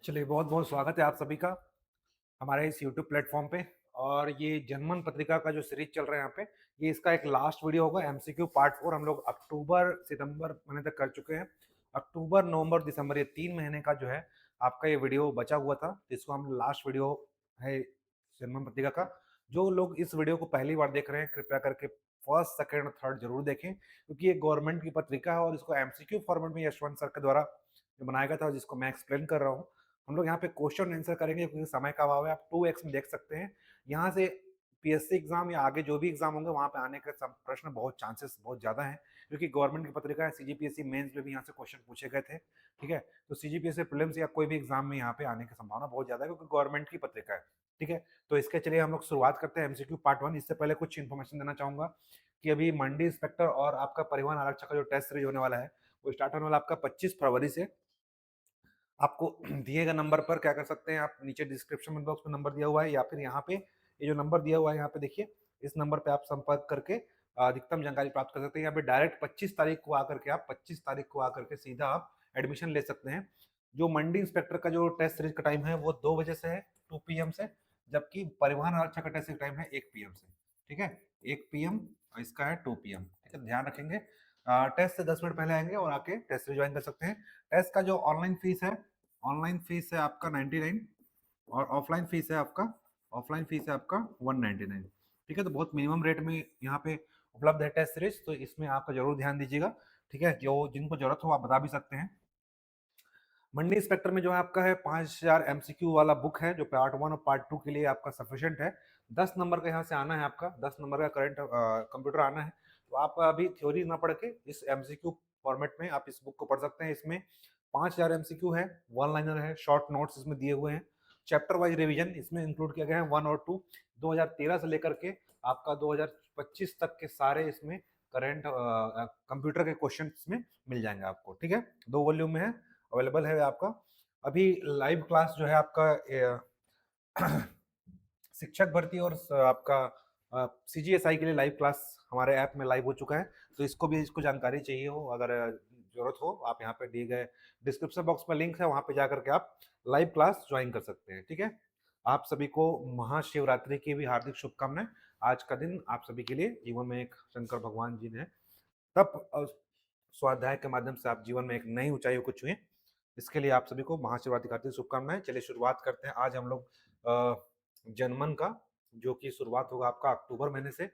चलिए, बहुत-बहुत स्वागत है आप सभी का हमारे इस यूट्यूब प्लेटफ़ॉर्म पे। और ये जनमन पत्रिका का जो सीरीज़ चल रहा है यहाँ पे, ये इसका एक लास्ट वीडियो होगा एमसीक्यू पार्ट 4। हम लोग अक्टूबर, सितंबर महीने तक कर चुके हैं। अक्टूबर, नवंबर, दिसंबर ये 3 महीने का जो है आपका ये वीडियो बचा हुआ था, जिसको हम लास्ट वीडियो है जनमन पत्रिका का। जो लोग इस वीडियो को पहली बार देख रहे हैं, कृपया करके फर्स्ट, सेकंड और थर्ड ज़रूर देखें, क्योंकि ये गवर्नमेंट की पत्रिका है और इसको एमसीक्यू फॉर्मेट में यशवंत सर के द्वारा बनाया गया था, जिसको मैं एक्सप्लेन कर रहा हूँ। हम लोग यहाँ पे क्वेश्चन आंसर करेंगे क्योंकि समय का अभाव है। आप 2x में देख सकते हैं। यहाँ से पीएससी एग्जाम या आगे जो भी एग्जाम होंगे वहाँ पे आने के प्रश्न बहुत चांसेस बहुत ज़्यादा हैं, क्योंकि गवर्नमेंट की पत्रिका है। सीजीपीएससी मेंस में भी यहाँ से क्वेश्चन पूछे गए थे, ठीक है। तो सीजीपीएससी प्रीलिम्स या कोई भी एग्जाम में यहाँ पे आने की संभावना बहुत ज़्यादा है, क्योंकि गवर्नमेंट की पत्रिका है, ठीक है। तो इसके चलिए हम लोग शुरुआत करते हैं एमसीक्यू पार्ट 1। इससे पहले कुछ इन्फॉर्मेशन देना चाहूंगा कि अभी मंडी इंस्पेक्टर और आपका परिवहन आरक्षक का जो टेस्ट सीरीज होने वाला है, वो स्टार्ट होने वाला आपका 25 फरवरी से। आपको दिए गए नंबर पर क्या कर सकते हैं, आप नीचे डिस्क्रिप्शन बॉक्स में नंबर दिया हुआ है, या फिर यहाँ पे ये जो नंबर दिया हुआ है यहाँ पे देखिए, इस नंबर पे आप संपर्क करके अधिकतम जानकारी प्राप्त कर सकते हैं। यहाँ पे डायरेक्ट 25 तारीख को आकर के आप 25 तारीख को आकर के सीधा आप एडमिशन ले सकते हैं। जो मंडी इंस्पेक्टर का जो टेस्ट सीरीज का टाइम है वो 2 बजे से है, 2 PM से, जबकि परिवहन आरक्षक का टेस्ट टाइम है 1 PM से, ठीक है। 1 PM इसका है 2 PM, ठीक है, ध्यान रखेंगे। टेस्ट से 10 मिनट पहले आएंगे और आके टेस्ट ज्वाइन कर सकते हैं। टेस्ट का जो ऑनलाइन फीस है आपका 99, और ऑफलाइन फीस है आपका 199, ठीक है। तो बहुत मिनिमम रेट में यहाँ पे उपलब्ध है टेस्ट सीरीज, तो इसमें आपका जरूर ध्यान दीजिएगा, ठीक है। जो जिनको जरूरत हो आप बता भी सकते हैं। मंडी इंस्पेक्टर में जो है आपका है 5000 एमसीक्यू वाला बुक है, जो पार्ट 1 और पार्ट 2 के लिए आपका सफिशियंट है। 10 नंबर का यहाँ से आना है, आपका 10 नंबर का करंट कंप्यूटर आना है। तो आप अभी थ्योरी ना पढ़ के इस एमसीक्यू फॉर्मेट में आप इस बुक को पढ़ सकते हैं। इसमें 5000 एमसीक्यू है, वन लाइनर है, शॉर्ट नोट्स इसमें दिए हुए हैं, चैप्टर वाइज रिवीजन इसमें इंक्लूड किया गया है 1 और 2। 2013 से लेकर के आपका 2025 तक के सारे इसमें करेंट कंप्यूटर के क्वेश्चन में मिल जाएंगे आपको, ठीक है। 2 वॉल्यूम में है, अवेलेबल है आपका। अभी लाइव क्लास जो है आपका शिक्षक भर्ती और आपका सीजीएसआई के लिए लाइव क्लास हमारे ऐप में लाइव हो चुका है। तो इसको जानकारी चाहिए हो, अगर जरूरत हो, आप यहाँ पे दिए गए डिस्क्रिप्शन बॉक्स में लिंक है, वहां पे जाकर के आप लाइव क्लास ज्वाइन कर सकते हैं, ठीक है। आप सभी को महाशिवरात्रि की भी हार्दिक शुभकामनाएं। आज का दिन आप सभी के लिए जीवन में एक शंकर भगवान जी ने तप स्वाध्याय के माध्यम से आप जीवन में एक नई ऊंचाइयों को छुए, इसके लिए आप सभी को महाशिवरात्रि की हार्दिक शुभकामनाएं। चलिए शुरुआत करते हैं आज हम लोग जनमन का, जो कि शुरुआत होगा आपका अक्टूबर महीने से।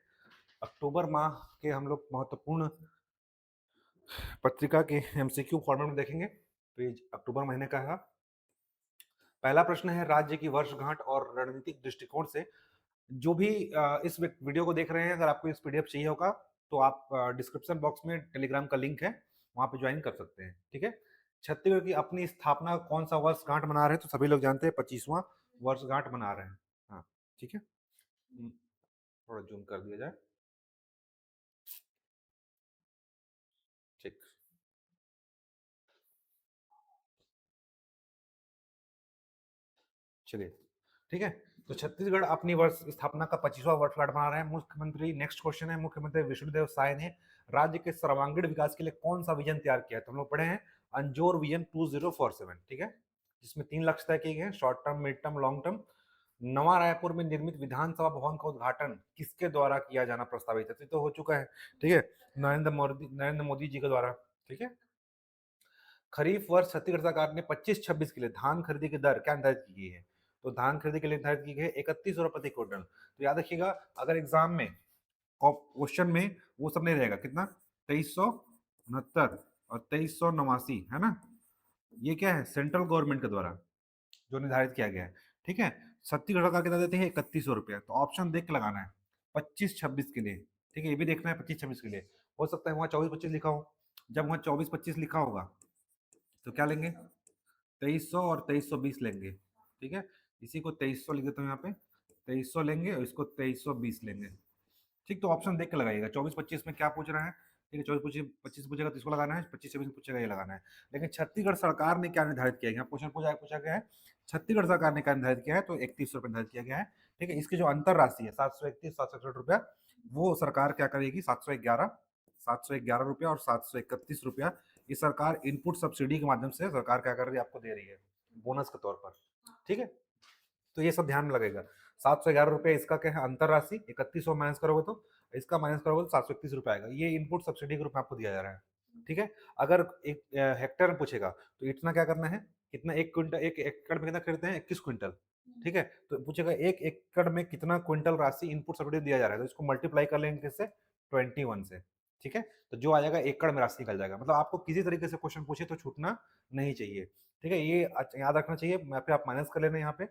अक्टूबर माह के हम लोग महत्वपूर्ण पत्रिका के एमसीक्यू फॉर्मेट में देखेंगे। तो ये अक्टूबर महीने का है। पहला प्रश्न है, राज्य की वर्षगांठ और रणनीतिक दृष्टिकोण से। जो भी इस वीडियो को देख रहे हैं, अगर आपको इस पीडीएफ चाहिए होगा तो आप डिस्क्रिप्शन बॉक्स में टेलीग्राम का लिंक है, वहां पे ज्वाइन कर सकते हैं, ठीक है। छत्तीसगढ़ की अपनी स्थापना कौन सा वर्षगांठ मना रहे हैं, तो सभी लोग जानते हैं 25वां वर्षगांठ मना रहे हैं। हाँ, ठीक है। थोड़ा जूम कर दिया जाए, ठीक। चलिए, ठीक है। तो छत्तीसगढ़ अपनी वर्ष स्थापना का 25वां वर्षगांठ मना रहे हैं। मुख्यमंत्री, नेक्स्ट क्वेश्चन है, मुख्यमंत्री विष्णुदेव साय ने राज्य के सर्वांगीण विकास के लिए कौन सा विजन तैयार किया है। तो हम लोग पढ़े हैं अंजोर विजन 2047, ठीक है, जिसमें 3 लक्ष्य तय किए गए, short term, mid term, long term. नवा रायपुर में निर्मित विधानसभा भवन का उद्घाटन किसके द्वारा किया जाना प्रस्तावित है, तो हो चुका है, ठीक है, नरेंद्र मोदी जी के द्वारा, ठीक है। खरीफ वर्ष छत्तीसगढ़ सरकार ने 25-26 के लिए धान खरीदी की दर क्या निर्धारित की गई है। तो धान खरीदी के लिए निर्धारित की गई है 31 रुपए प्रति क्विंटल। तो याद रखिएगा, अगर एग्जाम में क्वेश्चन में वो सब नहीं रहेगा, कितना, 2369 और 2389, है ना, ये क्या है, सेंट्रल गवर्नमेंट के द्वारा जो निर्धारित किया गया है, ठीक है। छत्तीसगढ़ सरकार कितना देते हैं, 3100 रुपया। तो ऑप्शन देख के लगाना है 25-26 के लिए, ठीक है, ये भी देखना है 25-26 के लिए। हो सकता है वहाँ 24-25 लिखा हो। जब वहाँ 24-25 लिखा होगा तो क्या लेंगे, 2300 और 2320 लेंगे, ठीक है। इसी को 2300 लिख देता हूँ यहाँ पे, 2300 लेंगे और इसको 2320 लेंगे, ठीक। तो ऑप्शन देख के लगाइएगा 24-25 में क्या पूछ रहा है, ठीक है। 24-25 पूछेगा तो इसको लगाना है, 25-26 पूछेगा ये लगाना है। लेकिन छत्तीसगढ़ सरकार ने क्या निर्धारित किया है, यहाँ क्वेश्चन पूछा गया है, छत्तीसगढ़ सरकार ने क्या निर्धारित किया है, तो 3100 रुपये निर्धारित किया गया है, ठीक है। इसकी जो अंतर राशि है 731, 761 रुपया, वो सरकार क्या करेगी, 711 रुपया और 731 रुपया, ये सरकार इनपुट सब्सिडी के माध्यम से सरकार क्या कर रही है, आपको दे रही है, बोनस के तौर पर, ठीक है। तो ये सब ध्यान में लगेगा। 711 रुपये इसका क्या है अंतर राशि, 3100 माइनस करोगे तो इसका माइनस करोगे तो 731 रुपये आएगा। ये इनपुट सब्सिडी के रूप में आपको दिया जा रहा है, ठीक है। अगर एक हेक्टेयर में पूछेगा तो इतना क्या करना है, कितना एक क्विंटल, एक एकड़ में कितना खरीदते हैं, 21 क्विंटल, ठीक है। तो पूछेगा एक एकड़ में कितना क्विंटल राशि इनपुट सब्सिडी दिया जा रहा है, तो इसको मल्टीप्लाई कर लेंगे किससे, 21 से, ठीक है। तो जो आ जाएगा एकड़ में राशि निकल जाएगा। मतलब आपको किसी तरीके से क्वेश्चन पूछे तो छूटना नहीं चाहिए, ठीक है। ये याद रखना चाहिए। मैं पे आप माइनस कर लेना यहाँ पे,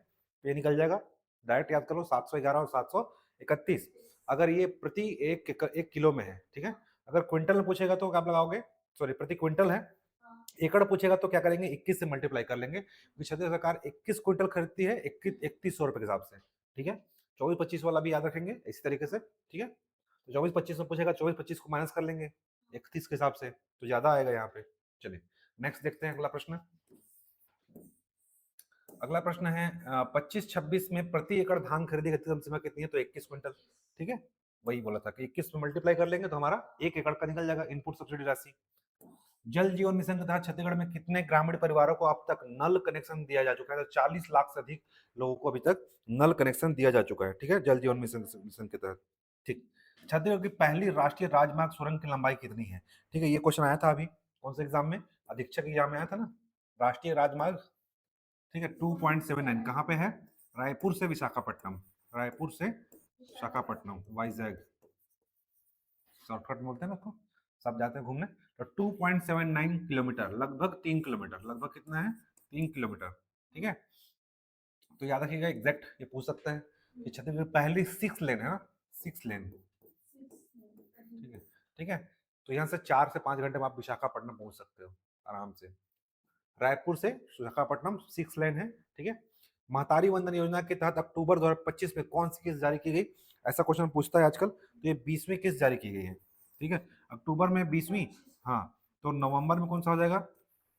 ये निकल जाएगा। डायरेक्ट याद कर लो 711 और 731। अगर ये प्रति एक किलो में है, ठीक है। अगर क्विंटल में पूछेगा तो क्या आप लगाओगे, सॉरी प्रति क्विंटल है, एकड़ पूछेगा तो क्या करेंगे, 21 से मल्टीप्लाई कर लेंगे, क्योंकि छत्तीसगढ़ सरकार 21 क्विंटल खरीदती है 3100 रुपए के हिसाब से, ठीक है। 24-25 वाला भी याद रखेंगे इसी तरीके से, ठीक है। तो 24-25 में पूछेगा, 24-25 को माइनस कर लेंगे 31 के हिसाब से, तो ज्यादा आएगा यहाँ पे। चलिए नेक्स्ट देखते हैं अगला प्रश्न। अगला प्रश्न है 25-26 में प्रति एकड़ धान खरीदी गति सीमा कितनी है, तो 21 क्विंटल, ठीक है। वही बोला था कि 21 में मल्टीप्लाई कर लेंगे तो हमारा 1 एकड़ का निकल जाएगा इनपुट सब्सिडी राशि। जल जीवन मिशन के तहत छत्तीसगढ़ में कितने ग्रामीण परिवारों को अब तक नल कनेक्शन दिया जा चुका है, तो 40 लाख से अधिक लोगों को अभी तक नल कनेक्शन दिया जा चुका है, ठीक है, जल जीवन मिशन के तहत, ठीक। छत्तीसगढ़ की पहली राष्ट्रीय राजमार्ग सुरंग की लंबाई कितनी है, ठीक है। ये क्वेश्चन आया था अभी कौन से एग्जाम में, अधीक्षक एग्जाम में आया था ना, राष्ट्रीय राजमार्ग, ठीक है। 2.79 कहाँ पे है, रायपुर से विशाखापट्टनम, रायपुर से विशाखापट्टनम वाइजैग, शॉर्टकट बोलते हैं ना उसको, सब जाते हैं घूमने। तो 2.79 किलोमीटर, लगभग 3 किलोमीटर, लगभग कितना है 3 किलोमीटर, ठीक है। तो याद रखिएगा एग्जैक्ट ये पूछ सकते हैं। ये छत्तीसगढ़ की पहली 6 लेन है ना, 6 लेन, ठीक है, ठीक है। तो यहाँ से 4 से 5 घंटे में आप विशाखापट्टनम पहुंच सकते हो आराम से। रायपुर से विशाखापट्टनम 6 लेन है, ठीक है। महतारी वंदन योजना के तहत अक्टूबर 2025 में कौन सी किस्त जारी की गई, ऐसा क्वेश्चन पूछता है आजकल। तो ये 20वीं किस्त जारी की गई है, ठीक है। अक्टूबर में 20वीं, हाँ। तो नवंबर में कौन सा हो जाएगा,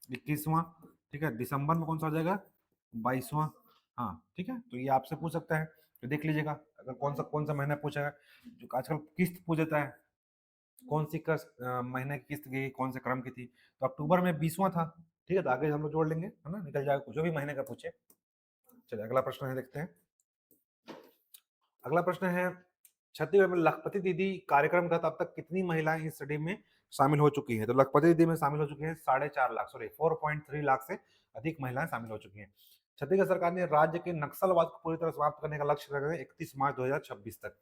21वां, ठीक है। दिसंबर में कौन सा हो जाएगा, 22वां, हाँ, ठीक है। तो ये आपसे पूछ सकता है, तो देख लीजिएगा अगर कौन सा महीना पूछा है। जो आजकल किस्त पूछ देता है, कौन सी महीने की किस्त गई, कौन से क्रम की थी, तो अक्टूबर में 20वां था, ठीक है। तो आगे हम लोग जोड़ लेंगे, है ना, निकल जाएगा जो भी महीने का पूछे। चलिए अगला प्रश्न है, देखते हैं। अगला प्रश्न है छत्तीसगढ़ में लखपति दीदी कार्यक्रम का अब तक कितनी महिलाएं इस स्टडी में शामिल हो चुकी हैं, तो लखपति दीदी में शामिल हो चुकी हैं 4.5 लाख, सॉरी 4.3 लाख से अधिक महिलाएं शामिल हो चुकी हैं। छत्तीसगढ़ सरकार ने राज्य के नक्सलवाद को पूरी तरह समाप्त करने का लक्ष्य रखा है 31 मार्च 2026 तक।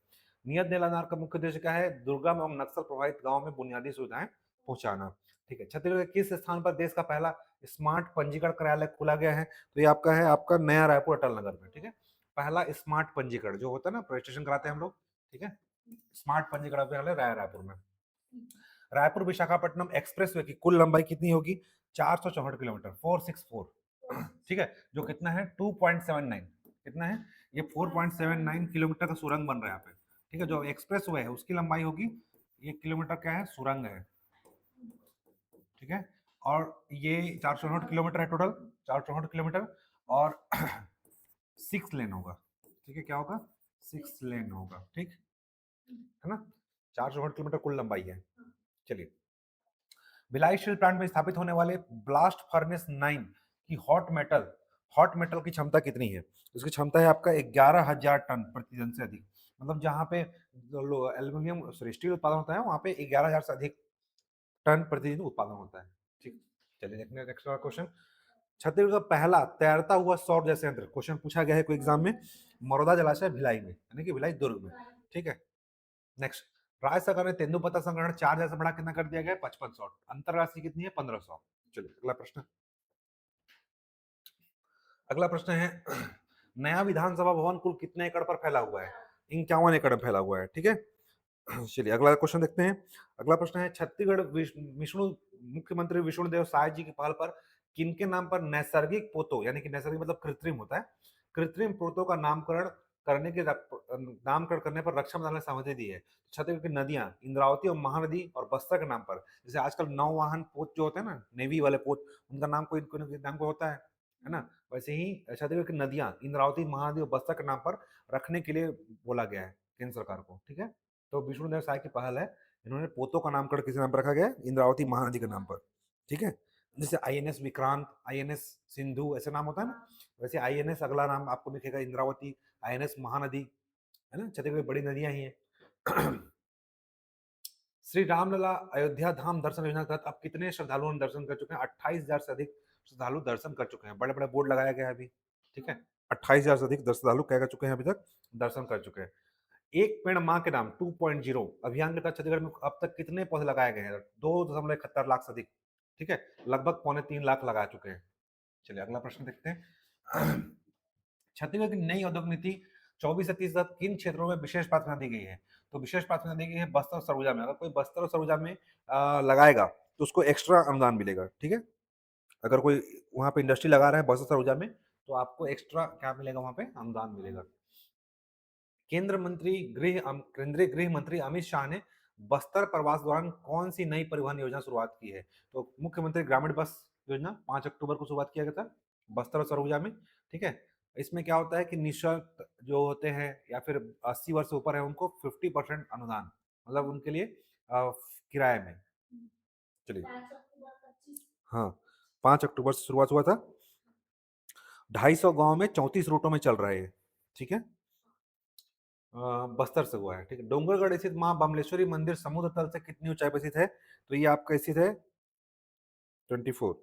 नियत निलानार का मुख्य उद्देश्य क्या है, दुर्गम एवं नक्सल प्रभावित गाँव में बुनियादी सुविधाएं पहुंचाना, ठीक है। छत्तीसगढ़ के किस स्थान पर देश का पहला स्मार्ट पंजीकरण कार्यालय खोला गया है, तो ये आपका है आपका नया रायपुर अटल नगर में, ठीक है। पहला स्मार्ट पंजीकरण जो होता है ना, रजिस्ट्रेशन कराते हैं हम लोग, ठीक है, स्मार्ट पंजीकरण कार्यालय रायपुर में। रायपुर विशाखापट्टनम एक्सप्रेसवे की कुल लंबाई कितनी होगी, 464 किलोमीटर, 464, ठीक है। जो कितना है 2.79, कितना है ये 4.79 किलोमीटर का सुरंग बन रहा है यहाँ पे, ठीक है। जो एक्सप्रेस वे है उसकी लंबाई होगी, ये किलोमीटर क्या है, सुरंग है, ठीक है। और ये 464 किलोमीटर है टोटल, 464 किलोमीटर, और 6 लेन होगा, ठीक है। क्या होगा, 6 लेन होगा, ठीक है ना। 464 किलोमीटर कुल लंबाई है। चलिए, भिलाई स्टील प्लांट में स्थापित होने वाले ब्लास्ट फर्नेस 9 की हॉट मेटल की क्षमता कितनी है, इसकी क्षमता है आपका 11,000 टन प्रतिदिन से अधिक। मतलब जहां पे एल्यूमिनियम सॉरी स्टील उत्पादन होता है वहां पे 11,000 से अधिक टन प्रतिदिन उत्पादन होता है, ठीक। चलिए देखते हैं नेक्स्ट क्वेश्चन। छत्तीसगढ़ का पहला तैरता हुआ सौर जल संयंत्र, क्वेश्चन पूछा गया है कोई एग्जाम में, मरौदा जलाशय भिलाई में, यानी कि भिलाई दुर्ग में, ठीक है। नेक्स्ट, राज्य सरकार ने तेंदुपत्ता संग्रहण 4,000 से बढ़ा कितना कर दिया गया, 5500, अंतरराष्ट्रीय कितनी है 1500। चलिए अगला प्रश्न, अगला प्रश्न है नया विधानसभा भवन कुल कितने एकड़ पर फैला हुआ है, 51 एकड़ में फैला हुआ है, ठीक है। चलिए अगला क्वेश्चन देखते हैं। अगला प्रश्न है छत्तीसगढ़ विष्णु मुख्यमंत्री विष्णुदेव साय जी की पहल पर किनके नाम पर नैसर्गिक पोतों, यानी कि नैसर्गिक मतलब कृत्रिम होता है, कृत्रिम पोतों का नामकरण नामकरण करने पर रक्षा मंत्रालय ने सहमति दी है। छत्तीसगढ़ की नदियां इंद्रावती और महानदी और बस्तर के नाम पर, जैसे आजकल नौवाहन पोत जो होते हैं ना, नेवी वाले पोत, उनका नाम कोई नाम को होता है ना। वैसे ही छत्तीसगढ़ की नदियां इंद्रावती, महानदी और बस्तर के नाम पर रखने के लिए बोला गया है केंद्र सरकार को, ठीक है। तो विष्णुदेव साय की पहल है, इन्होंने पोतों का नामकरण किसी नाम पर रखा गया, इंद्रावती महानदी के नाम पर, ठीक है। जैसे आईएनएस विक्रांत, आईएनएस सिंधु ऐसे नाम होता है ना, वैसे आईएनएस अगला नाम आपको दिखेगा इंद्रावती, आईएनएस महानदी, है ना, छत्तीसगढ़ में बड़ी नदियां ही हैं। श्री रामलला अयोध्या धाम दर्शन योजना के तहत अब कितने श्रद्धालुओं ने दर्शन कर चुके हैं? 28,000 से अधिक श्रद्धालु दर्शन कर चुके हैं। बड़े बड़े बोर्ड लगाया गया है अभी, ठीक है। 28,000 से अधिक श्रद्धालु क्या कर चुके हैं, अभी तक दर्शन कर चुके हैं। एक पेड़ माँ के नाम 2.0 अभियान के तहत छत्तीसगढ़ में अब तक कितने पौधे लगाए गए हैं? 2.71 लाख से अधिक, ठीक है, लगभग 2.25 लाख लगा चुके हैं। चलिए अगला प्रश्न देखते हैं। छत्तीसगढ़ की नई औद्योगिक नीति 24 से 30 तक किन क्षेत्रों में विशेष प्राथमिकता दी गई है? तो विशेष प्राथमिकता दी गई है बस्तर और सरगुजा में। अगर कोई बस्तर और सरगुजा में लगाएगा तो उसको एक्स्ट्रा अनुदान मिलेगा, ठीक है। अगर कोई वहां पे इंडस्ट्री लगा रहा है बस्तर सरगुजा में तो आपको एक्स्ट्रा क्या मिलेगा, वहां पे अनुदान मिलेगा। केंद्रीय गृह मंत्री अमित शाह ने बस्तर प्रवास दौरान कौन सी नई परिवहन योजना शुरुआत की है? तो मुख्यमंत्री ग्रामीण बस योजना 5 अक्टूबर को शुरुआत किया गया था बस्तर और सरगुजा में, ठीक है। इसमें क्या होता है कि निःशुल्क जो होते हैं या फिर 80 वर्ष से ऊपर है उनको 50% अनुदान, मतलब उनके लिए किराए में। चलिए, हाँ, 5 अक्टूबर से शुरुआत हुआ था। 250 गांव में 34 रूटों में चल रहा है, ठीक है। बस्तर से हुआ है, ठीक है। डोंगरगढ़ स्थित मां बमलेश्वरी मंदिर समुद्र तल से कितनी ऊंचाई पर स्थित है? तो ये आपका स्थित है 24,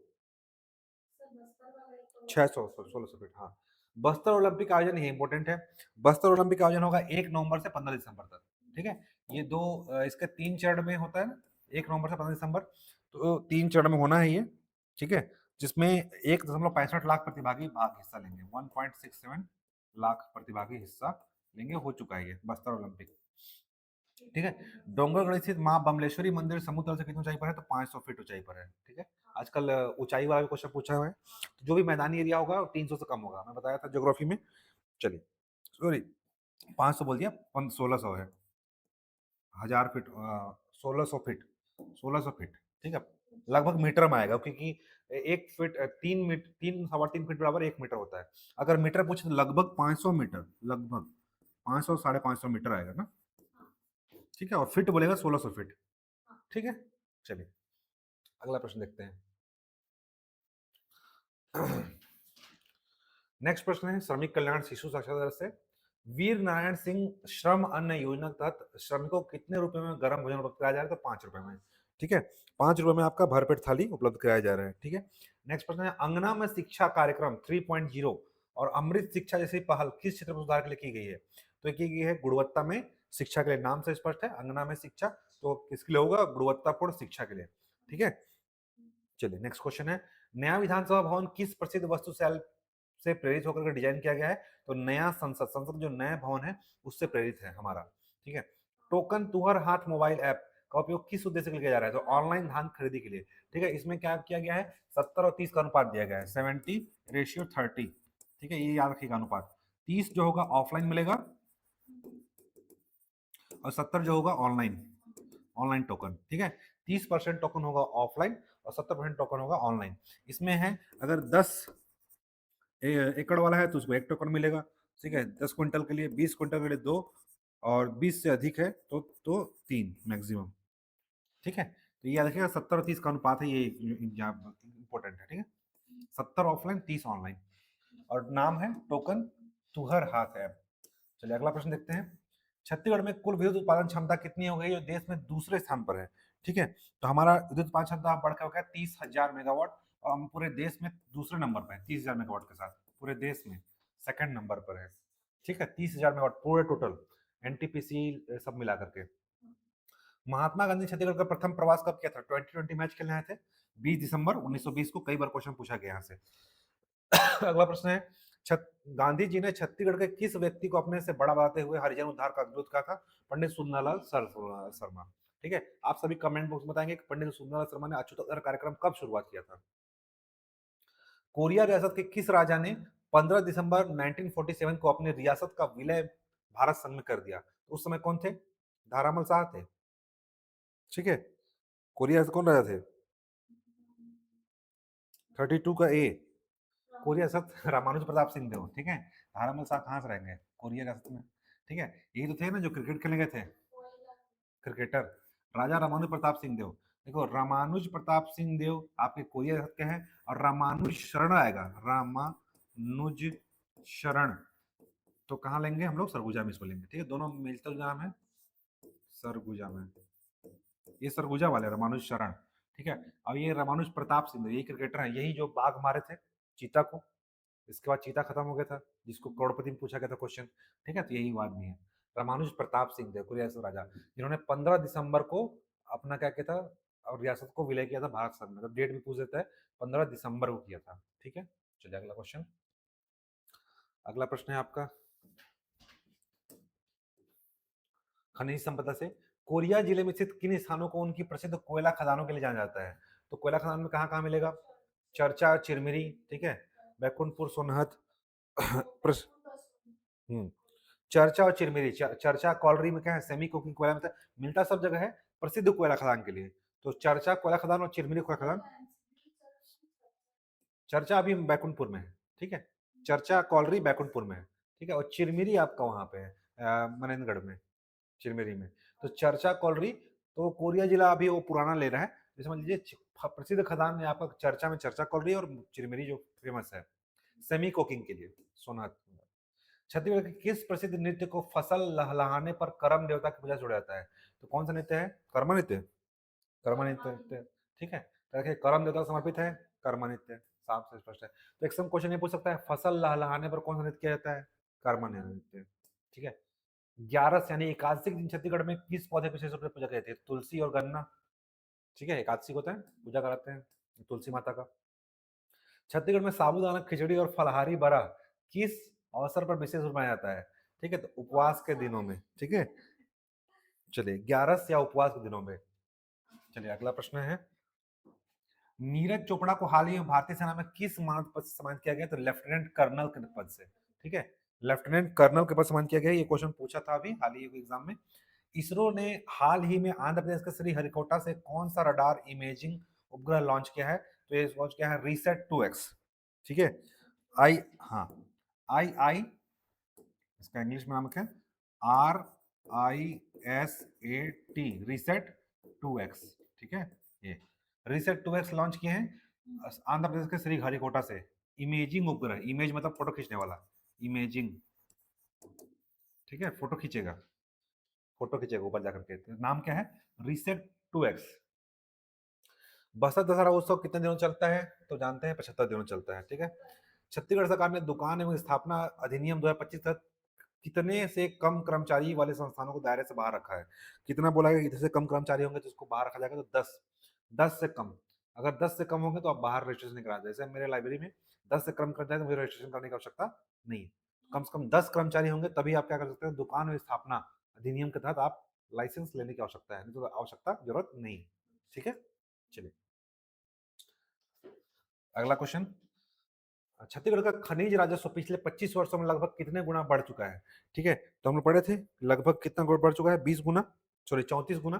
600, 1600 फीट, हाँ। बस्तर ओलंपिक आयोजन ये इंपॉर्टेंट है। बस्तर ओलंपिक आयोजन होगा 1 नवंबर से 15 दिसंबर तक, ठीक है। ये दो इसके 3 चरण में होता है ना, 1 नवंबर से 15 दिसंबर, तो 3 चरण में होना है ये, ठीक है। जिसमें 1.65 लाख प्रतिभागी भाग हिस्सा लेंगे, 1.67 लाख प्रतिभागी हिस्सा लेंगे, हो चुका है ये बस्तर ओलंपिक, ठीक है। डोंगरगढ़ स्थित मां बमलेश्वरी मंदिर समुद्र तल से कितनी ऊंचाई पर है? तो 500 फीट ऊंचाई पर है, ठीक है। आजकल ऊंचाई वाला भी क्वेश्चन पूछा हुआ है, तो जो भी मैदानी एरिया होगा 300 से कम होगा, मैं बताया था ज्योग्राफी में। चलिए, सॉरी, 500 बोल दिया, 1600 है, 1000 फीट, 1600 फीट, 1600 फीट, ठीक है। लगभग मीटर में आएगा क्योंकि 1 फीट 3 मीटर, 3 सवा 3 फीट बराबर 1 मीटर होता है। अगर मीटर पूछे तो लगभग 500 मीटर, लगभग 500 550 मीटर आएगा ना, ठीक है। और फिट बोलेगा 1600 फीट, ठीक है। चलिए अगला प्रश्न देखते हैं। नेक्स्ट प्रश्न है श्रमिक कल्याण शिशु साक्षरता दर से। वीर नारायण सिंह श्रम अन्न योजना के तहत श्रमिकों को कितने रुपए में गर्म भोजन उपलब्ध कराया जा रहा है? तो 5 रुपए में, ठीक है। 5 रुपए में आपका भरपेट थाली उपलब्ध कराया जा रहा है, ठीक है। नेक्स्ट प्रश्न है अंगना में शिक्षा कार्यक्रम 3.0 और अमृत शिक्षा जैसी पहल किस क्षेत्र में सुधार के लिए की गई है? तो की गई है गुणवत्ता में शिक्षा के लिए, नाम से स्पष्ट है अंगना में शिक्षा, तो किसके लिए होगा? गुणवत्तापूर्ण शिक्षा के लिए, ठीक है। चलिए नेक्स्ट क्वेश्चन है नया विधानसभा भवन किस प्रसिद्ध वस्तुशैल से प्रेरित होकर डिजाइन किया गया है? तो नया संसद, संसद जो नया भवन है उससे प्रेरित है हमारा, ठीक है। टोकन तुहर हाथ मोबाइल ऐप का उपयोग किस उद्देश्य के लिए किया जा रहा है? तो ऑनलाइन धान खरीदी के लिए, ठीक है। इसमें क्या किया गया है? 70 और 30 का अनुपात दिया गया है, 70:30, ठीक है। ये याद रखिएगा अनुपात। 30 जो होगा ऑफलाइन मिलेगा और 70 जो होगा ऑनलाइन, ऑनलाइन टोकन, ठीक है। 30% टोकन होगा ऑफलाइन और 70% टोकन होगा ऑनलाइन। इसमें है अगर 10 एकड़ वाला है तो उसको 1 टोकन मिलेगा, ठीक है। 10 क्विंटल के लिए, 20 क्विंटल के लिए 2, और 20 से अधिक है तो 3 मैक्सिमम, ठीक है। तो ये याद रखिएगा 70 और 30 का अनुपात है, ये इंपॉर्टेंट है, ठीक है। 70 ऑफलाइन, 30 ऑनलाइन, और नाम है टोकन तुहर हाथ ऐप। चलिए अगला प्रश्न देखते हैं। छत्तीसगढ़ में कुल विद्युत उत्पादन क्षमता कितनी हो गई जो देश में दूसरे स्थान पर है? ठीक है, तो हमारा विद्युत उत्पादन क्षमता बढ़कर हो गया 30,000 मेगावाट, और हम पूरे देश में दूसरे नंबर पर है 30,000 मेगावाट के साथ, पूरे देश में सेकंड नंबर पर है, ठीक है। 30,000 मेगावाट पूरे टोटल एनटीपीसी सब मिला करके। महात्मा गांधी छत्तीसगढ़ का प्रथम प्रवास कब किया था? 2020 मैच खेलने आए थे 20 दिसंबर 1920 को, कई बार क्वेश्चन पूछा गया यहाँ से। अगला प्रश्न है गांधी जी ने छत्तीसगढ़ के किस व्यक्ति को अपने से बड़ा बनाते हुए हरिजन उद्धार का विरोध कहा था? पंडित सुंदरलाल शर्मा, ठीक है। आप सभी कमेंट बॉक्स में बताएंगे कि पंडित सुंदरलाल शर्मा ने अछूत कार्यक्रम कब शुरुआत किया था? कोरिया रियासत के किस राजा ने 15 दिसंबर 1947 को अपनी रियासत का विलय भारत संघ में कर दिया? उस समय कौन थे? धारामल शाह थे, ठीक है। कोरिया से कौन राजा थे? 32 का ए, कोरिया रियासत रामानुज प्रताप सिंह देव, ठीक है। धारामल शाह कहाँ से रहेंगे? कोरिया रियासत में, ठीक है। यही तो थे ना जो क्रिकेट खेलने गए थे, क्रिकेटर राजा रामानुज प्रताप सिंह देव। देखो रामानुज प्रताप सिंह देव आपके कोरिया के हैं, और रामानुज शरण आएगा, रामानुज शरण, तो कहाँ लेंगे हम लोग, सरगुजा में इसको लेंगे, ठीक है, दोनों मिलता जुलता नाम है, सरगुजा में, ये सरगुजा वाले रामानुज शरण, ठीक है। अब ये रामानुज प्रताप सिंह यही क्रिकेटर है, यही जो बाघ मारे थे चीता को, इसके बाद चीता खत्म हो गया था, जिसको करोड़पति में पूछा गया था क्वेश्चन, ठीक है, तो यही आदमी है रामानुज प्रताप सिंह देव, कोरिया से राजा, जिन्होंने 15 दिसंबर को अपना क्या किया था, और रियासत को विलय किया था भारत सरकार में, तो डेट भी पूछ देता है, 15 दिसंबर को किया था, ठीक है। चलिए अगला क्वेश्चन, अगला प्रश्न है आपका, खनिज संपदा से, कोरिया जिले में स्थित किन स्थानों को उनकी प्रसिद्ध कोयला खदानों के लिए जाना जाता है, तो कोयला खदान में कहाँ कहाँ मिलेगा, चर्चा चिरमिरी, ठीक है, बैकुंठपुर सोनहत, हम्म, चर्चा और चिरमिरी, चर्चा कॉलरी में क्या है, सेमी कोकिंग कोयला मिलता है, मिलता सब जगह है, प्रसिद्ध कोयला खदान के लिए, तो चर्चा कोयला खदान और चिरमिरी कोयला खदान, चर्चा अभी बैकुंठपुर में है, ठीक है, चर्चा कॉलरी बैकुंठपुर में है, ठीक है, और चिरमिरी आपका वहां पे है मनेन्द्रगढ़ में, चिरमिरी में, तो चर्चा कॉलरी, तो कोरिया जिला अभी वो पुराना ले रहा है, जैसे मान लीजिए प्रसिद्ध खदान है आपका चर्चा में चर्चा कॉलरी, और चिरमिरी जो फेमस है सेमी कोकिंग के लिए सोनाथ। छत्तीसगढ़ के किस प्रसिद्ध नृत्य को फसल लहलहाने पर करम देवता की पूजा से जोड़ा जाता है, तो कौन सा नृत्य है, कर्मा नृत्य, कर्मा नृत्य, ठीक है, तो देखिए करम देवता को समर्पित है कर्मा नृत्य, साफ से स्पष्ट है, तो एक क्वेश्चन ये पूछ सकता है, फसल लहलहाने पर कौन सा नृत्य किया जाता है, कर्मा नृत्य, ठीक है। 11 यानी एकादशी के दिन छत्तीसगढ़ में किस पौधे की विशेष रूप से पूजा की जाती है, तुलसी और गन्ना, ठीक है, एकादशी को होता है पूजा कराते हैं तुलसी माता का। छत्तीसगढ़ में साबूदाना खिचड़ी और फलहारी बरा किस अवसर पर विशेष रूप मनाया जाता है, ठीक है, तो उपवास के दिनों में, ठीक है, चलिए 11 या उपवास के दिनों में। चलिए अगला प्रश्न है, नीरज चोपड़ा को हाल ही में भारतीय सेना में किस मानद पद से सम्मानित किया गया, तो लेफ्टिनेंट कर्नल के पद से, ठीक है, लेफ्टिनेंट कर्नल के पद सम्मानित किया गया, ये क्वेश्चन पूछा था अभी हाल ही एग्जाम में। इसरो ने हाल ही में आंध्र प्रदेश के श्रीहरिकोटा से कौन सा रडार इमेजिंग उपग्रह लॉन्च किया है, तो ये लॉन्च किया है रीसेट 2X, ठीक है, आई, हाँ, आई इसका इंग्लिश में नाम क्या है, RISAT, रीसेट 2X, ठीक है, ये रीसेट 2X लॉन्च किए हैं आंध्र प्रदेश के श्रीहरिकोटा से, इमेजिंग उपग्रह, इमेज मतलब फोटो खींचने वाला, इमेजिंग, ठीक है, फोटो खींचेगा ऊपर जाकर के, तो नाम क्या है, रीसेट 2X। बसंत दशहरा उत्सव कितने दिनों चलता है, तो जानते हैं 75 दिनों चलता है, ठीक है। छत्तीसगढ़ सरकार ने दुकान एवं स्थापना अधिनियम 2025 तक कितने से कम कर्मचारी वाले संस्थानों को दायरे से बाहर रखा है, कितना बोला गया, इतने से कम कर्मचारी होंगे तो उसको बाहर रखा जाएगा, तो 10, 10 से कम, अगर 10 से कम होंगे तो आप बाहर रजिस्ट्रेशन नहीं करा, जैसे मेरे लाइब्रेरी में 10 से कम कर जाए तो मुझे रजिस्ट्रेशन करने की आवश्यकता नहीं, कम से कम 10 कर्मचारी होंगे तभी आप क्या कर सकते हैं, दुकान और स्थापना अधिनियम के तहत आप लाइसेंस लेने की आवश्यकता है, नहीं तो आवश्यकता जरूरत नहीं, ठीक है। चलिए अगला क्वेश्चन, छत्तीसगढ़ का खनिज राजस्व पिछले 25 वर्षों में लगभग कितने गुना बढ़ चुका है, ठीक है, तो हम लोग पढ़े थे लगभग कितना बढ़ चुका है, 20 गुना, सॉरी 34 गुना,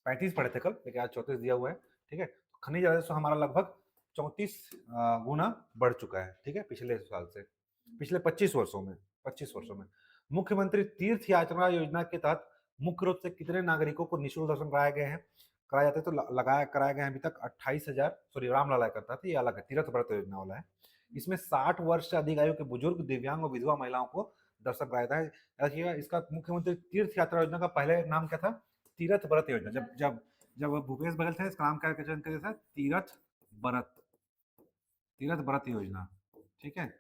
35 पढ़े थे कल, लेकिन आज 34 दिया हुआ है, ठीक है, खनिज राजस्व हमारा लगभग 34 गुना बढ़ चुका है, ठीक है, पिछले साल से, पिछले 25 वर्षों में, 25 वर्षों में। मुख्यमंत्री तीर्थ यात्रा योजना के तहत मुख्य रूप से कितने नागरिकों को निःशुल्क दर्शन कराए गए हैं, कराए जाते, तो लगाया कराए गए अभी तक 28,000, सॉरी रामलाला करता था, ये अलग है, तीर्थ व्रत योजना वाला है, इसमें 60 वर्ष से अधिक आयु के बुजुर्ग, दिव्यांग और विधवा महिलाओं को दर्शन कराया जाता है। देखिएगा इसका मुख्यमंत्री तीर्थ यात्रा योजना का पहले नाम क्या था, तीर्थ व्रत योजना, जब जब जब भूपेश बघेल थे इसका नाम क्या था, व्रत तीर्थ व्रत योजना, ठीक है,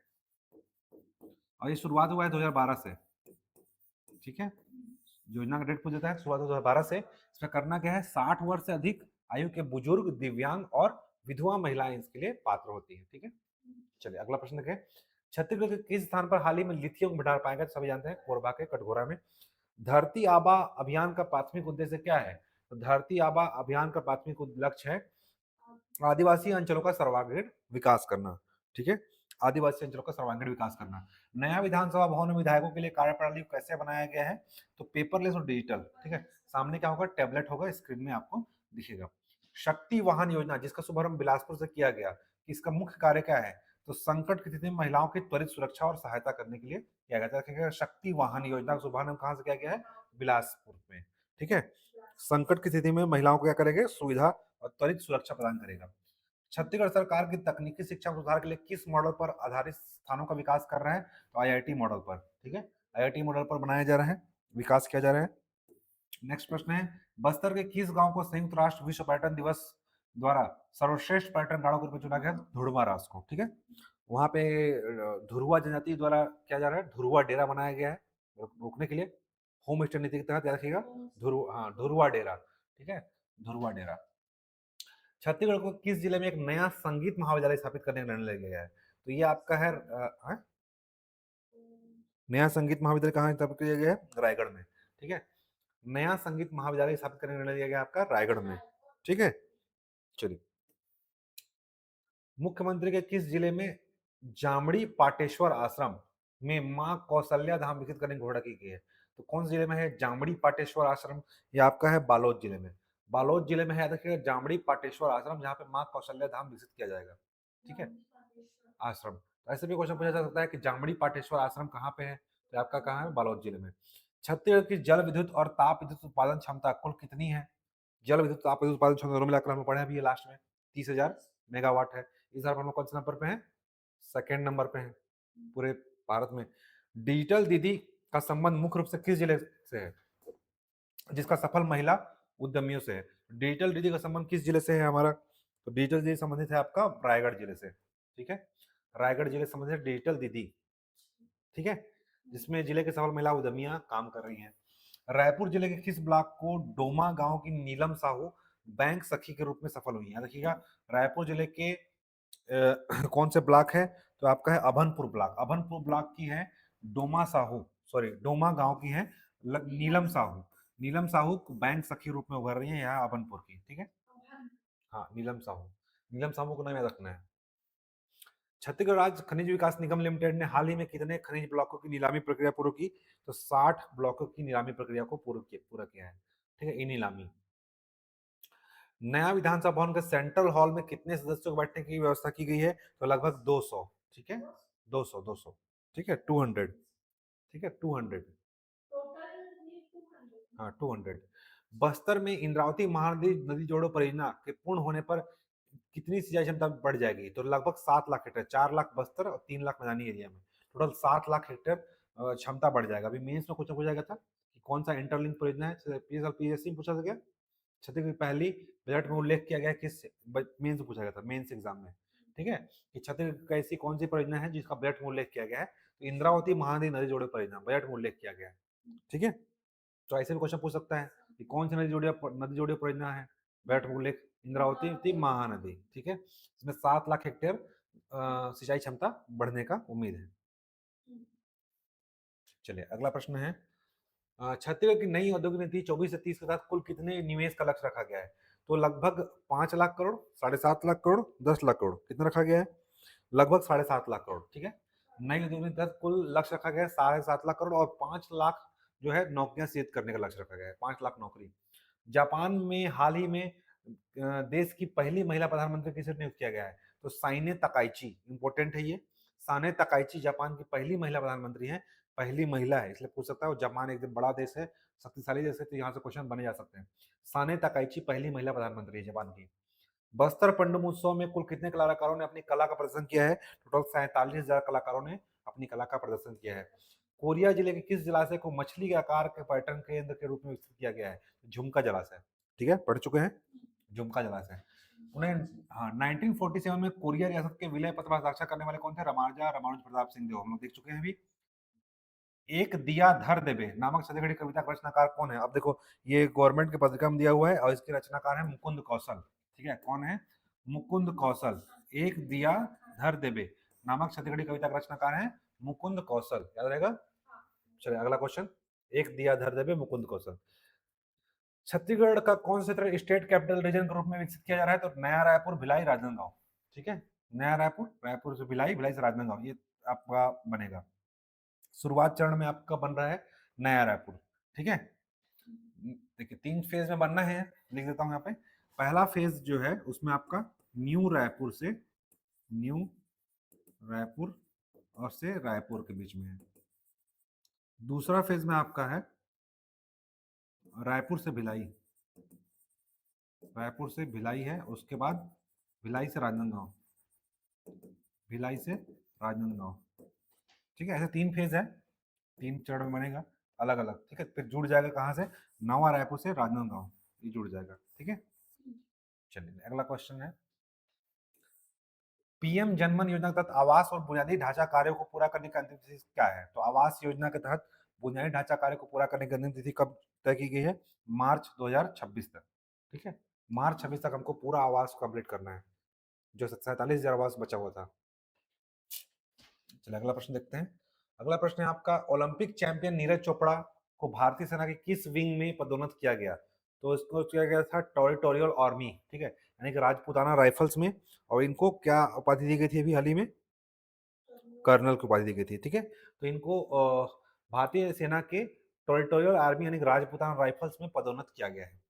और ये शुरुआत हुआ है 2012 से, ठीक है, योजना का डेट पूछ देता है, शुरुआत 2012 से, इसमें करना क्या है, 60 वर्ष से अधिक आयु के बुजुर्ग, दिव्यांग और विधवा महिलाएं इसके लिए पात्र होती है, ठीक है। चलिए अगला प्रश्न देखें, छत्तीसगढ़ के किस स्थान पर हाल ही में लिथियम भंडार पाया गया, सभी जानते हैं कोरबा के कटघोरा में। धरती आबा अभियान का प्राथमिक उद्देश्य क्या है, तो धरती आबा अभियान का प्राथमिक लक्ष्य है आदिवासी अंचलों का सर्वांगीण विकास करना, ठीक है, आदिवासी अंचलों का सर्वांगीण विकास करना। नया विधानसभा भवन में विधायकों के लिए कार्यप्रणाली कैसे बनाया गया है, तो पेपरलेस और डिजिटल, ठीक है, सामने क्या होगा, टैबलेट होगा, स्क्रीन में आपको दिखेगा। शक्ति वाहन योजना जिसका शुभारंभ बिलासपुर से किया गया, इसका मुख्य कार्य क्या है, तो संकट की स्थिति में महिलाओं की त्वरित सुरक्षा और सहायता करने के लिए किया गया था। शक्ति वाहन योजना का शुभारंभ कहां से किया गया है, बिलासपुर में, ठीक है। संकट की स्थिति में महिलाओं को क्या करेंगे, सुविधा और त्वरित सुरक्षा प्रदान करेगा। छत्तीसगढ़ सरकार की तकनीकी शिक्षा सुधार के लिए किस मॉडल पर आधारित स्थानों का विकास कर रहे हैं, तो आईआईटी मॉडल पर। ठीक है, आईआईटी मॉडल पर बनाया जा रहा है, विकास किया जा रहा है। नेक्स्ट प्रश्न है, बस्तर के किस गांव को संयुक्त राष्ट्र विश्व पर्यटन दिवस द्वारा सर्वश्रेष्ठ पर्यटन गांव के रूप में चुना गया, धुड़वा रास को। ठीक है, वहां पे धुरवा जनजाति द्वारा क्या जा रहा है, धुरवा डेरा बनाया गया है रोकने के लिए, होम स्टे नीति के तहत, याद रखिएगा। हाँ, धुरवा डेरा। ठीक है, धुरवा डेरा। छत्तीसगढ़ को किस जिले में एक नया संगीत महाविद्यालय स्थापित करने का निर्णय लिया गया है, तो ये आपका है नया संगीत महाविद्यालय कहाँ स्थापित किया गया है, रायगढ़ में। ठीक है, नया संगीत महाविद्यालय स्थापित करने का निर्णय लिया गया आपका रायगढ़ में। ठीक है, चलिए। मुख्यमंत्री के किस जिले में जामड़ी पाटेश्वर आश्रम में मां कौशल्या धाम विकसित करने की घोषणा की गई है, तो कौन से जिले में है जामड़ी पाटेश्वर आश्रम, ये आपका है बालोद जिले में। बालोद जिले में है, याद रखिएगा, जामड़ी पाटेश्वर आश्रम, जहां पे मां कौशल्या धाम विकसित किया जाएगा। ठीक है, आश्रम। तो ऐसे भी क्वेश्चन पूछा जा सकता है कि जामड़ी पाटेश्वर आश्रम कहाँ पे है, तो आपका कहाँ है, बालोद जिले में। छत्तीसगढ़ की जल विद्युत और ताप विद्युत उत्पादन क्षमता कुल कितनी है, जल विद्युत ताप विद्युत उत्पादन क्षमता दोनों मिलाकर हम पढ़े अभी ये लास्ट में 30,000 मेगावाट है। इस बार हम लोग कौन से नंबर पे हैं, सेकेंड नंबर पे हैं पूरे भारत में। डिजिटल दीदी का संबंध मुख्य रूप से किस जिले से है, जिसका सफल महिला उद्यमियों से है। डिजिटल दीदी का संबंध किस जिले से है हमारा, तो डिजिटल दीदी संबंधित है आपका रायगढ़ जिले से। ठीक है, रायगढ़ जिले से संबंधित डिजिटल दीदी। ठीक है, जिसमें जिले के सफल महिला उद्यमियां काम कर रही हैं। रायपुर जिले के किस ब्लॉक को डोमा गांव की नीलम साहू बैंक सखी के रूप में सफल हुई है, देखिएगा। रायपुर जिले के कौन से ब्लॉक है, तो आपका है अभनपुर ब्लॉक। अभनपुर ब्लॉक की है डोमा साहू, सॉरी डोमा गांव की है नीलम साहू। नीलम साहू बैंक सखी रूप में उभर रही है यहाँ अभनपुर की। ठीक है, हाँ, नीलम साहू। नीलम साहू को नाम याद रखना है। छत्तीसगढ़ राज्य खनिज विकास निगम लिमिटेड ने हाल ही में कितने खनिज ब्लॉकों की नीलामी प्रक्रिया पूरी की, तो 60 ब्लॉकों की नीलामी प्रक्रिया को पूरा किया है। ठीक है, ई नीलामी। नया विधानसभा भवन के सेंट्रल हॉल में कितने सदस्यों को बैठने की व्यवस्था की गई है, तो लगभग 200। ठीक है, 200। ठीक है, 200। ठीक है, 200। हाँ, 200। बस्तर में इंद्रावती महानदी नदी जोड़ो परियोजना के पूर्ण होने पर कितनी सिंचाई क्षमता बढ़ जाएगी, तो लगभग 7 लाख हेक्टेयर। 4 लाख बस्तर और 3 लाख मैदानी एरिया में, टोटल 7 लाख हेक्टेयर क्षमता बढ़ जाएगा। अभी मेंस में क्वेश्चन पूछा गया था कि कौन सा इंटरलिंक परियोजना है, पीएससी में पूछा गया। छत्तीसगढ़ पहली बजट में उल्लेख किया गया किस, मेंस पूछा गया था, मेंस एग्जाम में। ठीक है, कि छत्तीसगढ़ की ऐसी कौन सी परियोजना है जिसका बजट में उल्लेख किया गया है, तो इंद्रावती महानदी नदी जोड़ो परियोजना बजट में उल्लेख किया गया है। ठीक है, तो ऐसे भी क्वेश्चन पूछ सकता है कि कौन सी नदी जोड़िया परियोजना है, बजट में उल्लेख इंद्रावती महानदी। ठीक है, इसमें 7 लाख हेक्टेयर सिंचाई क्षमता बढ़ने का उम्मीद है। चलिए, अगला प्रश्न है, छत्तीसगढ़ की नई औद्योगिक नीति 24 से 30 के तहत कुल कितने निवेश का लक्ष्य रखा गया है, तो लगभग 5 लाख करोड़, 7.5 लाख करोड़, 10 लाख करोड़, कितना रखा गया है, लगभग 7.5 लाख करोड़। ठीक है, नई औद्योगिक नीति के तहत कुल लक्ष्य रखा गया है 7.5 लाख करोड़, और 5 लाख जो है नौकरियां सृजित करने का लक्ष्य रखा गया है, 5 लाख नौकरी। जापान में हाल ही में देश की पहली महिला प्रधानमंत्री किसे नियुक्त किया गया है, तो साइने तकाइची। इंपॉर्टेंट है ये, साने तकाइची जापान की पहली महिला प्रधानमंत्री है, पहली महिला है, इसलिए पूछ सकता है। जापान एकदम बड़ा देश है, शक्तिशाली देश है, तो यहाँ से क्वेश्चन बने जा सकते हैं। साने तकाइची पहली महिला प्रधानमंत्री है जापान की। बस्तर पंडुम उत्सव में कुल कितने कलाकारों ने अपनी कला का प्रदर्शन किया है, टोटल 47,000 कलाकारों ने अपनी कला का प्रदर्शन किया है। कोरिया जिले के किस जलाशय को मछली के आकार के पर्यटन केंद्र के रूप में विकसित किया गया है, झुमका जलाशय। ठीक है, पढ़ चुके हैं, झुमका जलाशय। उन्हें, हाँ, 1947 में कोरिया रियासत के विलय पत्र पर हस्ताक्षर करने वाले कौन थे, रामानुजा रामानुज प्रताप सिंह देव, हम लोग देख चुके हैं अभी। एक दिया धर देबे नामक छत्तीसगढ़ी कविता का रचनाकार कौन है, अब देखो ये गवर्नमेंट के पत्रिका में दिया हुआ है और इसके रचनाकार है मुकुंद कौशल। ठीक है, कौन है, मुकुंद कौशल। एक दिया धर देबे नामक छत्तीसगढ़ी कविता का रचनाकार है मुकुंद कौशल, याद रहेगा। चलिए, अगला क्वेश्चन, एक दिया धर देबे मुकुंद कौशल। छत्तीसगढ़ का कौन सा क्षेत्र स्टेट कैपिटल रीजन के रूप में विकसित किया जा रहा है, तो नया रायपुर, भिलाई, राजनांदगांव। ठीक है, नया रायपुर, रायपुर से भिलाई, भिलाई से राजनांदगांव, ये आपका बनेगा। शुरुआत चरण में आपका बन रहा है नया रायपुर। ठीक है, देखिए 3 फेज में बनना है, लिख देता हूं यहाँ पे। पहला फेज जो है उसमें आपका न्यू रायपुर से, न्यू रायपुर और से रायपुर के बीच में है। दूसरा फेज में आपका है रायपुर से भिलाई, रायपुर से भिलाई है, उसके बाद भिलाई से राजनांदगांव, भिलाई से राजनांदगांव। ठीक है, ऐसे 3 फेज है, 3 चरण में बनेगा अलग अलग। ठीक है, फिर जुड़ जाएगा कहाँ से, नवा रायपुर से राजनांदगांव, ये जुड़ जाएगा। ठीक है, चलिए अगला क्वेश्चन है, पीएम जनमन योजना के तहत आवास और बुनियादी ढांचा कार्यों को पूरा करने की अंतिम तिथि क्या है? तो आवास योजना के तहत बुनियादी ढांचा कार्य को पूरा करने की अंतिम तिथि कब तय की गई है? मार्च 2026 तक। ठीक है, मार्च 26 तक हमको पूरा आवास कंप्लीट करना है, जो 47,000 आवास बचा हुआ था। चलिए अगला प्रश्न देखते हैं। अगला प्रश्न है आपका, ओलंपिक चैंपियन नीरज चोपड़ा को भारतीय सेना के किस विंग में पदोन्नत किया गया? तो इसको किया गया था टेरिटोरियल आर्मी। ठीक है, यानी कि राजपूताना राइफल्स में, और इनको क्या उपाधि दी गई थी अभी हाल ही में? कर्नल की उपाधि दी गई थी। ठीक है, तो इनको भारतीय सेना के टेरिटोरियल आर्मी यानी राजपूताना राइफल्स में पदोन्नत किया गया है।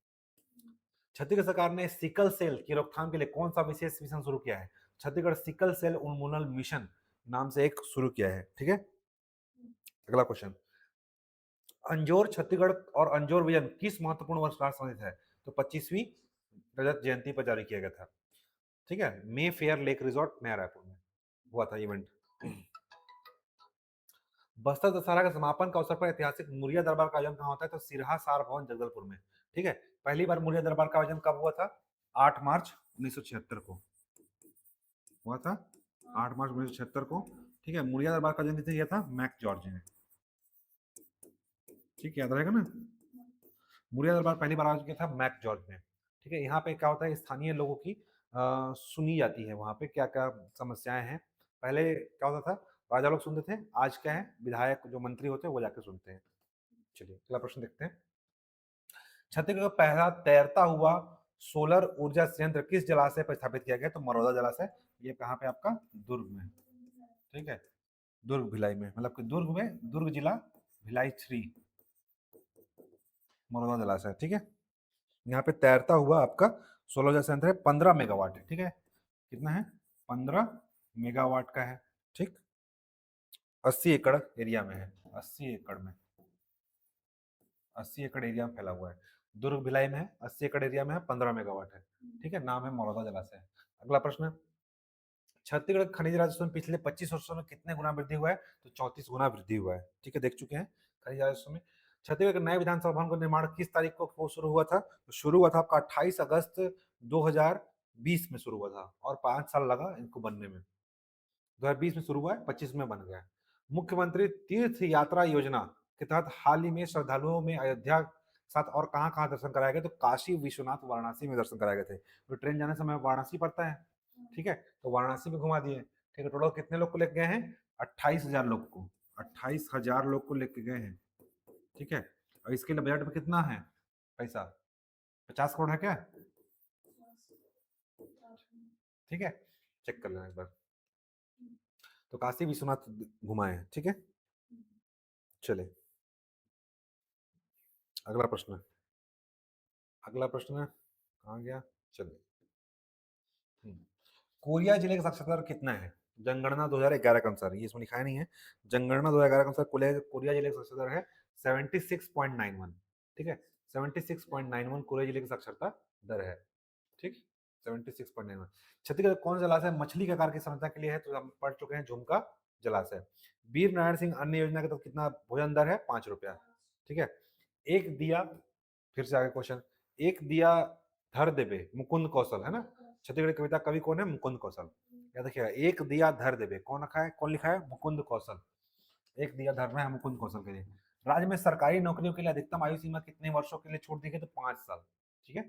छत्तीसगढ़ सरकार ने सिकल सेल की रोकथाम के लिए कौन सा विशेष मिशन शुरू किया है? छत्तीसगढ़ सिकल सेल उन्मूलन मिशन नाम से एक शुरू किया है। ठीक है, अगला क्वेश्चन, अंजोर छत्तीसगढ़ और अंजोर विजन किस महत्वपूर्ण वर्ष का संबंधित है? तो 25वीं रजत जयंती पर जारी किया गया था। ठीक है, मे फेयर लेक रिजॉर्ट नया रायपुर में हुआ था इवेंट। बस्तर दशहरा के समापन का अवसर पर ऐतिहासिक मुरिया दरबार का आयोजन कहाँ होता है? तो सिरहा सार भवन जगदलपुर में। ठीक है, पहली बार मुरिया दरबार का आयोजन कब हुआ था? 8 मार्च 1976 को हुआ था, 8 मार्च 1976 को। ठीक है, मुरिया दरबार का आयोजन किसने किया था? मैक जॉर्ज ने। ठीक, याद रहेगा ना, मुरिया दरबार पहली बार आयोजन किया था मैक जॉर्ज ने। ठीक है, यहाँ पे क्या होता है, स्थानीय लोगों की सुनी जाती है, वहाँ पे क्या क्या समस्याएं हैं। पहले क्या होता था, राजा लोग सुनते थे, आज क्या है, विधायक जो मंत्री होते हैं वो जाके सुनते हैं। चलिए अगला प्रश्न देखते हैं, छत्तीसगढ़ का पहला तैरता हुआ सोलर ऊर्जा संयंत्र किस जलाशय पर स्थापित किया गया? तो मरौदा जलाशय, ये कहाँ पे आपका? दुर्ग में। ठीक है, दुर्ग भिलाई में, मतलब कि दुर्ग में, दुर्ग जिला भिलाई 3 मरौदा जलाशय। ठीक है, यहाँ पे तैरता हुआ आपका सोलर ऊर्जा संयंत्र है, 15 मेगावाट है। ठीक है, कितना है? 15 मेगावाट का है। ठीक, 80 एकड़ एरिया में है, 80 एकड़ में, 80 एकड़ एरिया में फैला हुआ है। दुर्ग भिलाई में है, 80 एकड़ एरिया में है, 15 मेगावाट है। ठीक है, नाम है मरौदा जलाशय। अगला प्रश्न, छत्तीसगढ़ खनिज राजस्व में पिछले 25 वर्षों में कितने गुना वृद्धि हुआ है? तो 34 गुना वृद्धि हुआ है। ठीक है, देख चुके हैं खनिज राजस्व में। छत्तीसगढ़ के नए विधानसभा भवन का निर्माण किस तारीख को शुरू हुआ था? तो शुरू हुआ था आपका 28 अगस्त 2020 में शुरू हुआ था, और 5 साल लगा इनको बनने में। 2020 में शुरू हुआ है, 25 में बन गया। मुख्यमंत्री तीर्थ यात्रा योजना के तहत हाल ही में श्रद्धालुओं में अयोध्या साथ और कहाँ कहाँ दर्शन कराए गए? तो काशी विश्वनाथ वाराणसी में दर्शन कराए गए थे। तो ट्रेन जाने समय वाराणसी पड़ता है। ठीक है, तो वाराणसी में घुमा दिए। ठीक है, टोटल कितने लोग को लेके गए हैं? 28,000 लोग को, 28,000 लोग को लेके गए हैं। ठीक है, और इसके लिए बजट में कितना है पैसा? 50 करोड़ है क्या? ठीक है, चेक कर लेना एक बार। तो काशी विश्वनाथ घुमाए। ठीक है, चले अगला प्रश्न, अगला प्रश्न कहाँ गया? चलिए, कोरिया जिले का साक्षरता दर कितना है? जनगणना 2011 के अनुसार, ये इसमें लिखा नहीं है, जनगणना 2011 के अनुसार कोरिया जिले का साक्षरता दर है 76.91। ठीक है, 76.91 कोरिया जिले की साक्षरता दर है। ठीक, 76.91। छत्तीसगढ़ कौन सा जलाशय मछली के आकार की संरचना के लिए है? तो हम पढ़ चुके हैं, झुमका जलाशय। वीर नारायण सिंह अन्न योजना के तहत कितना भोजन दर है? 5 रुपया। ठीक है, एक दिया, फिर से आगे क्वेश्चन, एक दिया धर देबे मुकुंद कौशल, है ना, छत्तीसगढ़ कविता कवि कौन है? मुकुंद कौशल। याद रखिएगा, एक दिया धर देबे कौन रखा है, कौन लिखा है? मुकुंद कौशल। एक दिया धरना है मुकुंद कौशल के लिए। राज्य में सरकारी नौकरियों के लिए अधिकतम आयु सीमा कितने वर्षों के लिए छूट दी गई? तो 5 साल। ठीक है,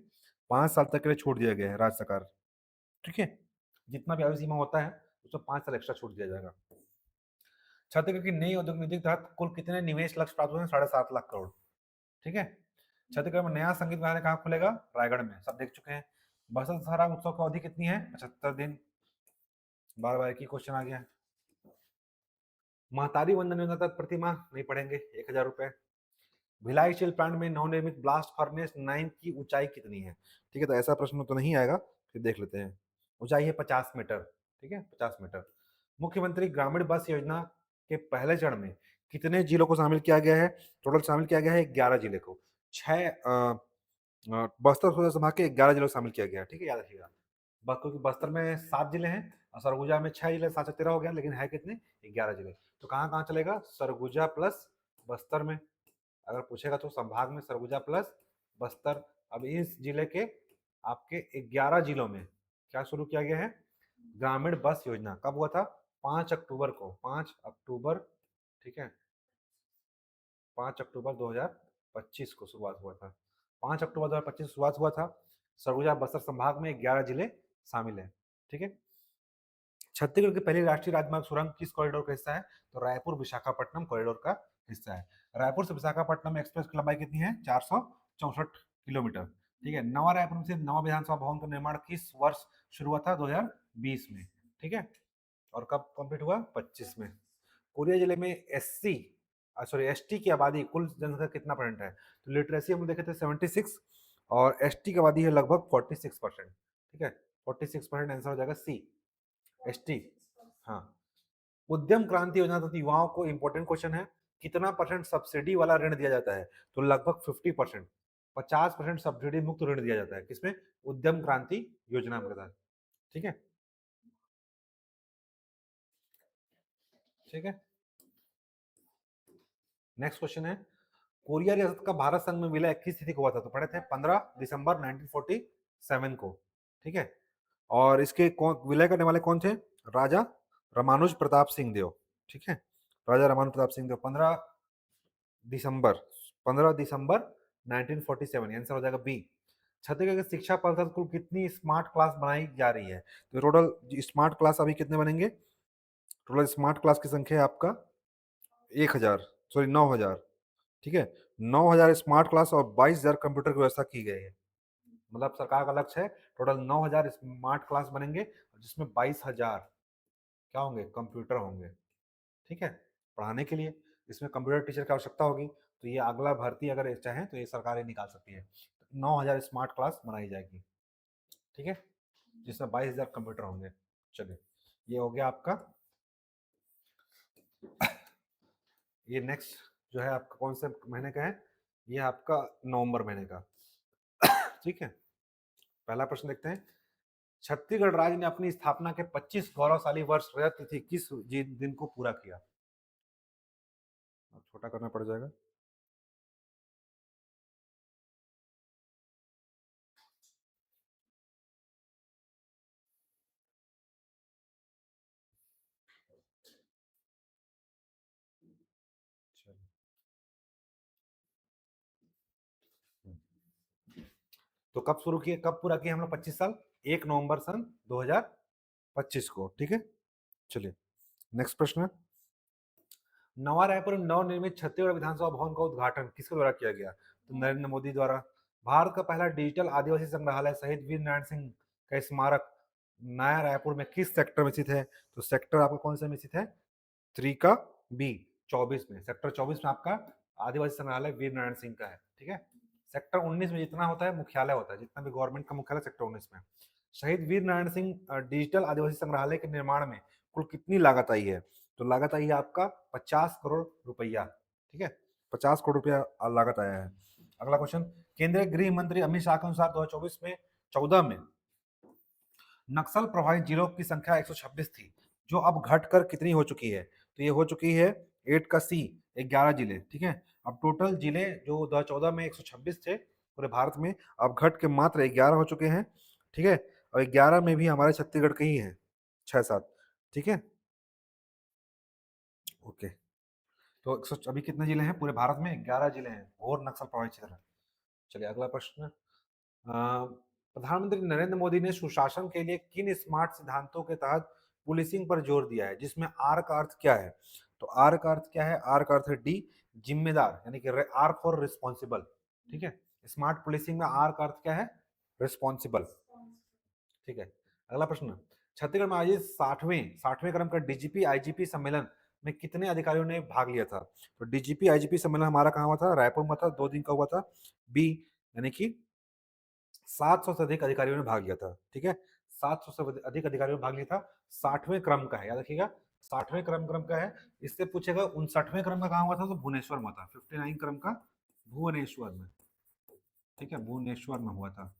5 साल तक के लिए छूट दिया गया है राज्य सरकार। ठीक है, जितना भी आयु सीमा होता है उसमें 5 साल एक्स्ट्रा छूट दिया जाएगा। छत्तीसगढ़ की नई औद्योगिक नीति के तहत कुल कितने निवेश लक्ष्य प्राप्त हुए हैं? 7.5 लाख करोड़। ठीक है, छत्तीसगढ़ में नया संगीत विद्यालय कहाँ खुलेगा? रायगढ़ में, सब देख चुके हैं। बसंत दशहरा उत्सव की अवधि कितनी है? 75 दिन। बार बार एक ही क्वेश्चन आ गया। महतारी वंदन योजना तक प्रतिमाह नहीं पढ़ेंगे, 1,000 रुपए। भिलाई स्टील प्लांट में नवनिर्मित ब्लास्ट फर्नेस 9 की ऊंचाई कितनी है? ठीक है, तो ऐसा प्रश्न तो नहीं आएगा, फिर देख लेते हैं। ऊंचाई है 50 मीटर। ठीक है, 50 मीटर। मुख्यमंत्री ग्रामीण बस योजना के पहले चरण में कितने जिलों को शामिल किया गया है? टोटल शामिल किया गया है 11 जिले को। बस्तर सरगुजा संभाग के 11 जिलों को शामिल किया गया, ठीक है, याद रखिएगा। क्योंकि बस्तर में 7 जिले हैं और सरगुजा में 6 जिले, 7 से 13 हो गया, लेकिन है कितने, 11 जिले। तो कहाँ कहाँ चलेगा, सरगुजा प्लस बस्तर में। अगर पूछेगा तो संभाग में सरगुजा प्लस बस्तर। अब इस जिले के आपके 11 जिलों में क्या शुरू किया गया है, ग्रामीण बस योजना। कब हुआ था, 5 अक्टूबर को, 5 अक्टूबर, ठीक है, 5 अक्टूबर 2025 को शुरुआत हुआ था। 5 अक्टूबर 2025 शुरुआत हुआ था। सरगुजा बस्तर संभाग में 11 जिले शामिल हैं, ठीक है। छत्तीसगढ़ की पहली राष्ट्रीय राजमार्ग सुरंग किस कॉरिडोर का हिस्सा है, तो रायपुर विशाखापट्टनम कॉरिडोर का हिस्सा है। रायपुर से विशाखापट्टनम एक्सप्रेस की लंबाई कितनी है, 464 किलोमीटर, ठीक है। नवा रायपुर से नवा विधानसभा भवन का निर्माण किस वर्ष शुरू हुआ था, 2020 में, ठीक है। और कब कंप्लीट हुआ, 25 में। कोरिया जिले में एसटी की आबादी कुल जनसंख्या कितना परसेंट है, तो लिटरेसी हम देखे थे 76 और एसटी की आबादी है लगभग 46%, ठीक है। 46% आंसर हो जाएगा सी, एसटी। हाँ, उद्यम क्रांति योजना तथा युवाओं को इंपॉर्टेंट क्वेश्चन है, कितना परसेंट सब्सिडी वाला ऋण दिया जाता है, तो लगभग 50%, 50% सब्सिडी मुक्त ऋण दिया जाता है, किसमें, उद्यम क्रांति योजना के तहत, ठीक है, ठीक है। नेक्स्ट क्वेश्चन है, कोरिया रियासत का भारत संघ में विलय किस तिथि को हुआ था, तो पढ़े थे 15 दिसंबर 1947 को, ठीक है। और इसके विलय करने वाले कौन थे, राजा रामानुज प्रताप सिंह देव, ठीक है, राजा रामानुज प्रताप सिंह देव। 15 दिसंबर 1947, आंसर हो जाएगा बी। छत्तीसगढ़ की शिक्षा परिषद कुल कितनी स्मार्ट क्लास बनाई जा रही है, तो टोटल स्मार्ट क्लास अभी कितने बनेंगे, टोटल स्मार्ट क्लास की संख्या है आपका 9,000, ठीक है। 9,000 स्मार्ट क्लास और 22,000 कंप्यूटर की व्यवस्था की गई है। मतलब सरकार का लक्ष्य है टोटल 9,000 स्मार्ट क्लास बनेंगे, जिसमें 22,000 क्या होंगे, कंप्यूटर होंगे, ठीक है, पढ़ाने के लिए। इसमें कंप्यूटर टीचर की आवश्यकता होगी, तो ये अगला भर्ती अगर चाहे तो ये सरकार ही निकाल सकती है। 9,000 स्मार्ट क्लास बनाई जाएगी, ठीक है, जिसमें 22,000 कंप्यूटर होंगे। चलिए, ये हो गया आपका। ये नेक्स्ट जो है आपका कौन से महीने का है, ये आपका नवंबर महीने का, ठीक है। पहला प्रश्न देखते हैं, छत्तीसगढ़ राज्य ने अपनी स्थापना के 25 गौरवशाली वर्ष रजत तिथि किस दिन को पूरा किया, छोटा करना पड़ जाएगा। तो कब शुरू किए, कब पूरा किया हम लोग, 25 साल, 1 नवंबर सन 2025 को, ठीक है। चलिए, नेक्स्ट प्रश्न है, नवा रायपुर में नवनिर्मित छत्तीसगढ़ विधानसभा भवन का उद्घाटन किसके द्वारा किया गया, तो नरेंद्र मोदी द्वारा। भारत का पहला डिजिटल आदिवासी संग्रहालय शहीद वीर नारायण सिंह का स्मारक नया रायपुर में किस सेक्टर में स्थित है, तो सेक्टर आपका कौन सा में स्थित है, 3 का बी, 24 में, सेक्टर 24 में आपका आदिवासी संग्रहालय वीर नारायण सिंह का है, ठीक है। सेक्टर 19 में जितना होता है मुख्यालय होता है, जितना भी गवर्नमेंट का मुख्यालय सेक्टर 19 में। शहीद वीर नारायण सिंह डिजिटल आदिवासी संग्रहालय के निर्माण में कुल कितनी लागत आई है, तो लागत आई है आपका 50 करोड़ रुपया, ठीक है, 50 करोड़ रुपया लागत आया है। अगला क्वेश्चन, केंद्रीय गृह मंत्री अमित शाह के अनुसार 2024 में 14 में नक्सल प्रभावित जिलों की संख्या 126 थी, जो अब घटकर कितनी हो चुकी है, तो ये हो चुकी है 8 का सी, 11 जिले, ठीक है। अब टोटल जिले जो 2014 में 126 थे पूरे भारत में, अब घट के मात्र 11 हो चुके हैं, ठीक है। और 11 में भी हमारे छत्तीसगढ़ के ही हैं 6-7, ठीक है, ओके। तो अभी कितने जिले हैं पूरे भारत में, 11 जिले हैं और नक्सल प्रभावित क्षेत्र। चलिए अगला प्रश्न, प्रधानमंत्री नरेंद्र मोदी ने सुशासन के लिए किन स्मार्ट सिद्धांतों के तहत पुलिसिंग पर जोर दिया है, जिसमें आर का अर्थ क्या है, तो आर का अर्थ क्या है, आर का अर्थ है डी, जिम्मेदार, यानी कि आर फॉर रिस्पॉन्सिबल, ठीक है। स्मार्ट पुलिसिंग में आर का अर्थ क्या है, रिस्पॉन्सिबल, ठीक है। अगला प्रश्न, छत्तीसगढ़ में आयोजित 60वें क्रम का डीजीपी आईजीपी सम्मेलन में कितने अधिकारियों ने भाग लिया था, तो डीजीपी आईजीपी सम्मेलन हमारा कहाँ हुआ था, रायपुर में था, 2 दिन का हुआ था, बी, यानी कि 700 से अधिक अधिकारियों ने भाग लिया था, ठीक है, 700 से अधिक अधिकारियों ने भाग लिया था। 60वें क्रम का है, याद रखिएगा, 60वें क्रम का है। इससे पूछेगा 59वें क्रम का कहाँ हुआ था, तो भुवनेश्वर में था, 59 क्रम का भुवनेश्वर में, ठीक है, भुवनेश्वर में हुआ था।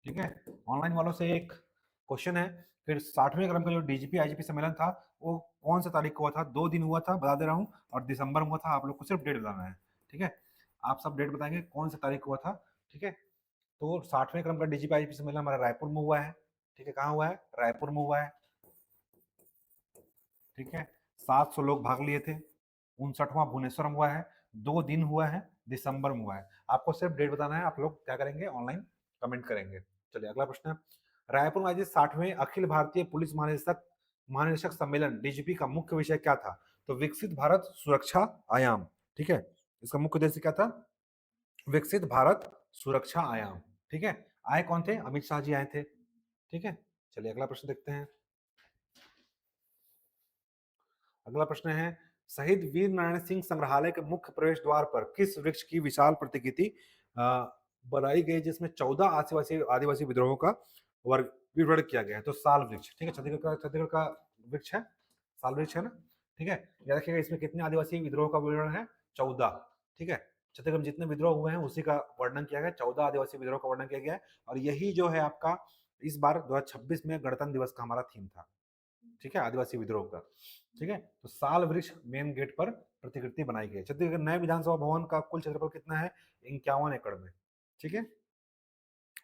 ठीक है, ऑनलाइन वालों से एक क्वेश्चन है, फिर 60वें क्रम का जो डीजीपी आईजीपी सम्मेलन था वो कौन सा तारीख को हुआ था? 2 दिन हुआ था, बता दे रहा हूँ, और दिसंबर में हुआ था। आप लोग को सिर्फ डेट बताना है। ठीक है, आप सब डेट बताएंगे कौन सा तारीख को हुआ था। ठीक है, तो 60वें क्रम का डीजीपी आईजीपी सम्मेलन हमारा रायपुर में हुआ है। ठीक है, कहाँ हुआ है? रायपुर में हुआ है। ठीक है, 700 लोग भाग लिए थे। 59वां भुवनेश्वर में हुआ है। 2 दिन हुआ है, दिसंबर में हुआ है। आपको सिर्फ डेट बताना है, आप लोग क्या करेंगे? ऑनलाइन कमेंट करेंगे। चलिए अगला प्रश्न है, रायपुर में आयोजित 60वें अखिल भारतीय पुलिस महानिदेशक महानिदेशक सम्मेलन डीजीपी का मुख्य विषय क्या था? तो विकसित भारत सुरक्षा आयाम। ठीक है, इसका मुख्य उद्देश्य क्या था? विकसित भारत सुरक्षा आयाम। ठीक है, आए कौन थे? अमित शाह जी आए थे। ठीक है, चलिए अगला प्रश्न देखते हैं। अगला प्रश्न है, शहीद वीर नारायण सिंह संग्रहालय के मुख्य प्रवेश द्वार पर किस वृक्ष की विशाल प्रतिकृति बनाई गई जिसमें 14 आदिवासी आदिवासी विद्रोहों का वर्ग विवरण किया गया है? तो साल वृक्ष। ठीक है, छत्तीसगढ़ का वृक्ष है, साल वृक्ष है ना। ठीक है, याद रखिएगा इसमें कितने आदिवासी विद्रोह का विवरण है? 14। ठीक है, छत्तीसगढ़ में जितने विद्रोह हुए हैं उसी का वर्णन किया गया, 14 आदिवासी विद्रोह का वर्णन किया गया है। और यही जो है आपका इस बार 2026 में गणतंत्र दिवस का हमारा थीम था। ठीक है, आदिवासी विद्रोह का। ठीक है, तो साल वृक्ष मेन गेट पर प्रतिकृति बनाई गई। छत्तीसगढ़ नए विधानसभा भवन का कुल क्षेत्रफल कितना है? 51 एकड़ में। ठीक है,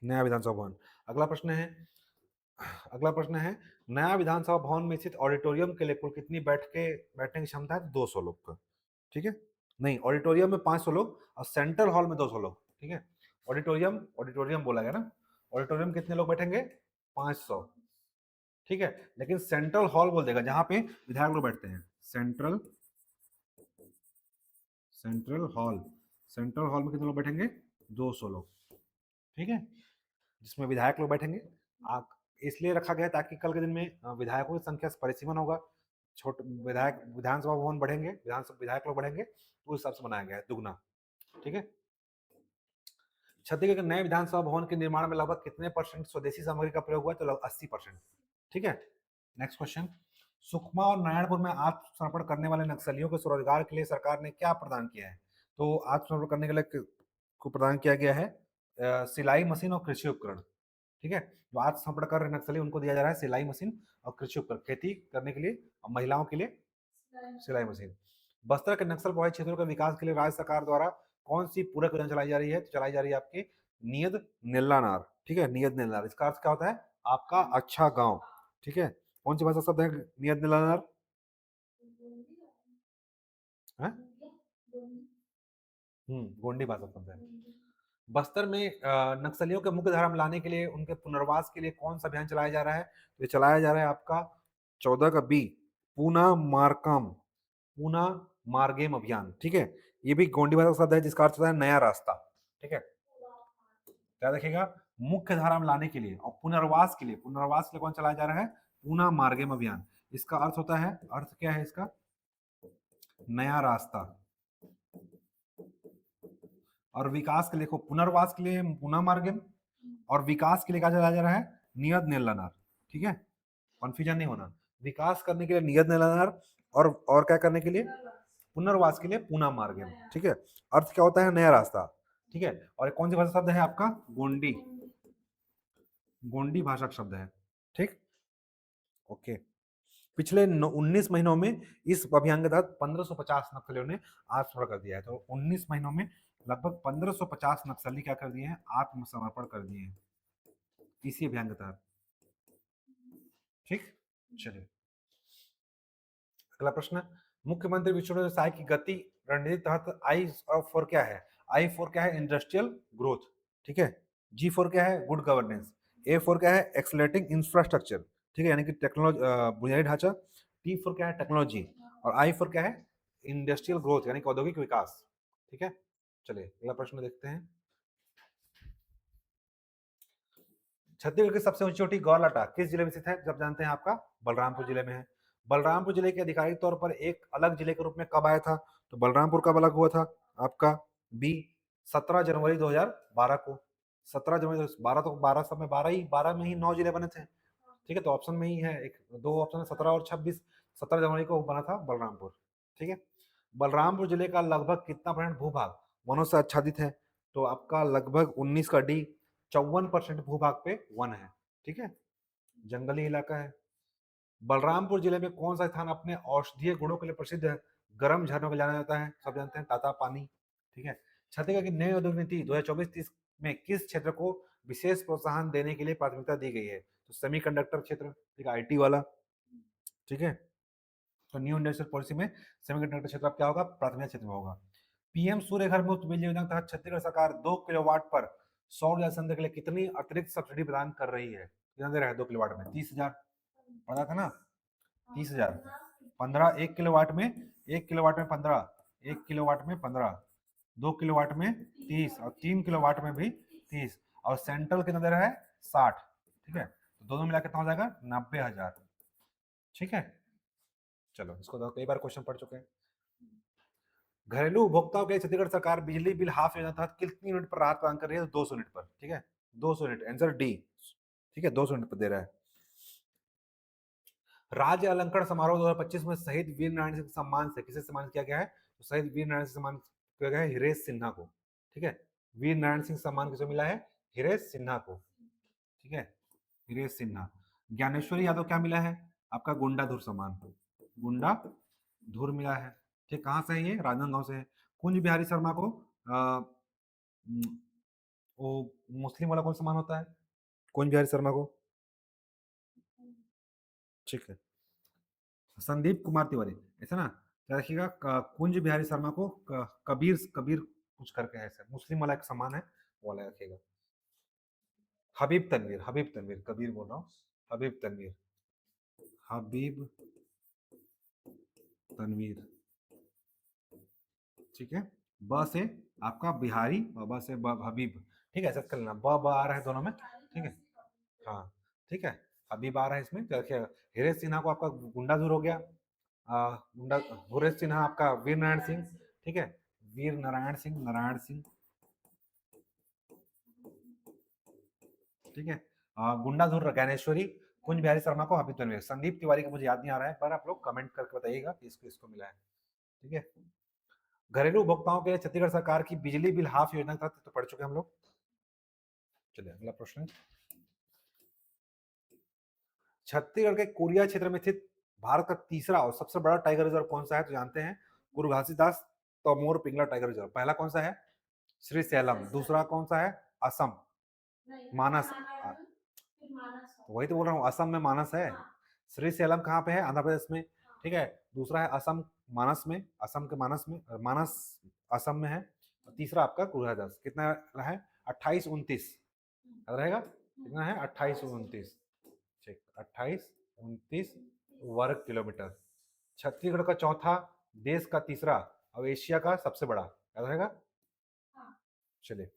नया विधानसभा भवन। अगला प्रश्न है, अगला प्रश्न है, नया विधानसभा भवन में स्थित ऑडिटोरियम के लिए कुल कितनी बैठने की क्षमता है? 200 लोग का। ठीक है, नहीं, ऑडिटोरियम में 500 लोग और सेंट्रल हॉल में 200 लोग। ठीक है, ऑडिटोरियम ऑडिटोरियम बोला गया ना, ऑडिटोरियम कितने लोग बैठेंगे? 500। ठीक है, लेकिन सेंट्रल हॉल बोल देगा जहां पे विधायक लोग बैठते हैं। Central central hall, central hall में कितने लोग बैठेंगे? 200 लोग। ठीक है, जिसमें विधायक लोग बैठेंगे। आप इसलिए रखा गया ताकि कल के दिन में विधायकों की संख्या परिसीमन होगा। छोटे विधायक विधानसभा भवन बढ़ेंगे, विधानसभा विधायक लोग बढ़ेंगे, तो उस हिसाब से बनाया गया है दुगना। ठीक है, छत्तीसगढ़ के नए विधानसभा भवन के निर्माण में लगभग कितने % स्वदेशी सामग्री का प्रयोग हुआ? तो लगभग 80%। ठीक है, नेक्स्ट क्वेश्चन, सुकमा और नारायणपुर में आत्मसमर्पण करने वाले नक्सलियों को स्वरोजगार के लिए सरकार ने क्या प्रदान किया है? तो आत्मसमर्पण करने के लिए को प्रदान किया गया है सिलाई मशीन और कृषि उपकरण। ठीक है, जो आत्मसमर्पण कर रहे नक्सली उनको दिया जा रहा है सिलाई मशीन और कृषि उपकरण, खेती करने के लिए और महिलाओं के लिए सिलाई मशीन। बस्तर के नक्सल प्रभावित क्षेत्रों के विकास के लिए राज्य सरकार द्वारा कौन सी पूरक योजना चलाई जा रही है? तो चलाई जा रही है आपकी नियत नेल्लानार। ठीक है, नियत नेल्लानार, इसका अर्थ क्या होता है? आपका अच्छा गांव। ठीक है, कौन सी भाषा शब्द है नियत नेल्लानार? गोंडी भाषा शब्द है। बस्तर में नक्सलियों के मुख्य धारा में लाने के लिए उनके पुनर्वास के लिए कौन सा अभियान चलाया जा रहा है? तो ये चलाया जा रहा है आपका 14 का बी, पूना मार्कम, पूना मार्गेम अभियान। ठीक है, ये भी गोंडी भाषा का शब्द है जिसका अर्थ होता है नया रास्ता। ठीक है, क्या देखेगा? मुख्य धारा में लाने के लिए और पुनर्वास के लिए, पुनर्वास के लिए कौन चलाया जा रहा है? पूना मार्गेम अभियान। इसका अर्थ होता है, अर्थ क्या है इसका? नया रास्ता। और विकास के लिए को पुनर्वास के लिए पुनः मार्गेम और विकास के लिए क्या चलाया जा रहा है? नियत नेल्लानार। ठीक है, कंफ्यूजन नहीं होना, विकास करने के लिए नियत नेल्लानार और क्या करने के लिए? पुनर्वास के लिए पूना मार्गेम। ठीक है, अर्थ क्या होता है? नया रास्ता। ठीक है, और कौन सी भाषा शब्द है आपका? गोंडी, गोंडी भाषा शब्द है। ठीक, ओके। पिछले 19 महीनों में इस अभियान के तहत 1550 नक्सलियों ने आत्मसमर्पण कर दिया है। तो 19 महीनों में लगभग 1550 नक्सली क्या कर दिए हैं? आत्मसमर्पण कर दिए हैं इसी अभियान के तहत। ठीक, चलिए अगला प्रश्न, मुख्यमंत्री विष्णुदेव साय की गति रणनीति तहत आई फॉर क्या है? आई फॉर क्या है? Industrial growth. ठीक है, जी फॉर क्या है? Good governance. ए फॉर क्या है? Accelerating infrastructure. ठीक है, यानी कि टेक्नोलॉजी, बुनियादी ढांचा। टी फॉर क्या है? टेक्नोलॉजी। और आई फॉर क्या है? इंडस्ट्रियल ग्रोथ, यानी कि औद्योगिक विकास। ठीक है, चलिए अगला प्रश्न देखते हैं। छत्तीसगढ़ की सबसे ऊंची चोटी गौरलाटा किस जिले में स्थित है? जब जानते हैं आपका बलरामपुर जिले में है। बलरामपुर जिले के आधिकारिक तौर पर एक अलग जिले के रूप में कब आया था? तो बलरामपुर कब अलग हुआ था आपका? बी, 17 जनवरी 2012 को। 17 जनवरी 12, तो 12 सब में 12 ही 12 में ही 9 जिले बने थे। ठीक है, तो ऑप्शन में ही है, एक दो ऑप्शन है 17 और 26। 17 जनवरी को बना था बलरामपुर। ठीक है, बलरामपुर जिले का लगभग कितना % भूभाग वनों से आच्छादित है? तो आपका लगभग 19 का डी, 54% भूभाग पे वन है। ठीक है, जंगली इलाका है। बलरामपुर जिले में कौन सा स्थान अपने औषधीय गुणों के लिए प्रसिद्ध है? गर्म झरनों को जाना जाता है, सब जानते हैं, ताता पानी। ठीक है, छत्तीसगढ़ की नई औद्योगिक नीति 2024-30 में किस क्षेत्र को विशेष प्रोत्साहन देने के लिए प्राथमिकता दी गई है? तो सेमीकंडक्टर क्षेत्र, ठीक है, आईटी वाला। ठीक है, तो न्यू इंडस्ट्रियल पॉलिसी में सेमीकंडक्टर क्षेत्र क्या होगा? प्राथमिकता क्षेत्र में होगा। पीएम सूर्य घर मुफ्त बिजली योजना के तहत छत्तीसगढ़ सरकार 2 किलोवाट पर सौर ऊर्जा संयंत्र के लिए कितनी अतिरिक्त सब्सिडी प्रदान कर रही है? कितना दे रहा है 2 किलोवाट में? 30,000 पता था ना, 30,000। 15 1 किलोवाट में, 1 किलोवाट में 15, 1 किलोवाट में 15, 2 किलोवाट में 30 और 3 किलोवाट में भी 30, और सेंट्रल कितना दे रहा है? 60। ठीक है, तो दोनों मिला कितना हो जाएगा? 90,000। ठीक है, चलो इसको तो कई बार क्वेश्चन पढ़ चुके हैं। घरेलू उपभोक्ताओं के लिए छत्तीसगढ़ सरकार बिजली बिल हाफ योजना तहत कितनी यूनिट पर राहत प्रदान कर रही है? 200 यूनिट पर। ठीक है, 200 यूनिट, आंसर डी। ठीक है, 200 यूनिट पर दे रहा है। राज्य अलंकरण समारोह 2025 में शहीद वीर नारायण सिंह सम्मान से किसे सम्मानित किया गया है? तो शहीद वीर नारायण सिंह सम्मान किया गया है हिरेश सिन्हा को। ठीक है, वीर नारायण सिंह सम्मान किसे मिला है? हिरेश सिन्हा को। ठीक है, हिरेश सिन्हा। ज्ञानेश्वरी यादव क्या मिला है? आपका गुंडाधुर सम्मान, गुंडाधुर मिला है। ठीक, कहाँ से है ये? राजनांदगांव से है। कुंज बिहारी शर्मा को वो मुस्लिम वाला कौन सम्मान होता है कुंज बिहारी शर्मा को? ठीक है, संदीप कुमार तिवारी, ऐसा ना, क्या रखिएगा? कुंज बिहारी शर्मा को कबीर कबीर कुछ करके है, ऐसा मुस्लिम वाला एक सम्मान है, वो वाला रखिएगा। हबीब तनवीर, हबीब तनवीर, कबीर बोल रहा हूँ, हबीब तनवीर, हबीब तनवीर। ठीक है, ब से आपका बिहारी और ब से हबीब। ठीक है, ऐसा कर लेना, ब आ रहा है दोनों में। ठीक है, हाँ, ठीक है, हबीब आ रहा है इसमें, तो रखिएगा। हिरेश सिन्हा को आपका गुंडाधुर हो गया। गुंडा हिरेश सिन्हा आपका वीर नारायण सिंह। ठीक है, वीर नारायण सिंह, नारायण सिंह। ठीक है, गुंडाधुर ज्ञानेश्वरी, कुंज बिहारी शर्मा को हबीब तनवीर। संदीप तिवारी का मुझे याद नहीं आ रहा है, पर आप लोग कमेंट करके बताइएगा कि इसको इसको मिला है। ठीक है, घरेलू उपभोक्ताओं के लिए छत्तीसगढ़ सरकार की बिजली बिल हाफ योजना था, तो पढ़ चुके हम लोग। चलिए अगला प्रश्न। छत्तीसगढ़ के कोरिया क्षेत्र में स्थित भारत का तीसरा और सबसे बड़ा टाइगर रिजर्व कौन सा है? तो जानते हैं, गुरु घासीदास तोमोर पिंगला टाइगर रिजर्व। पहला कौन सा है? श्री सैलम। दूसरा कौन सा है? असम मानस। तो वही तो बोल रहा हूँ, असम में मानस है। श्री सैलम कहाँ पे है? आंध्र प्रदेश में। ठीक है, दूसरा है असम मानस में, असम के मानस में, मानस असम में है। तीसरा आपका गुरु घासीदास। कितना है? 28 29 रहेगा। कितना है? 28 29। ठीक, 28 29 वर्ग किलोमीटर। छत्तीसगढ़ का चौथा, देश का तीसरा और एशिया का सबसे बड़ा, याद रहेगा। चलिए,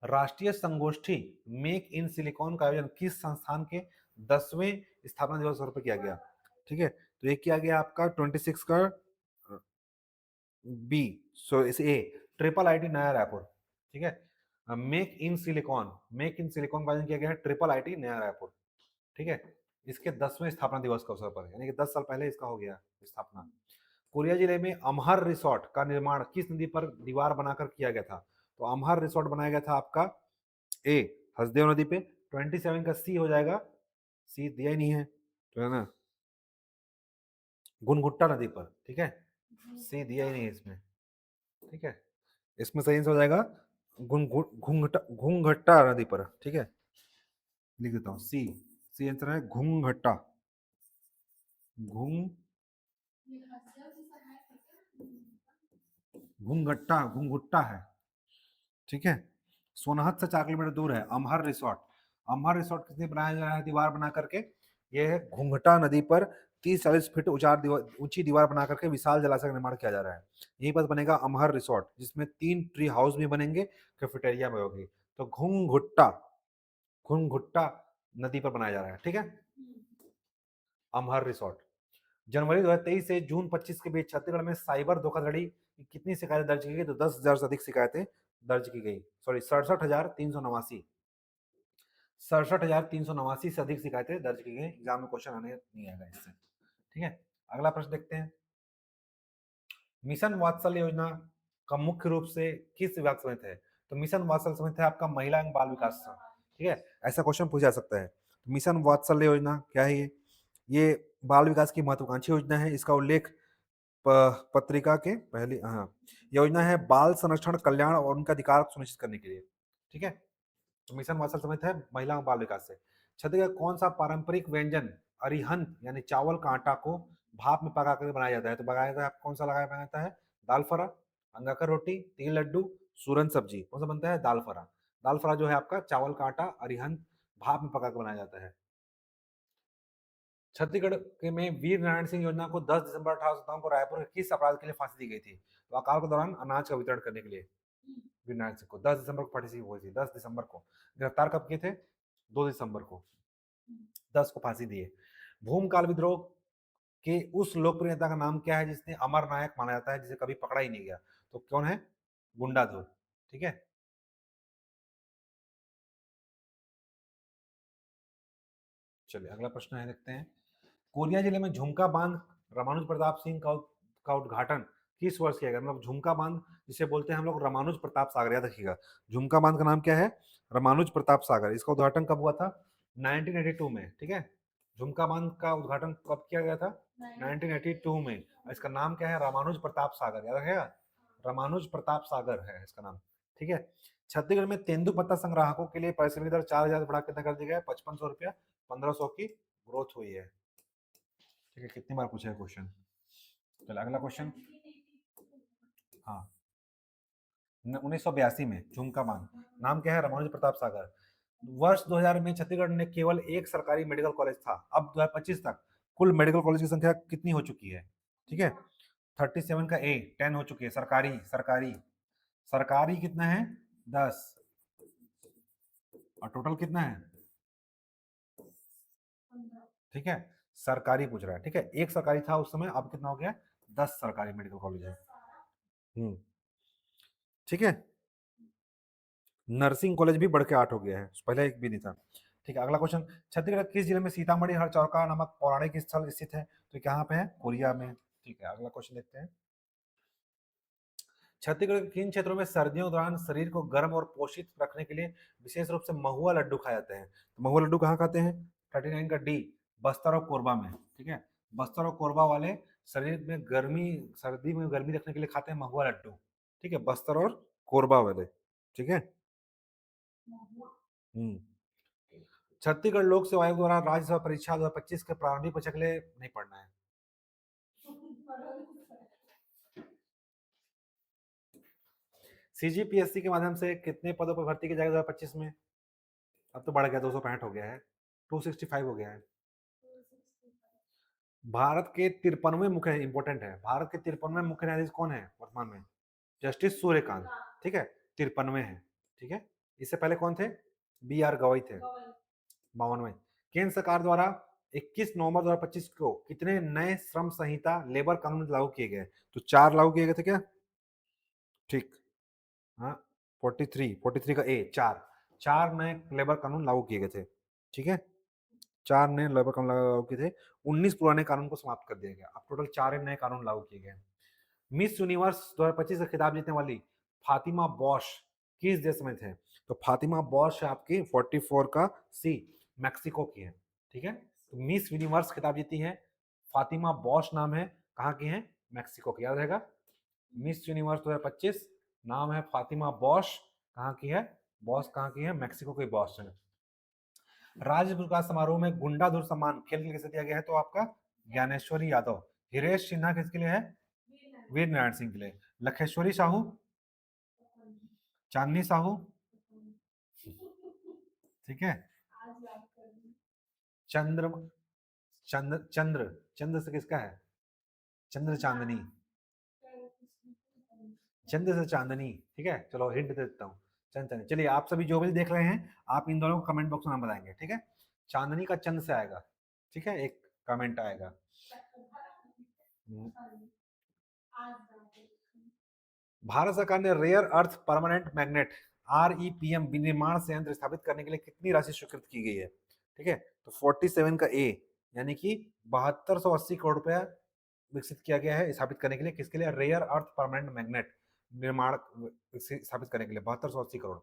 राष्ट्रीय संगोष्ठी मेक इन सिलिकॉन का आयोजन किस संस्थान के 10वें स्थापना दिवस पर किया गया? ठीक है, तो ये किया गया आपका 26 का बी, सो इस ए, ट्रिपल आईटी नया रायपुर। ठीक है, make in silicon, make in silicon का आयोजन किया गया है ट्रिपल आईटी नया रायपुर। ठीक है, इसके 10वें स्थापना दिवस के अवसर पर, यानी कि 10 साल पहले इसका हो गया स्थापना। कोरिया जिले में अमहर रिसोर्ट का निर्माण किस नदी पर दीवार बनाकर किया गया था? तो अमहर रिसोर्ट बनाया गया था आपका ए, हसदेव नदी पे। 27 का सी हो जाएगा, सी दिया ही नहीं है तो है ना, गुनगुट्टा नदी पर। ठीक है, सी दिया ही नहीं है इसमें। ठीक है, इसमें सही हो जाएगा घुंघट्टा नदी पर। ठीक है, लिख देता हूँ सी, सी आंसर है घुंघट्टा, घुंघट्टा, घुंघुट्टा है। ठीक है, सोनहत से 4 किलोमीटर दूर है अमहर रिसोर्ट। अमहर रिसोर्ट किसने बनाया जा रहा है दीवार बना करके? ये है घुंघटा नदी पर 30-40 फीट ऊंची दीवार बना करके विशाल जलाशय का निर्माण किया जा रहा है। यहीं पर बनेगा अमहर रिसोर्ट, जिसमें 3 ट्री हाउस भी बनेंगे, कैफेटेरिया में होगी। तो घुंघुट्टा नदी पर बनाया जा रहा है। ठीक है, अमहर रिसोर्ट। जनवरी 2023 से जून 25 के बीच छत्तीसगढ़ में साइबर धोखाधड़ी की कितनी शिकायतें दर्ज की गई? तो 10,000 से अधिक शिकायतें दर्ज की गई। सॉरी, 67,389, 67,389 से अधिक शिकायतें दर्ज की गई। एग्जाम में क्वेश्चन आने नहीं आएगा इससे। ठीक है, अगला प्रश्न देखते हैं। मिशन वात्सल्य योजना का मुख्य रूप से किस विभाग समित है? तो मिशन वात्सल्य समिति है आपका महिला एवं बाल विकास। ठीक है, ऐसा क्वेश्चन पूछा जा सकता है। मिशन वात्सल्य योजना क्या है? ये बाल विकास की महत्वाकांक्षी योजना है। इसका उल्लेख पत्रिका के पहली, हाँ, योजना है बाल संरक्षण, कल्याण और उनका अधिकार सुनिश्चित करने के लिए। ठीक है, तो मिशन वात्सल्य समिति है महिला एवं बाल विकास से। छत्तीसगढ़ कौन सा पारंपरिक व्यंजन अरिहंत यानी चावल का आटा को भाप में पका कर बनाया जाता है? तो बनाया जाता है, कौन सा लगाया बनाता है? दाल फरा, अंगाकर रोटी, तिल लड्डू, सूरन सब्जी, कौन सा बनता है? दाल फरा। दाल फरा जो है आपका चावल का आटा अरिहंत भाप में पका कर बनाया जाता है। छत्तीसगढ़ के में वीर नारायण सिंह योजना को 10 दिसंबर 1857 को रायपुर के किस अपराध के लिए फांसी दी गई थी? तो अकाल के दौरान अनाज का वितरण करने के लिए वीर नारायण सिंह को 10 दिसंबर को फांसी हुई थी। 10 दिसंबर को। गिरफ्तार कब किए थे? 2 दिसंबर को। 10 को फांसी दी है। भूमकाल विद्रोह के उस लोकप्रिय नेता का नाम क्या है जिसने अमर नायक माना जाता है, जिसे कभी पकड़ा ही नहीं गया? तो कौन है? गुंडाधुर। ठीक है, चलिए अगला प्रश्न है, देखते हैं। कोरिया जिले में झुमका बांध रामानुज प्रताप सिंह का उद्घाटन किस वर्ष किया गया? मतलब झुमका बांध जिसे बोलते हैं हम लोग रामानुज प्रताप सागर, याद रखिएगा। झुमका बांध का नाम क्या है? रामानुज प्रताप सागर। इसका उद्घाटन कब हुआ था? 1982 में। ठीक है, झुमका बांध का उद्घाटन कब किया गया था? 1982 में। इसका नाम क्या है? रामानुज प्रताप सागर, याद रखिएगा। रामानुज प्रताप सागर है इसका नाम। ठीक है, छत्तीसगढ़ में तेंदुपत्ता संग्राहकों के लिए पारिश्रमिक दर 4,000 बढ़ा कितना कर दिया गया है? 5500 रुपया, 1500 की ग्रोथ हुई है। ठीक है, कितनी बार पूछा है क्वेश्चन? चलो अगला क्वेश्चन। हाँ, 1982 में झुमका बांध, नाम क्या है? रामानुज प्रताप सागर। वर्ष 2000 में छत्तीसगढ़ में केवल एक सरकारी मेडिकल कॉलेज था। अब 2025 तक कुल मेडिकल कॉलेज की संख्या कितनी हो चुकी है? ठीक है, 37 का ए 10 हो चुकी है। सरकारी सरकारी सरकारी कितना है? 10। और टोटल कितना है? ठीक है, सरकारी पूछ रहा है। ठीक है, एक सरकारी था उस समय, अब कितना हो गया? 10 सरकारी मेडिकल कॉलेज है। ठीक है, नर्सिंग कॉलेज भी बढ़ के 8 हो गया है, पहले एक भी नहीं था। ठीक है, अगला क्वेश्चन। छत्तीसगढ़ किस जिले में सीतामढ़ी हरचौका नामक पौराणिक स्थल स्थित है? तो कहाँ पे है? कोरिया में। ठीक है, अगला क्वेश्चन देखते हैं। छत्तीसगढ़ के किन क्षेत्रों में सर्दियों के दौरान शरीर को गर्म और पोषित रखने के लिए विशेष रूप से महुआ लड्डू खाए जाते हैं? तो महुआ लड्डू कहाँ खाते हैं? 39 का डी, बस्तर और कोरबा में। ठीक है, बस्तर और कोरबा वाले शरीर में गर्मी, सर्दी में गर्मी रखने के लिए खाते हैं महुआ लड्डू। ठीक है, बस्तर और कोरबा वाले। ठीक है। हम्म। छत्तीसगढ़ लोक सेवा आयोग द्वारा राज्यसभा परीक्षा 2025 के प्रारंभिक परीक्षा के लिए नहीं पढ़ना है। सीजीपीएससी के माध्यम से कितने पदों पर भर्ती की जाएगी 2025 में? अब तो बढ़ गया, 265 हो गया है, 265 हो गया है। भारत के 53वें मुख्य, इंपॉर्टेंट है, भारत के 53वें मुख्य न्यायाधीश कौन है वर्तमान में? जस्टिस सूर्यकांत। ठीक है, 53वें है। ठीक है, इससे पहले कौन थे? बी आर गवई थे, 52वें। केंद्र सरकार द्वारा 21 नवंबर 2025 को कितने नए श्रम संहिता लेबर कानून लागू किए गए? तो 4 लागू किए गए थे क्या? ठीक, हाँ, 43 का ए, 4 नए लेबर कानून लागू किए गए थे। ठीक है, 4 नए लेबर कानून लागू किए थे, 19 पुराने कानून को समाप्त कर दिया गया। अब टोटल 4 नए कानून लागू किए गए। मिस यूनिवर्स 2025 का खिताब जीतने वाली फातिमा बॉश किस देश में थे? तो फातिमा बॉश आपकी 44 का सी, मैक्सिको की है। ठीक है, तो मिस यूनिवर्स खिताब जीती है फातिमा बॉश, नाम है, कहाँ की है? मैक्सिको की, याद रहेगा। मिस यूनिवर्स 2025 नाम है फातिमा बॉश, कहाँ की है? बॉस कहाँ की है? मैक्सिको की बॉस है। राज्य पुरस्कार समारोह में गुंडाधुर सम्मान खेल के किसे दिया गया है? तो आपका ज्ञानेश्वरी यादव। हिरेश सिन्हा किसके लिए है? वीर नारायण सिंह के लिए। लखेश्वरी साहू, चांदनी साहू, ठीक है, चंद्र चंद्र चंद्र चंद्र से किसका है? चंद्र चांदनी, चंद्र से चांदनी। ठीक है, चलो हिंट दे देता हूँ, चंद्र चांदनी। चलिए, आप सभी जो भी देख रहे हैं, आप इन दोनों को कमेंट बॉक्स में नाम बताएंगे। ठीक है, चांदनी का चंद्र से आएगा। ठीक है, एक कमेंट आएगा। भारत सरकार ने rare earth permanent magnet REPM विनिर्माण संयंत्र स्थापित करने के लिए कितनी राशि स्वीकृत की गई है? ठीक है, तो 47 का ए, यानी कि 7280 करोड़ रुपया विकसित किया गया है स्थापित करने के लिए। किसके लिए? रेयर अर्थ परमानेंट मैग्नेट निर्माण स्थापित करने के लिए 7280 करोड़।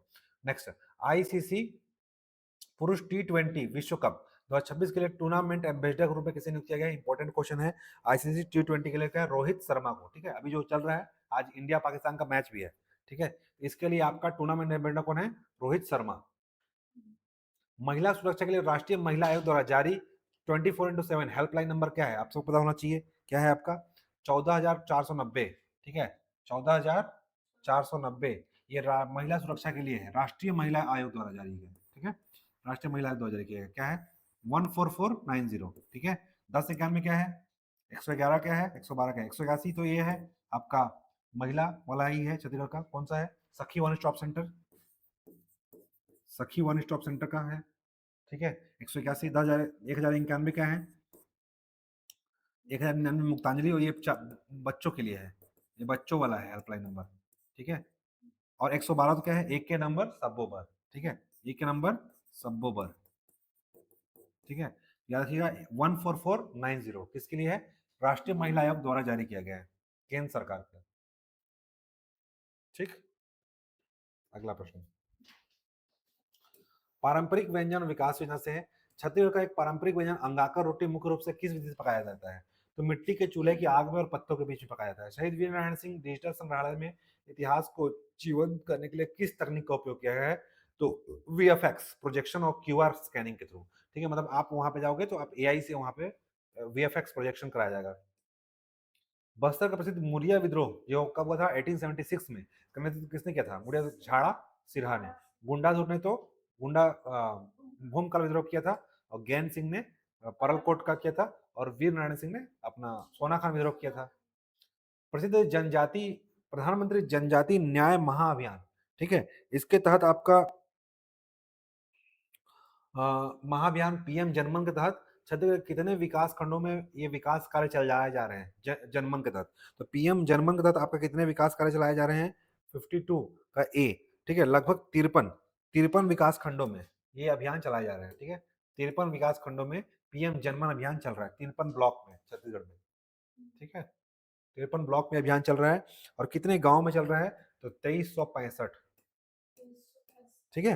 नेक्स्ट, आईसीसी पुरुष T20 विश्व कप 2026 के लिए टूर्नामेंट एम्बेसडर के रूप में किसे नियुक्त किया गया? इंपॉर्टेंट क्वेश्चन है। आईसीसी T20 के लिए क्या है? रोहित शर्मा को। ठीक है, अभी जो चल रहा है, आज इंडिया पाकिस्तान का मैच भी है। ठीक है, इसके लिए आपका टूर्नामेंट एम्बेसडर कौन है? रोहित शर्मा। महिला सुरक्षा के लिए राष्ट्रीय महिला आयोग द्वारा जारी 24/7 हेल्पलाइन नंबर क्या है? आप सबको पता होना चाहिए। क्या है आपका? 14,490। ठीक है, 14,490 ये महिला सुरक्षा के लिए है, राष्ट्रीय महिला आयोग द्वारा जारी है। ठीक है, राष्ट्रीय महिला आयोग द्वारा जारी किया है। क्या है? 14490। ठीक है, 1091 क्या है? 111 क्या है? 112 क्या है? 181 तो ये है आपका महिला वाला ही है छत्तीसगढ़ का। कौन सा है? सखी वन स्टॉप सेंटर, सखी वन स्टॉप सेंटर का है। ठीक है, 181, 10,000, 1091 क्या है? 1099 मुक्तांजलि, और ये बच्चों के लिए है, ये बच्चों वाला है हेल्पलाइन नंबर। ठीक है, और 112 तो क्या है? एक के नंबर सब्बोबर। ठीक है, एक के नंबर सब्बोबर। ठीक है, याद रखिएगा 14490 किसके लिए है? राष्ट्रीय महिला आयोग द्वारा जारी किया गया है, केंद्र सरकार का। ठीक, अगला प्रश्न, पारंपरिक व्यंजन विकास योजना से है छत्तीसगढ़ का एक पारंपरिक व्यंजन अंगाकर रोटी मुख्य रूप से किस विधि से पकाया जाता है? तो मिट्टी के चूल्हे की आग में और पत्तों के बीच में पकाया जाता है। शहीद वीर नारायण सिंह डिजिटल संग्रहालय में इतिहास को जीवंत करने के लिए किस तकनीक का उपयोग किया गया है? तो वीएफएक्स प्रोजेक्शन और क्यूआर स्कैनिंग के थ्रू। ठीक है, मतलब आप वहां पे जाओगे तो आप एआई से वहां पे वीएफएक्स प्रोजेक्शन कराया जाएगा। बस्तर का प्रसिद्ध मुरिया विद्रोह जो कब हुआ था? 1876 में। नेतृत्व किसने किया था? मुरिया झाड़ा सिरहा ने। गुंडाधुर ने तो गुंडा भूमकाल विद्रोह किया था, और ज्ञान सिंह ने परलकोट का किया था, और वीर नारायण सिंह ने अपना सोनाखान विद्रोह किया था। प्रसिद्ध जनजाति प्रधानमंत्री जनजाति न्याय महाअभियान, ठीक है, इसके तहत आपका महाअभियान पीएम जनमन के तहत छत्तीसगढ़ के कितने विकास खंडों में ये विकास कार्य चलाए जा रहे हैं? जनमन के तहत, तो पीएम जनमन के तहत आपका कितने विकास कार्य चलाए जा रहे हैं? 52 का ए। ठीक है, लगभग 53 विकास खंडों में ये अभियान चलाए जा रहे हैं। ठीक है, 53 विकास खंडों में पीएम जनमन अभियान चल रहा है, 53 ब्लॉक में छत्तीसगढ़ में। ठीक है, 53 ब्लॉक में अभियान चल रहा है, और कितने गांव में चल रहा है? तो 2365। ठीक है,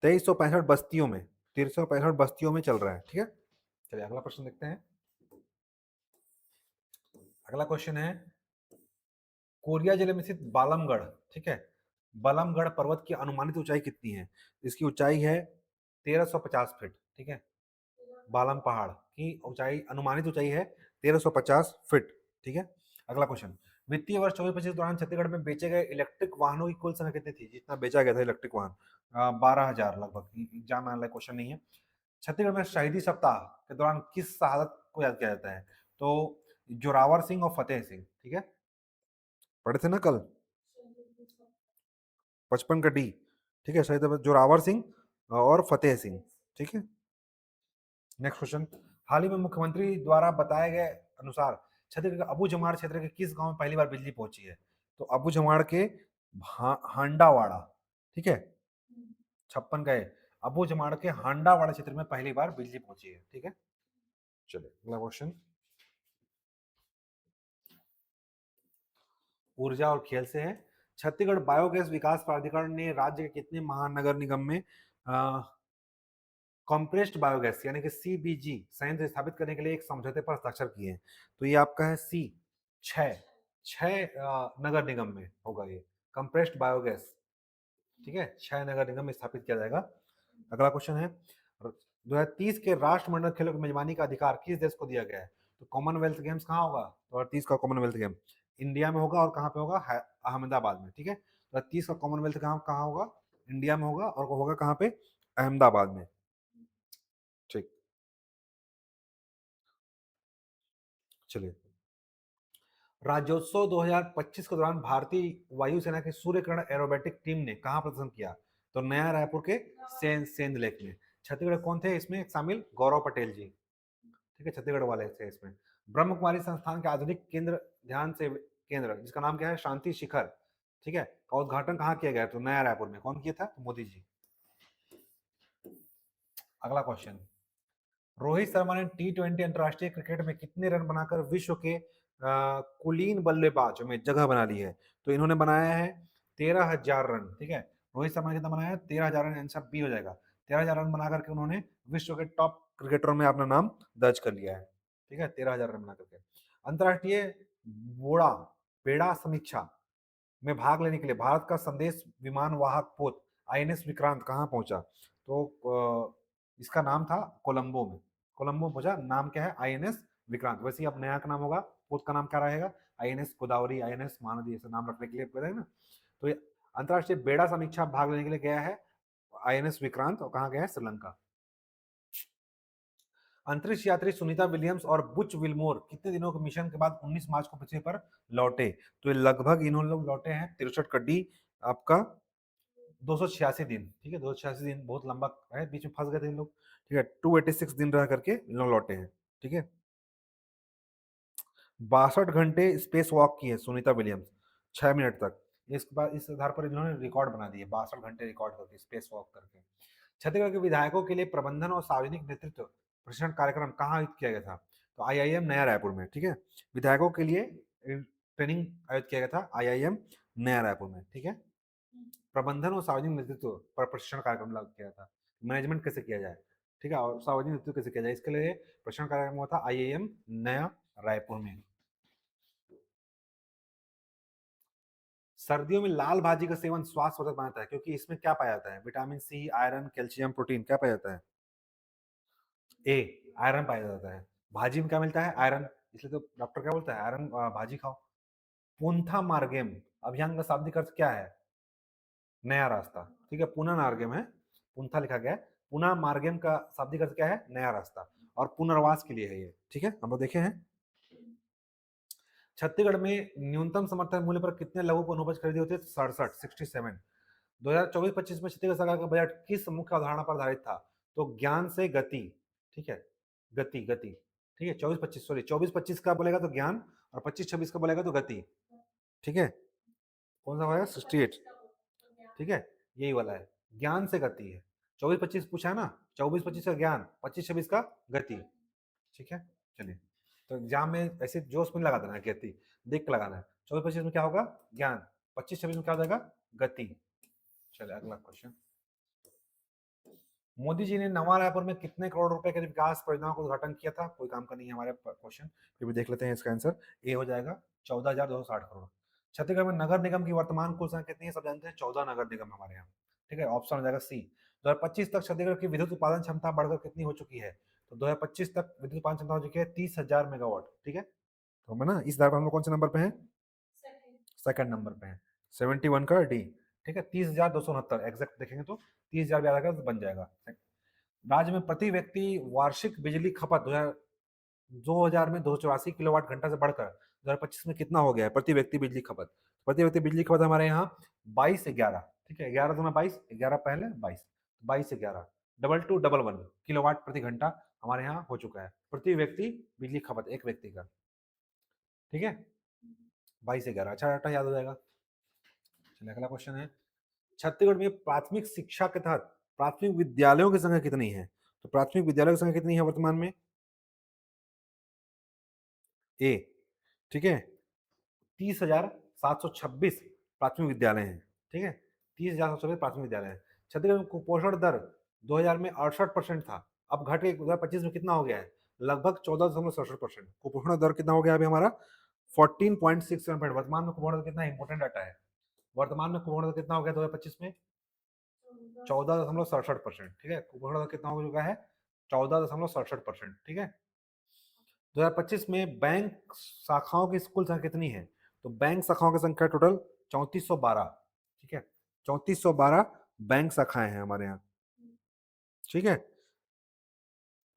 2365 बस्तियों में, 365 बस्तियों में चल रहा है। ठीक है, चलिए अगला प्रश्न देखते हैं। अगला क्वेश्चन है, कोरिया जिले में स्थित बालमगढ़, ठीक है, बालमगढ़ पर्वत की अनुमानित ऊंचाई कितनी है? इसकी ऊंचाई है 1350 फीट। ठीक है, बालम पहाड़ की ऊंचाई, अनुमानित ऊंचाई है 1350 फीट। ठीक है, अगला क्वेश्चन, वित्तीय वर्ष 24-25 दौरान छत्तीसगढ़ में बेचे गए इलेक्ट्रिक वाहनों की कुल संख्या कितनी थी? जितना बेचा गया था इलेक्ट्रिक वाहन, 12,000 लगभग। एग्जाम में क्वेश्चन नहीं है। छत्तीसगढ़ में शहीदी सप्ताह के दौरान किस शहादत को याद किया जाता है? तो जोरावर सिंह और फतेह सिंह। ठीक है, पढ़े थे ना कल 55 का डी। ठीक है, शहीद जोरावर सिंह और फतेह सिंह। ठीक है, नेक्स्ट क्वेश्चन, हाल ही में मुख्यमंत्री द्वारा बताए गए अनुसार छत्तीसगढ़ के अबू जमाड़ क्षेत्र के किस गांव में पहली बार बिजली पहुंची है? तो अबू जमाड़ के हांडावाड़ा। ठीक है, 56 गए, अबू जमाड़ के हांडावाड़ा क्षेत्र में पहली बार बिजली पहुंची है। ठीक है, चलिए अगला क्वेश्चन, ऊर्जा और खेल से है। छत्तीसगढ़ बायोगैस विकास प्राधिकरण ने राज्य के कितने महानगर निगम में कॉम्प्रेस्ड बायोगैस यानी कि सीबीजी संयंत्र स्थापित करने के लिए एक समझौते पर हस्ताक्षर किए हैं? तो ये आपका है सी, 6 नगर निगम में होगा ये कंप्रेस्ड बायोगैस। ठीक है, 6 नगर निगम में स्थापित किया जाएगा। अगला क्वेश्चन है, 2030 के राष्ट्रमंडल खेलों की मेजबानी का अधिकार किस देश को दिया गया है? तो कॉमनवेल्थ गेम्स कहाँ होगा? 2030 का कॉमनवेल्थ गेम इंडिया में होगा, और कहाँ पे होगा? अहमदाबाद में। ठीक है, 2030 का कॉमनवेल्थ कहाँ होगा? इंडिया में होगा, और होगा कहाँ पे? अहमदाबाद में। ठीक, चलिए, राज्योत्सव 2025 के दौरान भारतीय वायुसेना की सूर्यकिरण एरोबेटिक टीम ने कहां प्रदर्शन किया? तो नया रायपुर के सेंध लेक में। छत्तीसगढ़ कौन थे इसमें शामिल? गौरव पटेल जी। ठीक है, छत्तीसगढ़ वाले थे इसमें। ब्रह्म कुमारी संस्थान के आधुनिक केंद्र ध्यान से केंद्र जिसका नाम क्या है? शांति शिखर। ठीक है, का उद्घाटन कहाँ किया गया? तो नया रायपुर में। कौन किया था? तो मोदी जी। अगला क्वेश्चन, रोहित शर्मा ने T20 अंतरराष्ट्रीय क्रिकेट में कितने रन बनाकर विश्व के कुलीन बल्लेबाज में जगह बना ली है? तो इन्होंने बनाया है 13,000 रन। ठीक है, रोहित शर्मा ने कितना बनाया है? 13,000 रन। आंसर बी हो जाएगा। 13,000 रन बना करके उन्होंने विश्व के टॉप क्रिकेटरों में अपना नाम दर्ज कर लिया है। ठीक है, 13,000 रन बना करके। अंतरराष्ट्रीय बोड़ा बेड़ा समीक्षा में भाग लेने के लिए भारत का संदेश विमान वाहक पोत INS विक्रांत कहाँ पहुंचा? तो इसका नाम था कोलंबो में। कोलंबो पहुंचा। नाम क्या है? INS विक्रांत। वैसे ही अब नया का नाम होगा, पोत का नाम क्या रहेगा? INS गोदावरी, INS महानदी, ऐसे नाम रखने के लिए पता है ना। तो ये अंतरराष्ट्रीय बेड़ा समीक्षा भाग लेने के लिए गया है INS विक्रांत। और कहाँ गया है? श्रीलंका। अंतरिक्ष यात्री सुनीता विलियम्स और बुच विलमोर कितने दिनों के मिशन के बाद 19 मार्च को पृथ्वी पर लौटे? तो ये लगभग इन्होंने लोग लौटे हैं 63 कड्डी आपका 286 दिन। ठीक है, 286 दिन बहुत लंबा है, बीच में फंस गए थे इन लोग। ठीक है, 286 दिन रह करके इन लोग लौटे हैं। ठीक है, 62 घंटे स्पेस वॉक की है सुनीता विलियम्स, 6 मिनट तक। इसके बाद इस आधार पर इन्होंने रिकॉर्ड बना दिए, 62 घंटे रिकॉर्ड करके स्पेस वॉक करके। छत्तीसगढ़ के विधायकों के लिए प्रबंधन और सार्वजनिक नेतृत्व प्रशिक्षण कार्यक्रम कहाँ आयोजित किया गया था? तो IIM नया रायपुर में। ठीक है, विधायकों के लिए ट्रेनिंग आयोजित किया गया था IIM नया रायपुर में। ठीक है, प्रबंधन और सार्वजनिक नेतृत्व पर प्रशिक्षण कार्यक्रम लागू किया था, मैनेजमेंट कैसे किया जाए। ठीक है, और सार्वजनिक नेतृत्व कैसे किया जाए, इसके लिए प्रशिक्षण कार्यक्रम हुआ था IIM नया रायपुर में। सर्दियों में लाल भाजी का सेवन स्वास्थ्य वर्धक बनाता है क्योंकि इसमें क्या पाया जाता है? Vitamin C, iron, calcium, protein. क्या पाया जाता है? ए, आयरन पाया जाता है। भाजी में क्या मिलता है? आयरन। इसलिए तो डॉक्टर क्या बोलता है? आयरन भाजी खाओ। पुंथा मार्गेम अभियान का शाब्दिक अर्थ क्या है? नया रास्ता। ठीक है, पुनः मार्गेम है, पुंथा लिखा गया है। पुनः मार्गेम का शाब्दिक अर्थ क्या है? नया रास्ता। और पुनर्वास के लिए है ये। ठीक है, हम लोग देखे हैं। छत्तीसगढ़ में न्यूनतम समर्थन मूल्य पर कितने लघु वनोपज खरीदी होती है? 67, 67। 2024-25 में छत्तीसगढ़ सरकार का बजट किस मुख्य अवधारणा पर आधारित था? तो ज्ञान से गति। ठीक है, गति गति। ठीक है, 24-25 सॉरी 24-25 का बोलेगा तो ज्ञान, और 25-26 का बोलेगा तो गति। ठीक है, कौन सा होगा? 68। ठीक है, यही वाला है, ज्ञान से गति है। 24-25 पूछा है ना, 24-25 का ज्ञान, 25-26 का गति। ठीक है, चलिए, तो एग्जाम में ऐसे जोश में लगा देना है गति, देख के लगाना है। 24-25 में क्या होगा? ज्ञान। 25-26 में क्या हो जाएगा? गति। चलिए अगला क्वेश्चन। मोदी जी ने नवा रायपुर में कितने करोड़ रुपए के विकास परियोजनाओं का उद्घाटन किया था? कोई काम का नहीं है हमारे क्वेश्चन, फिर भी देख लेते हैं। इसका आंसर ए हो जाएगा, 14,260 करोड़। छत्तीसगढ़ में नगर निगम की वर्तमान कुल संख्या कितनी है? सब जानते हैं, 14 नगर निगम हमारे यहाँ। ठीक है, ऑप्शन हो जाएगा सी। 2025 तक छत्तीसगढ़ की विद्युत उत्पादन क्षमता बढ़कर कितनी हो चुकी है? तो 2025 तक विद्युत उत्पादन क्षमता हो चुकी है 30,000 मेगावाट। ठीक है, तो हम ना इस बार हम लोग कौन से नंबर पे हैं? सेकंड नंबर पे हैं, 71 का डी। ठीक है, 30,269 एग्जैक्ट देखेंगे तो 30,000 भी आ जाएगा तो बन जाएगा। राज्य में प्रति व्यक्ति वार्षिक बिजली खपत 2000 में 284 किलोवाट घंटा से बढ़कर 2025 में कितना हो गया है प्रति व्यक्ति बिजली खपत? प्रति व्यक्ति बिजली खपत हमारे यहाँ 22-11। ठीक है, 11 दूना 22, 11 पहले 22, 22-11 2211 किलोवाट प्रति घंटा हमारे यहाँ हो चुका है प्रति व्यक्ति बिजली खपत, एक व्यक्ति का। ठीक है, 22-11, अच्छा डाटा याद हो जाएगा। चलिए अगला क्वेश्चन है, छत्तीसगढ़ में प्राथमिक शिक्षा के तहत प्राथमिक विद्यालयों की संख्या कितनी है? तो प्राथमिक विद्यालयों की संख्या कितनी है वर्तमान में? ए, ठीक है, 30,726 प्राथमिक विद्यालय हैं। ठीक है, 30,726 प्राथमिक विद्यालय हैं। छत्तीसगढ़ में कुपोषण दर 2000 में 68% था, अब घट के 2025 में कितना हो गया है? लगभग 14.67%। कुपोषण दर कितना हो गया अभी हमारा? 14.67%। वर्तमान में कुपोषण दर कितना इंपॉर्टेंट डाटा है? वर्तमान में कुपोषण दर कितना हो गया 2025 में? 14.67%। ठीक है, कुपोषण दर कितना हो चुका है? 14.67%। ठीक है, 2025 में बैंक शाखाओं की कुल संख्या कितनी है? तो बैंक शाखाओं की संख्या टोटल 3412। ठीक है, 3412 बैंक शाखाएं हैं हमारे यहाँ। ठीक है,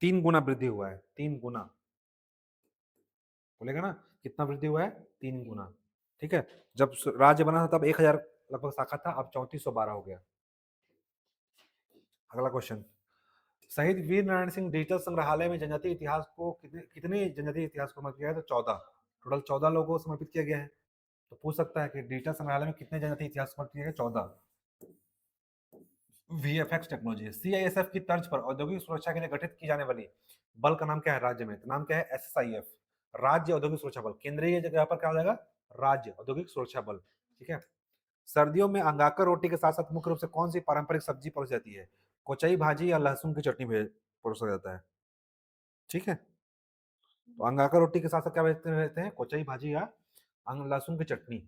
3 गुना वृद्धि हुआ है, 3 गुना। बोलेगा ना कितना वृद्धि हुआ है? 3 गुना। ठीक है, जब राज्य बना था तब 1000 लगभग शाखा था, अब 3412 हो गया। अगला क्वेश्चन, शहीद वीर नारायण सिंह डिजिटल संग्रहालय में जनजातीय इतिहास को कितने जनजातीय इतिहास को समर्पित किया है? तो 14, टोटल 14 लोगों को समर्पित किया गया है। तो पूछ सकता है कि डिजिटल संग्रहालय में कितने जनजातीय इतिहास समर्पित किया गया? 14। VFX टेक्नोलॉजी, CISF की तर्ज पर औद्योगिक सुरक्षा के लिए गठित की जाने वाली बल का नाम क्या है राज्य में, तो नाम क्या है SSIF, राज्य औद्योगिक सुरक्षा बल। केंद्रीय जगह पर क्या हो जाएगा, राज्य औद्योगिक सुरक्षा बल। ठीक है। सर्दियों में अंगाकर रोटी के साथ साथ मुख्य रूप से कौन सी पारंपरिक सब्जी परोसी जाती है, कोचई भाजी या लहसुन की चटनी परोसा जाता है। ठीक है, तो अंगाकर रोटी के साथ साथ क्या रहते हैं, कोचई भाजी या लहसुन की चटनी।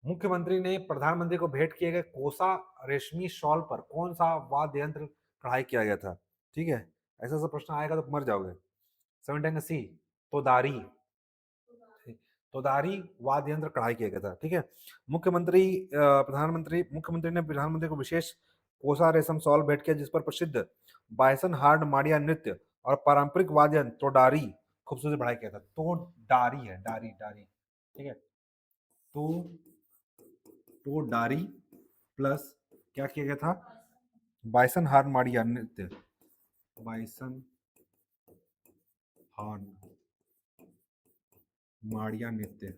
मुख्यमंत्री ने प्रधानमंत्री को भेंट किए गए कोसा रेशमी शॉल पर कौन सा वाद्य यंत्र कढ़ाई किया गया था। ठीक है, ऐसा ऐसा प्रश्न आएगा तो मर जाओगे। 7 सी, तोदारी, तोदारी वाद्य यंत्र कढ़ाई किया गया था। ठीक है, मुख्यमंत्री ने प्रधानमंत्री को विशेष कोसा रेशम शॉल भेंट किया जिस पर प्रसिद्ध बायसन हार्ड माड़िया नृत्य और पारंपरिक वाद्य यंत्र तोडारी खूबसूरती बढ़ाई किया था। तो डारी है, डारी डारी। ठीक है, तो डारी प्लस क्या किया गया था, बाइसन हार्न माड़िया नृत्य, बाइसन हार्न माड़िया नृत्य।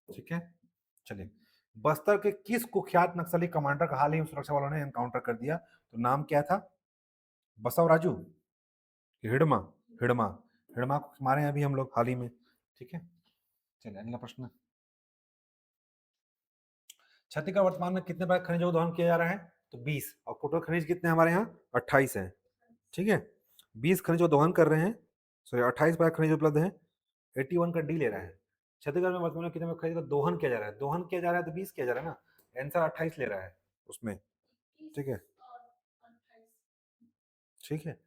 ठीक है, चलिए, बस्तर के किस कुख्यात नक्सली कमांडर का हाल ही में सुरक्षा बलों ने एनकाउंटर कर दिया, तो नाम क्या था, बसवराजू, हिडमा, हिडमा, हिडमा को मारे अभी हम लोग हाल ही में। ठीक है, चलिए अगला प्रश्न। छत्तीसगढ़ वर्तमान में कितने प्रकार खनिजों का दोहन किया जा रहा है, तो 20, और टोटल खनिज कितने हमारे यहाँ 28 है। ठीक है, 20 खनिज दोहन कर रहे हैं, सॉरी 28 प्रकार खनिज उपलब्ध है, 81 का डी ले रहा है। छत्तीसगढ़ में वर्तमान में कितने खनिज का दोहन किया जा रहा है, दोहन किया जा रहा है तो 20 किया जा रहा है ना, आंसर 28 ले रहा है उसमें। ठीक है, ठीक है,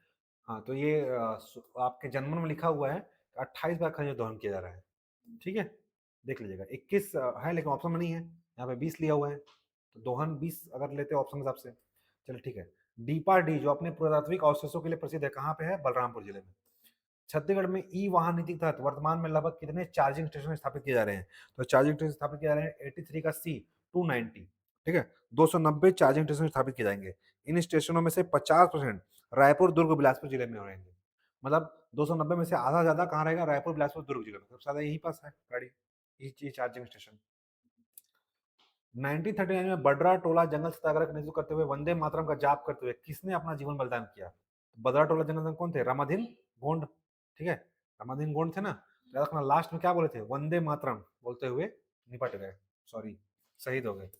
हाँ तो ये आपके जन्म में लिखा हुआ है 28 बार खनिज दोहन किया जा रहा है। ठीक है, देख लीजिएगा 21 है लेकिन ऑप्शन में नहीं है, यहाँ पे 20 लिया हुआ है, तो दोहन 20 अगर लेते हैं ऑप्शन के हिसाब से। चलिए ठीक है, डीपा डी जो अपने पुरातात्विक अवशेषों के लिए प्रसिद्ध है, कहाँ पे है, बलरामपुर जिले में। छत्तीसगढ़ में ई वाहन नीति के तहत वर्तमान में लगभग कितने चार्जिंग स्टेशन स्थापित किए जा रहे हैं, तो चार्जिंग स्टेशन स्थापित किए जा रहे हैं 83 का सी, 290। ठीक है, 290 चार्जिंग स्टेशन स्थापित किए जाएंगे। इन स्टेशनों में से 50% रायपुर, दुर्ग, बिलासपुर जिले में रहेंगे। मतलब 290 में से आधा ज्यादा कहाँ रहेगा, रायपुर, बिलासपुर, दुर्ग जिले में, सबसे ज्यादा यही पास है गाड़ी, ये चार्जिंग स्टेशन। 1939 में बडरा टोला जंगल सत्याग्रह का नेतृत्व करते हुए वंदे मातरम का जाप करते हुए किसने अपना जीवन बलिदान किया, बडरा टोला जंगल कौन थे, रामाधीन गोंड। ठीक है, रामाधीन गोंड थे ना, याद रखना लास्ट में क्या बोले थे, वंदे मातरम बोलते हुए निपट गए, सॉरी शहीद हो गए।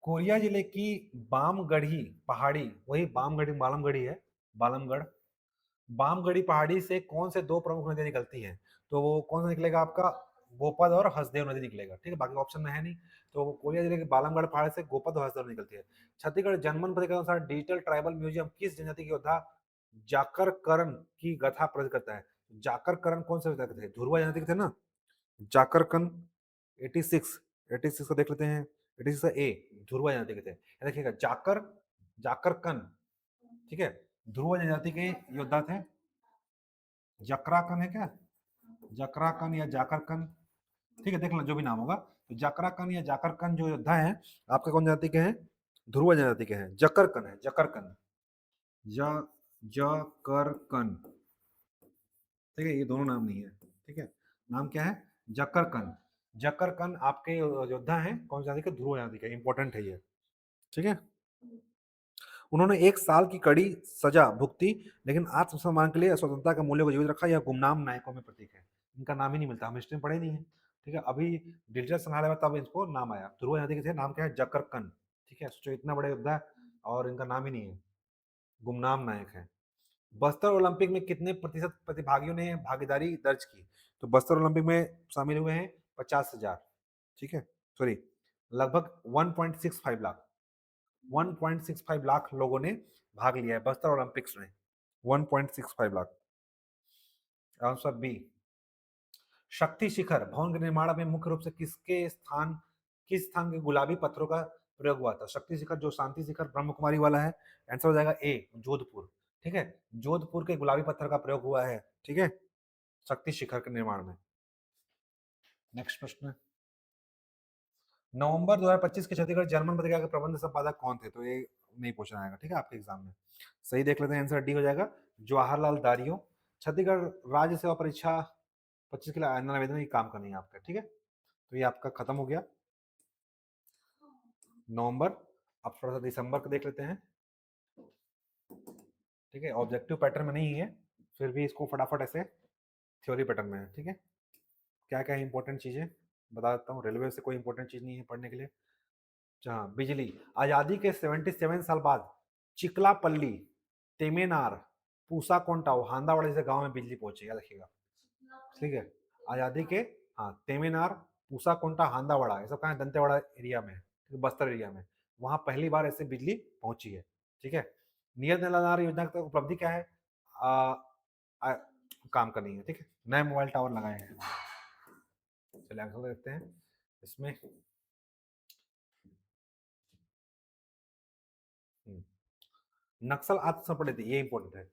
कोरिया जिले की बामगढ़ी पहाड़ी, वही बामगढ़ी बालमगढ़ी है, बालमगढ़, बामगढ़ी पहाड़ी से कौन से दो प्रमुख नदियां निकलती हैं, तो वो कौन सा निकलेगा आपका, गोपद और हसदेव नदी निकलेगा। ठीक है, बाकी ऑप्शन में है नहीं, तो कोरिया जिले के बालमगढ़ पहाड़ से गोपद और हसदेव निकलती है। छत्तीसगढ़ जनमन पद के अनुसार डिजिटल ट्राइबल म्यूजियम किस जनजाति के योद्धा जाकर करण की गाथा प्रदर्शित करता है, जाकर करण कौन से जनजाति के थे, धुरवा जनजाति के थे ना, जाकर करण 86, 86 को देख लेते हैं, 86 ए ध्रुवा जनजाति के थे, देखिएगा जाकर, जाकर कन। ठीक है, ध्रुवा जनजाति के योद्धा थे, जकराकन है क्या, जकराकन या जाकरकन, ठीक है देख लो जो भी नाम होगा, तो जकराकन या जाकरकन जो योद्धा है आपका कौन जाति के हैं, ध्रुव जनजाति के हैं, जकरकन है, जकरकन, ज जकरकन। ठीक है, ये दोनों नाम नहीं है। ठीक है, नाम क्या है, जकरकन, जकरकन आपके योद्धा हैं कौन सी जाति के, ध्रुव जाति के, इंपॉर्टेंट है ये। ठीक है, उन्होंने 1 साल की कड़ी सजा भुगती लेकिन आत्मसम्मान के लिए स्वतंत्रता के मूल्य को जीवित रखा, यह गुमनाम नायकों में प्रतीक है। इनका नाम ही नहीं मिलता, हम हिस्ट्री में पढ़े नहीं है। ठीक है, अभी डिजिटल संग्रहालय में तब इनको नाम आया, ध्रुव नदी के थे, नाम क्या है, जकरकन। ठीक है, सोचो इतना बड़े योद्धा और इनका नाम ही नहीं है, गुमनाम नायक है। बस्तर ओलंपिक में कितने प्रतिशत प्रतिभागियों ने भागीदारी दर्ज की, तो बस्तर ओलंपिक में शामिल हुए हैं 50,000। ठीक है, सॉरी लगभग 1.65 लाख, 1.65 लाख लोगों ने भाग लिया है बस्तर ओलंपिक्स में, 1.65 लाख। Answer B. शक्ति शिखर भवन के निर्माण में मुख्य रूप से किस स्थान के गुलाबी पत्थरों का प्रयोग हुआ था, शक्ति शिखर जो शांति शिखर ब्रह्म कुमारी वाला है, आंसर हो जाएगा ए जोधपुर। ठीक है, जोधपुर के गुलाबी पत्थर का प्रयोग हुआ है। ठीक है, शक्ति शिखर के निर्माण में। नेक्स्ट प्रश्न, नवंबर 2025 के छत्तीसगढ़ जर्मन पत्रिका के प्रबंध संपादक कौन थे, तो ये नहीं पूछना आएगा। ठीक है, आपके एग्जाम में सही देख लेते हैं, आंसर डी हो जाएगा, जवाहरलाल दारियो। छत्तीसगढ़ राज्य सेवा परीक्षा 25 के लिए आवेदन की काम करनी है आपका। ठीक है, तो ये आपका खत्म हो गया नवंबर अब थोड़ा सा दिसंबर का देख लेते हैं। ठीक है, ऑब्जेक्टिव पैटर्न में नहीं है, फिर भी इसको फटाफट ऐसे थ्योरी पैटर्न में है। ठीक है, क्या क्या इंपॉर्टेंट चीज़ें बता देता हूँ। रेलवे से कोई इंपॉर्टेंट चीज़ नहीं है पढ़ने के लिए। जहाँ बिजली, आज़ादी के 77 साल बाद चिकलापल्ली, तेमेनार, पूसा कोंटा, हांदावाड़ा जैसे गांव में बिजली पहुंची, याद रखिएगा। ठीक है, आज़ादी के, हाँ, तेमेनार, पूसा कोंटा, हांदावाड़ा, ये सब कहाँ है? दंतेवाड़ा एरिया में, बस्तर एरिया में, वहाँ पहली बार ऐसे बिजली पहुंची है। ठीक है, नियत निराधार योजना की उपलब्धि क्या है? आ, आ, काम करनी है। ठीक है, नए मोबाइल टावर लगाए हैं। चलिए आगे देखते हैं इसमें। नक्सल आत्मसमर्पण थी, ये इंपॉर्टेंट है।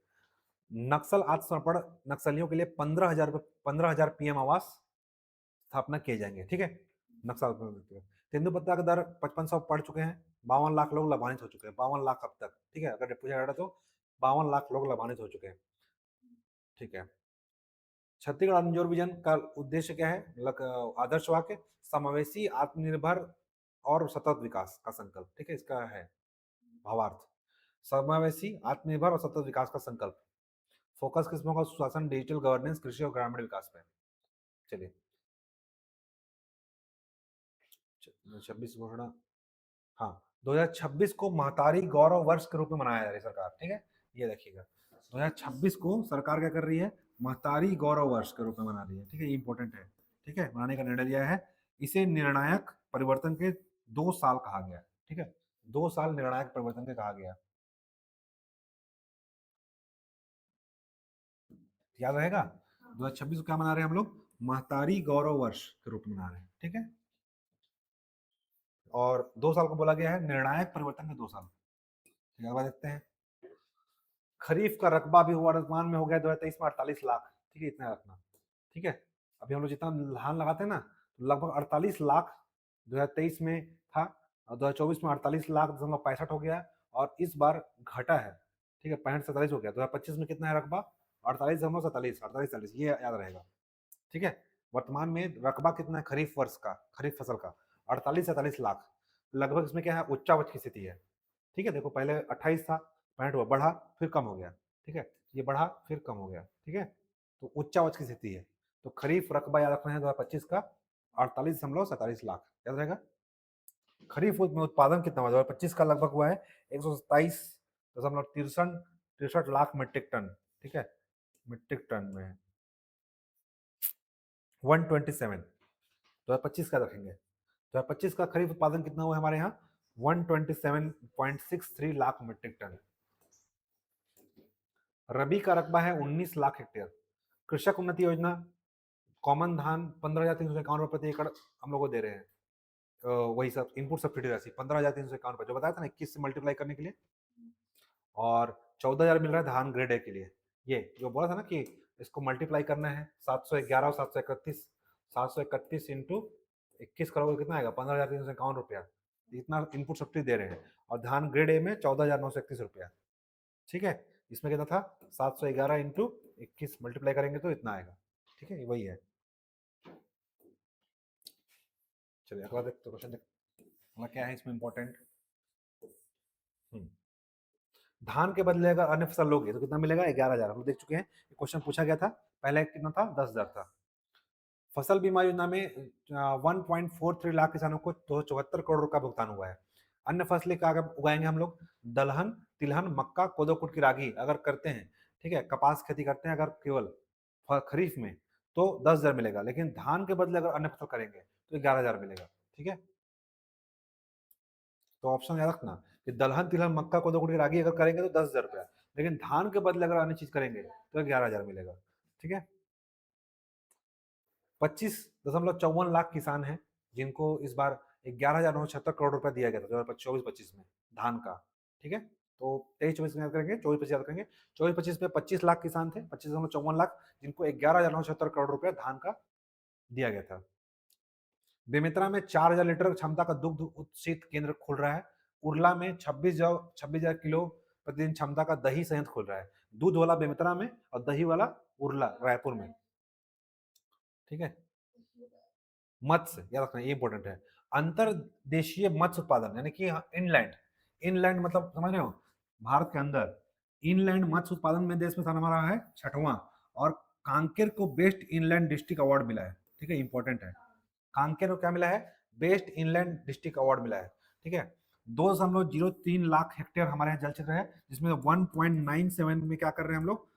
नक्सल आत्मसमर्पण नक्सलियों के लिए 15,000 पीएम आवास स्थापना किए जाएंगे। ठीक है, नक्सल तेंदुपत्ता का दर 5500 पढ़ चुके हैं। 52 लाख लोग लाभान्वित हो चुके हैं, 52 लाख अब तक। ठीक है, अगर पूछा जाए तो 52 लाख लोग लाभान्वित हो चुके हैं। ठीक है, छत्तीसगढ़ आत्मनिर्भर विजन का उद्देश्य क्या है? आदर्श वाक्य, समावेशी, आत्मनिर्भर और सतत विकास का संकल्प। ठीक है, इसका है भावार्थ, समावेशी, आत्मनिर्भर और सतत विकास का संकल्प। फोकस किसमें होगा? सुशासन, डिजिटल गवर्नेंस, कृषि और ग्रामीण विकास पे। चलिए 26 घोषणा, हाँ, 2026 को महतारी गौरव वर्ष के रूप में मनाया जा रही है सरकार। ठीक है, ये देखिएगा, 2026 को सरकार क्या कर रही है? महतारी गौरव वर्ष के रूप में मना रही है। ठीक है, ये इंपॉर्टेंट है। ठीक है, मनाने का निर्णय लिया है। इसे निर्णायक परिवर्तन के 2 साल कहा गया। ठीक है, 2 साल निर्णायक परिवर्तन के कहा गया, याद रहेगा। 2026 को क्या मना रहे हैं हम लोग? महतारी गौरव वर्ष के रूप में मना रहे हैं। ठीक है, और 2 साल को बोला गया है निर्णायक परिवर्तन के 2 साल। देखते हैं, खरीफ का रकबा भी वर्तमान में हो गया 2023 में 48 लाख। ठीक है, इतना रखना। ठीक है, अभी हम लोग जितना धान लगाते हैं ना, तो लगभग 48 लाख 2023 में था, और 2024 में 48 लाख 65 हो गया, और इस बार घटा है। ठीक है, 65-47 हो गया। 2025 में कितना है रकबा? 48,47, 48-40, ये याद रहेगा। ठीक है, वर्तमान में रकबा कितना है खरीफ वर्ष का, खरीफ फसल का? 48-47 लाख। लगभग इसमें क्या है? उच्चावच की स्थिति है। ठीक है, देखो पहले 28 था, 65 हुआ, बढ़ा, फिर कम हो गया। ठीक है, ये बढ़ा, फिर कम हो गया। ठीक है, तो उच्चावच की स्थिति है। तो खरीफ रकबा याद रखना है 2025 का 48,47 लाख, याद रहेगा। खरीफ में उत्पादन कितना हुआ 2025 का? लगभग हुआ है 127,63 लाख मीट्रिक टन। ठीक है, मीट्रिक टन में 127, 2025 का रखेंगे। 2025 का खरीफ उत्पादन कितना हुआ है हमारे यहाँ? 127.63 लाख मीट्रिक टन। रबी का रकबा है 19 लाख हेक्टेयर। कृषक उन्नति योजना, कॉमन धान 15,351 रुपए प्रति एकड़ हम लोग को दे रहे हैं। वही सब इनपुट सब्सिडी राशि 15,351 रुपए, जो बताया था ना 21 से मल्टीप्लाई करने के लिए, और 14,000 मिल रहा है धान ग्रेड ए के लिए। ये जो बोला था ना कि इसको मल्टीप्लाई करना है 711 और 731, 731 इंटू 21 करोगे कितना आएगा? 15,351 रुपया, इतना इनपुट सब्सिडी दे रहे हैं। और धान ग्रेड ए में 14,931 रुपया। ठीक है, इसमें कितना था? 711 इंटू 21 मल्टीप्लाई करेंगे तो इतना आएगा। ठीक है, वही है। चलिए अगला देखते क्वेश्चन देखते क्या है इसमें इंपॉर्टेंट। धान के बदले अगर अन्य फसल लोगे तो कितना मिलेगा? 11,000। हम लोग देख चुके हैं, क्वेश्चन पूछा गया था पहले, कितना था? 10,000 था। फसल बीमा योजना में 1.43 लाख किसानों को 274 करोड़ का भुगतान हुआ है। अन्य फसलें क्या उगाएंगे हम लोग? दलहन, तिलहन, मक्का, कोदो, कुट की रागी अगर करते हैं, ठीक है, कपास खेती करते हैं अगर केवल खरीफ में, तो 10,000 मिलेगा। लेकिन धान के बदले अगर अन्य फसल करेंगे तो 11,000 मिलेगा। ठीक है, तो ऑप्शन याद रखना कि दलहन, तिलहन, मक्का, कोदो, कुट की रागी अगर करेंगे तो 10,000 रुपया, लेकिन धान के बदले अगर अन्य चीज करेंगे तो 11,000 मिलेगा। ठीक है, 25.54 लाख किसान हैं जिनको इस बार 11,976 करोड़ रुपया दिया गया था 2024-25 में धान का। ठीक है, तो 23-24 में याद करेंगे, 24-25 याद करेंगे। 24-25 में 25 लाख किसान थे, 25.54 लाख, जिनको 11,976 करोड़ रुपया धान का दिया गया था। बेमेतरा में 4,000 लीटर क्षमता का दुग्ध उत्शीत केंद्र खुल रहा है। उरला में 26,000 किलो प्रतिदिन क्षमता का दही संयंत्र खुल रहा है। दूध वाला बेमेतरा में और दही वाला उरला रायपुर में। ठीक है, मत्स्य याद रखना, ये इंपॉर्टेंट है। अंतरदेशीय मत्स्य उत्पादन यानी कि इनलैंड, इनलैंड मतलब समझ रहे हो, भारत के अंदर इनलैंड मत्स्य उत्पादन में देश में स्थान हमारा है 6वां, और कांकेर को बेस्ट इनलैंड डिस्ट्रिक्ट अवार्ड मिला है। ठीक है, इंपॉर्टेंट है। कांकेर को क्या मिला है? बेस्ट इनलैंड डिस्ट्रिक्ट अवार्ड मिला है। ठीक है, 2.03 लाख हेक्टेयर हमारे यहाँ जल क्षेत्र है, जिसमें 1.97 में क्या कर रहे हैं हम लोग,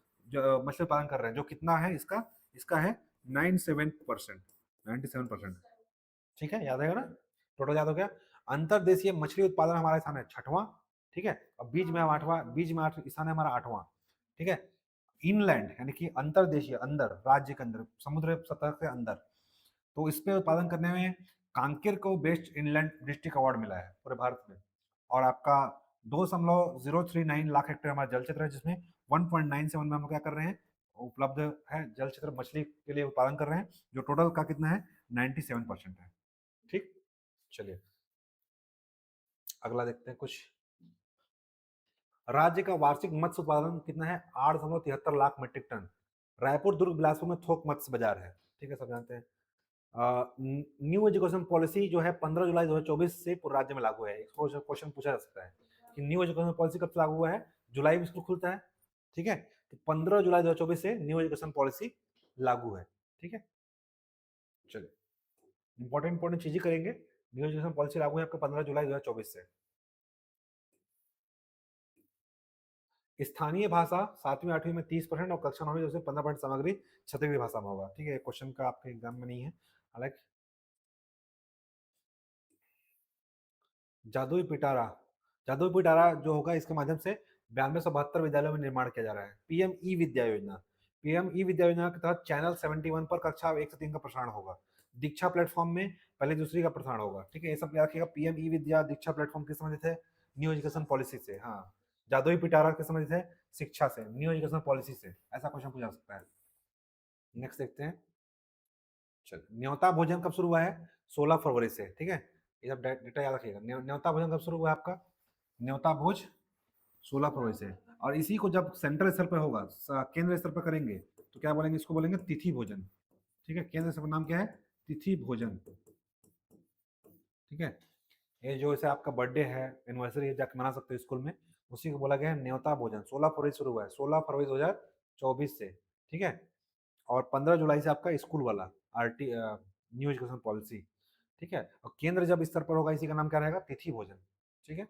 मत्स्य पालन कर रहे हैं, जो कितना है इसका, इसका है 97%, 97%। ठीक है, याद आएगा ना, टोटल याद हो गया। अंतरदेशीय मछली उत्पादन हमारा स्थान है 6वां। ठीक है, और बीच में हम 8वां, बीच में स्थान है हमारा 8वां। ठीक है, इनलैंड यानी कि अंतरदेशीय, अंदर राज्य के अंदर, समुद्र सतह के अंदर, तो इस पे उत्पादन करने में कांकेर को बेस्ट इनलैंड डिस्ट्रिक्ट अवार्ड मिला है पूरे भारत में। और आपका 2.039 लाख हेक्टेयर हमारा जल क्षेत्र है, जिसमें 1.97 में हम क्या कर रहे हैं, उपलब्ध है जल क्षेत्र, मछली के लिए उत्पादन कर रहे हैं, जो टोटल का कितना है, 97% है। ठीक, चलिए अगला देखते हैं कुछ। राज्य का वार्षिक मत्स्य उत्पादन कितना है? 8.73 लाख मीट्रिक टन। रायपुर, दुर्ग, बिलासपुर में थोक मत्स्य बाजार है। ठीक है, सब जानते हैं। न्यू एजुकेशन पॉलिसी जो है 15 जुलाई 2024 से पूरे राज्य में लागू है। क्वेश्चन पूछा जा सकता है कि न्यू एजुकेशन पॉलिसी कब से लागू हुआ है? जुलाई में स्कूल खुलता है। ठीक है, तो 15 जुलाई 2024 से न्यू एजुकेशन पॉलिसी लागू है। ठीक है, चलिए इंपॉर्टेंट इंपॉर्टेंट चीजें करेंगे। न्यू एजुकेशन पॉलिसी लागू है आपका 15 जुलाई 2024 से। स्थानीय भाषा 7वीं 8वीं में 30% और कक्षा 9वीं से 15% सामग्री क्षेत्रीय भाषा में होगा। ठीक है, क्वेश्चन का आपके एग्जाम में नहीं है। हालांकि जादुई पिटारा, जादुई पिटारा जो होगा, इसके माध्यम से 9272 विद्यालयों में निर्माण किया जा रहा है। पीएम ई विद्या योजना, पीएम ई विद्या योजना के तहत चैनल 71 पर कक्षा 1 से 3 का प्रसारण होगा। दीक्षा प्लेटफॉर्म में पहले दूसरी का प्रसारण होगा। ठीक है, ये सब याद रखिएगा। पीएम ई विद्या, दीक्षा प्लेटफॉर्म किस संबंधित है? न्यू एजुकेशन पॉलिसी से। हाँ, जादुई पिटारा किस संबंधित है? शिक्षा से, न्यू एजुकेशन पॉलिसी से। ऐसा क्वेश्चन पूछा सकता है। नेक्स्ट देखते हैं। चलो, न्योता भोजन कब शुरू हुआ है? 16 फरवरी से। ठीक है, ये सब डेटा याद रखिएगा। न्योता भोजन कब शुरू हुआ है आपका? न्योता भोज 16 फरवरी से। और इसी को जब सेंट्रल स्तर पर होगा, केंद्र स्तर पर करेंगे, तो क्या बोलेंगे? इसको बोलेंगे तिथि भोजन। ठीक है, केंद्र स्तर पर नाम क्या है? तिथि भोजन। ठीक है, ये जो ऐसे आपका बर्थडे है, एनिवर्सरी जाकर मना सकते हो स्कूल में, उसी को बोला गया है न्योता भोजन। 16 फरवरी शुरू हुआ है, 16 फरवरी 2024 से। ठीक है, और 15 जुलाई से आपका स्कूल वाला आरटी न्यू एजुकेशन पॉलिसी। ठीक है, और केंद्र जब स्तर पर होगा, इसी का नाम क्या रहेगा? तिथि भोजन। ठीक है,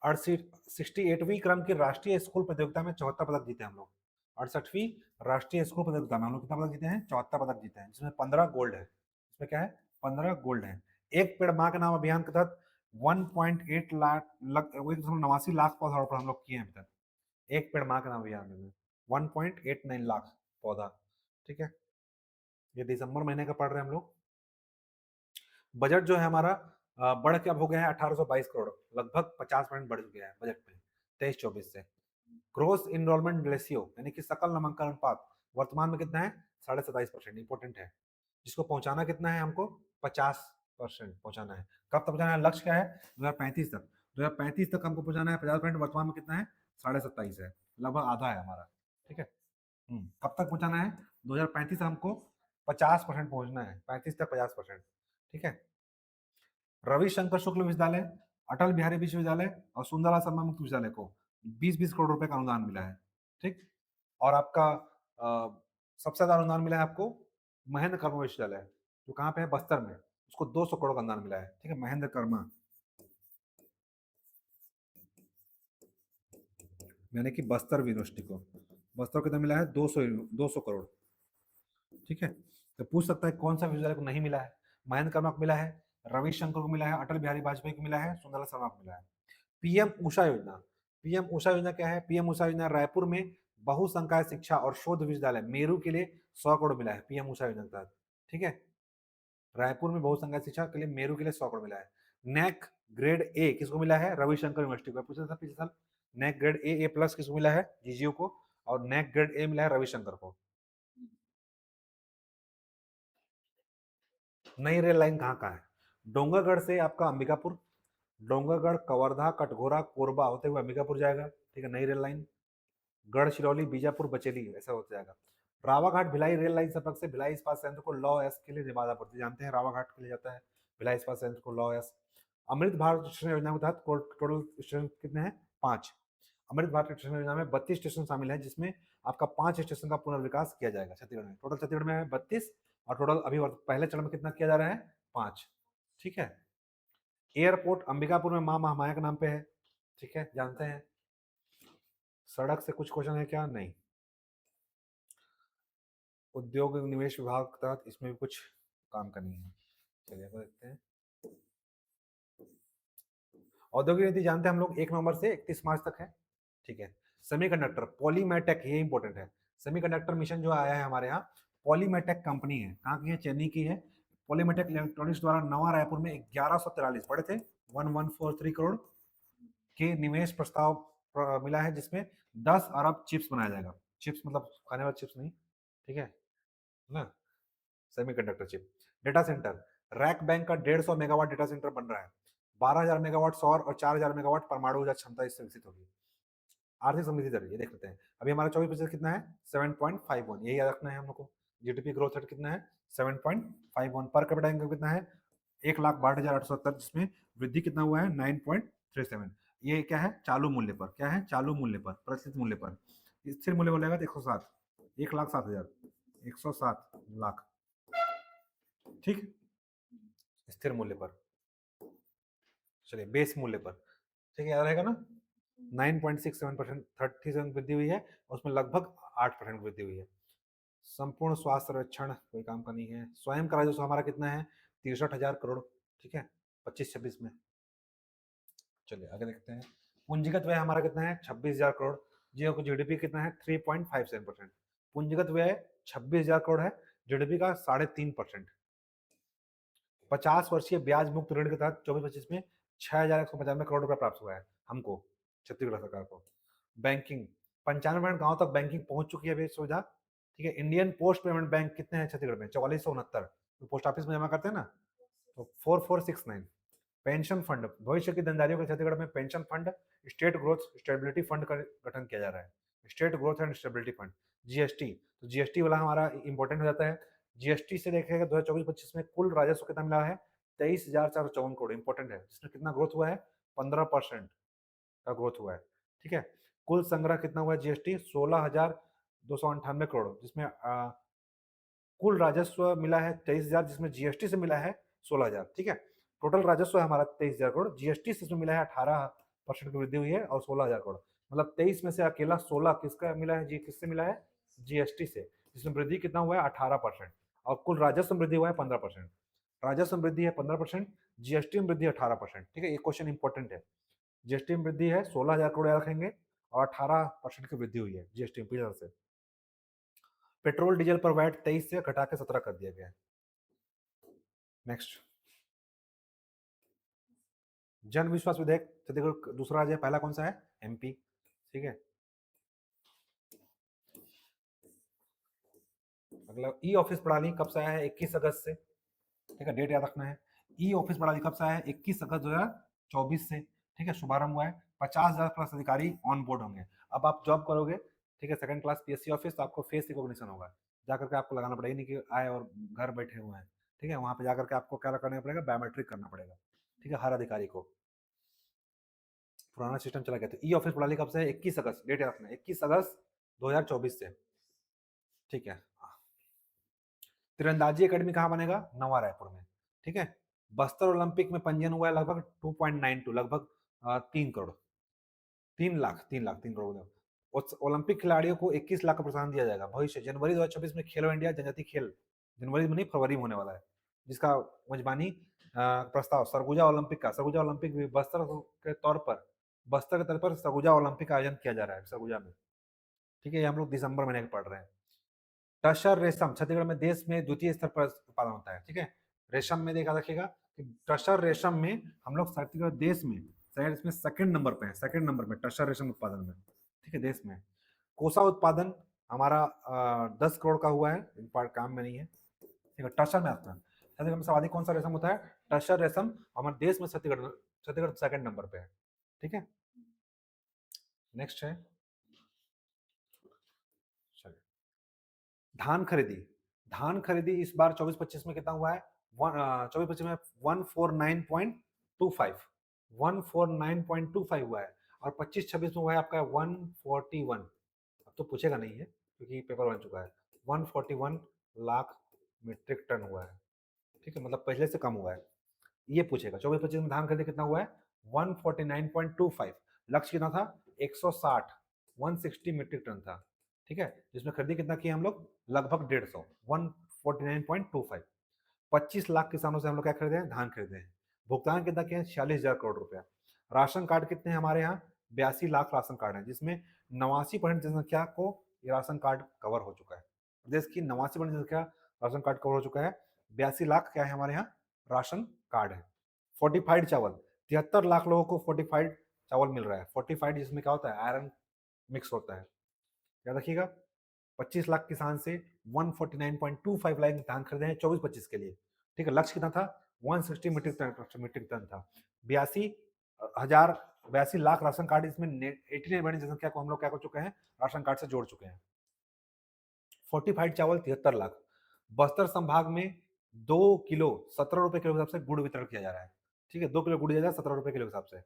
68वीं क्रम की राष्ट्रीय स्कूल प्रतियोगिता में 74 पदक जीते हम लोग। 68वीं राष्ट्रीय स्कूल प्रतियोगिता में हम लोग कितना पदक जीते हैं? 74 पदक जीते हैं, जिसमें 15 गोल्ड है। इसमें क्या है? 15 गोल्ड है। एक पेड़ माँ के नाम अभियान के तहत 1.8 लाख 1.89 लाख पौधा हम लोग किए हैं अभी तक। एक पेड़ माँ के नाम अभियान में 1.89 लाख पौधा। ठीक है, ये दिसंबर महीने का पढ़ रहे हैं हम लोग। बजट जो है हमारा बढ़ के अब हो गया है 1822 करोड़, लगभग 50% बढ़ गया है बजट में 23-24 से। ग्रोस इनरोलमेंट रेशियो यानी कि सकल नामांकन अनुपात वर्तमान में कितना है? 27.5%। इंपॉर्टेंट है, जिसको पहुंचाना कितना है हमको? 50% पहुंचाना है। कब तक पहुंचाना है? लक्ष्य क्या है? 2035 तक। 2035 तक हमको पहुंचाना है 50%। वर्तमान में कितना है? 27.5 है, लगभग आधा है हमारा। ठीक है, कब तक पहुंचाना है? 2035 तक हमको 50% पहुंचना है, 35 तक 50%। ठीक है, रविशंकर शुक्ल विश्वविद्यालय, अटल बिहारी विश्वविद्यालय और सुंदरलाल शर्मा मुक्त विश्वविद्यालय को 20-20 करोड़ रुपए का अनुदान मिला है। ठीक, और आपका सबसे ज्यादा अनुदान मिला है आपको महेंद्र कर्मा विश्वविद्यालय, जो कहाँ पे है? बस्तर में। उसको 200 करोड़ का अनुदान मिला है। ठीक है, महेंद्र कर्मा यानी कि बस्तर यूनिवर्सिटी को, बस्तर को कितना मिला है? 200 करोड़। ठीक है, तो पूछ सकता है कौन सा विश्वविद्यालय को नहीं मिला है? महेंद्र कर्मा को मिला है, रविशंकर को मिला है, अटल बिहारी वाजपेयी को मिला है, सुंदरलाल शर्मा को मिला है। पीएम उषा योजना, पीएम उषा योजना क्या है? पीएम उषा योजना रायपुर में बहुसंकाय शिक्षा और शोध विश्वविद्यालय मेरू के लिए 100 करोड़ मिला है पीएम उषा योजना के तहत। ठीक है, रायपुर में बहुसंकाय शिक्षा के लिए मेरू के लिए 100 करोड़ मिला है। नैक ग्रेड ए किसको मिला है? रविशंकर यूनिवर्सिटी को। पूछा था पिछले साल। नैक ग्रेड ए प्लस किसको मिला है? जीजीओ को। और नैक ग्रेड ए मिला है रविशंकर को। नई रेल लाइन कहाँ कहाँ है? डोंगरगढ़ से आपका अंबिकापुर, डोंगरगढ़, कवर्धा, कटघोरा, कोरबा होते हुए अंबिकापुर जाएगा। ठीक है, नई रेल लाइन। गढ़चिरौली, बीजापुर, बचेली, ऐसा होता जाएगा। रावाघाट भिलाई रेल लाइन संपर्क से भिलाई इस्पात संयंत्र को लौ एस के लिए नवादा पड़ती है। जानते हैं रावाघाट के लिए जाता है भिलाई इस्पात संयंत्र को लौ एस। अमृत भारत स्टेशन योजना के तहत टोटल स्टेशन कितने हैं? 5। अमृत भारत स्टेशन योजना में 32 स्टेशन शामिल है, जिसमें आपका 5 स्टेशन का पुनर्विकास किया जाएगा छत्तीसगढ़ में। टोटल छत्तीसगढ़ में है 32 और टोटल अभी पहले चरण में कितना किया जा रहा है? 5। ठीक है। एयरपोर्ट अंबिकापुर में मां महामाया के नाम पे है। ठीक है, जानते हैं। सड़क से कुछ क्वेश्चन है क्या? नहीं। उद्योग निवेश विभाग के तहत इसमें भी कुछ काम करनी है। चलिए देखते हैं। औद्योगिक नीति जानते हैं हम लोग 1 नवंबर से 31 मार्च तक है। ठीक है। सेमीकंडक्टर पॉलीमेटेक, ये इंपॉर्टेंट है। सेमीकंडक्टर मिशन जो आया है हमारे यहाँ, पॉलीमेटेक कंपनी है। कहाँ की है? चेन्नई की है। पॉलीमेटेक इलेक्ट्रॉनिक्स द्वारा नवा रायपुर में 1143 पड़े थे 1143 करोड़ के निवेश प्रस्ताव मिला है, जिसमें 10 अरब चिप्स बनाया जाएगा। चिप्स मतलब खाने वाले चिप्स नहीं, ठीक है ना, semiconductor chip. Data centre, rack bank का 150 मेगावाट डेटा सेंटर बन रहा है। 12,000 मेगावाट सौर और 4,000 मेगावाट परमाणु ऊर्जा क्षमता इससे विकसित होगी। आर्थिक समृद्धि दर ये देख लेते हैं। अभी हमारा 24% कितना है? 7.51, यही याद रखना है हम लोग को। जीडीपी ग्रोथ रेट कितना है? 7.51। पर कैपिटा इनकम कितना है? 1,62,870, जिसमें वृद्धि कितना हुआ है? 9.37। ये क्या है? चालू मूल्य पर। क्या है? चालू मूल्य पर, प्रचलित मूल्य पर। स्थिर मूल्य बोलेगा तो 107, 1,07,000, 107 लाख। ठीक, स्थिर मूल्य पर। चलिए बेस मूल्य पर, ठीक है, याद रहेगा ना। 9.67%, 37 वृद्धि हुई है, उसमें लगभग 8% वृद्धि हुई है। संपूर्ण स्वास्थ्य संरक्षण कोई काम का नहीं है। स्वयं का राजस्व हमारा कितना है? 63,000 करोड़। ठीक है, 25-26 में। चलिए आगे देखते हैं। पूंजीगत व्यय हमारा कितना है? 26,000 करोड़। जीडीपी कितना है? 3.57%। पूंजीगत व्यय 26,000 करोड़ है, जीडीपी का 3.5%। 50 वर्षीय ब्याज मुक्त ऋण के तहत 24-25 में 6,195 करोड़ रुपया प्राप्त हुआ है हमको, छत्तीसगढ़ सरकार को। बैंकिंग 95% गांव तक बैंकिंग पहुंच चुकी है अभी सुविधा। ठीक है। इंडियन पोस्ट पेमेंट बैंक कितने हैं छत्तीसगढ़ में? 4469, तो पोस्ट ऑफिस में जमा करते हैं ना, तो 4469। पेंशन फंड, भविष्य की देनदारियों के छत्तीसगढ़ में pension fund, state growth stability fund का गठन किया जा रहा है। State growth and stability fund. GST, तो जीएसटी वाला हमारा इंपॉर्टेंट हो जाता है। जीएसटी से देखेगा 2024-25 में कुल राजस्व कितना मिला है? 23,454 करोड़। इंपॉर्टेंट है, जिसमें कितना ग्रोथ हुआ है? 15% का ग्रोथ हुआ है। ठीक है। कुल संग्रह कितना हुआ है जीएसटी? 16,298 करोड़, जिसमें कुल राजस्व मिला है 23,000, जिसमें जीएसटी से मिला है 16,000। ठीक है। टोटल राजस्व है हमारा 23,000 करोड़, जीएसटी से मिला है 18% की वृद्धि हुई है और 16,000 करोड़। मतलब 23 में से अकेला 16 किसका मिला है? किससे मिला है? जीएसटी से, जिसमें वृद्धि कितना हुआ है? 18%। और कुल राजस्व वृद्धि हुआ है 15%। राजस्व वृद्धि है 15%, जीएसटी में वृद्धि 18%। ठीक है, ये क्वेश्चन इंपॉर्टेंट है। जीएसटी में वृद्धि है 16,000 करोड़ याद रखेंगे, और 18% की वृद्धि हुई है जीएसटी में से। पेट्रोल डीजल पर वैट 23 से घटा के 17 कर दिया गया है। नेक्स्ट, जन विश्वास विधेयक छत्तीसगढ़ दूसरा राज्य, पहला कौन सा है? एमपी। ठीक है। अगला ई ऑफिस प्रणाली कब से आया है? 21 अगस्त से। ठीक है, डेट याद रखना है। ई ऑफिस प्रणाली कब से आया है? 21 अगस्त 2024 से। ठीक है, शुभारंभ हुआ है। 50,000 प्लस अधिकारी ऑन बोर्ड होंगे। अब आप जॉब करोगे, ठीक है, सेकंड क्लास पीएससी ऑफिस, तो आपको फेस रिकॉग्निशन होगा। जाकर के आपको लगाना पड़ेगा, नहीं कि आए और घर बैठे हुए हैं। ठीक है, वहां पे जाकर के आपको क्या करना पड़ेगा? बायोमेट्रिक करना पड़ेगा। ठीक है, हर अधिकारी को। पुराना सिस्टम चला गया। तो ई ऑफिस प्रणाली कब से है? 21 अगस्त, डेट याद रखना है, 21 अगस्त 2024 से। ठीक है। तीरंदाजी एकेडमी कहाँ बनेगा? नवा रायपुर में। ठीक है। बस्तर ओलंपिक में पंजीयन हुआ है लगभग 2.92, लगभग 3 करोड़, 3 लाख 3 करोड़। ओलंपिक खिलाड़ियों को 21 लाख का प्रोत्साहन दिया जाएगा। भविष्य जनवरी 2026 में खेलो इंडिया जनजातीय खेल, जनवरी में नहीं फरवरी में होने वाला है, जिसका मेजबानी प्रस्ताव सरगुजा ओलंपिक का, सरगुजा ओलंपिक बस्तर के तौर पर, बस्तर के तौर पर सरगुजा ओलंपिक का आयोजन किया जा रहा है सरगुजा में। ठीक है, ये हम लोग दिसंबर महीने में पढ़ रहे हैं। टसर रेशम छत्तीसगढ़ में देश में द्वितीय स्तर पर उत्पादन होता है। ठीक है, रेशम में देखा रखिएगा कि टसर रेशम में हम लोग छत्तीसगढ़ देश में शायद इसमें सेकंड नंबर पे है, सेकंड नंबर पे टसर रेशम उत्पादन में। ठीक है, देश में। कोसा उत्पादन हमारा 10 करोड़ का हुआ है, इन पार्ट काम में नहीं है। ठीक है, टसर में आता है। छत्तीसगढ़ में सर्वाधिक कौन सा रेशम होता है? टसर रेशम। हमारे देश में छत्तीसगढ़ छत्तीसगढ़ सेकंड नंबर पे है। ठीक है, नेक्स्ट है धान खरीदी। धान खरीदी इस बार 24-25 में कितना हुआ है? 24-25 में 149.5 149.25, 149.25 हुआ है, और 25-26 में हुआ है आपका 141। अब तो पूछेगा नहीं है क्योंकि पेपर बन चुका है। 141 लाख मीट्रिक टन हुआ है, ठीक है, मतलब पहले से कम हुआ है। ये पूछेगा 24-25 में धान खरीदे कितना हुआ है, 149.25। लक्ष्य कितना था, 160, 160 मीट्रिक टन था, ठीक है, जिसमें खरीदी कितना किया हम लोग, लगभग 150, 149.25। 25 लाख किसानों से हम लोग क्या खरीदे हैं, धान खरीदे हैं। भुगतान कितना किया है, 46,000 करोड़ रुपया। राशन कार्ड कितने हैं हमारे यहाँ, 82 लाख राशन कार्ड है, जिसमें 89% जनसंख्या को ये राशन कार्ड कवर हो चुका है। प्रदेश की 89% जनसंख्या राशन कार्ड कवर हो चुका है। 82 लाख क्या है हमारे यहाँ, राशन कार्ड है। फोर्टिफाइड चावल, 73 लाख लोगों को फोर्टिफाइड चावल मिल रहा है। फोर्टिफाइड जिसमें क्या होता है, आयरन मिक्स होता है, याद रखिएगा। 25 लाख किसान से 149.25 लाख धान खरीदे हैं 24-25 के लिए, ठीक है। लक्ष्य कितना था, 160 मीट्रिक टन था। 82 लाख राशन कार्ड, इसमें 89 जनसंख्या को हम लोग क्या कर चुके हैं, राशन कार्ड से जोड़ चुके हैं। फोर्टिफाइड चावल 73 लाख। बस्तर संभाग में 2 किलो 17 रुपए किलो के हिसाब से गुड़ वितरण किया जा रहा है, ठीक है, 2 किलो गुड़ दिया जाए 17 रुपए किलो के हिसाब से।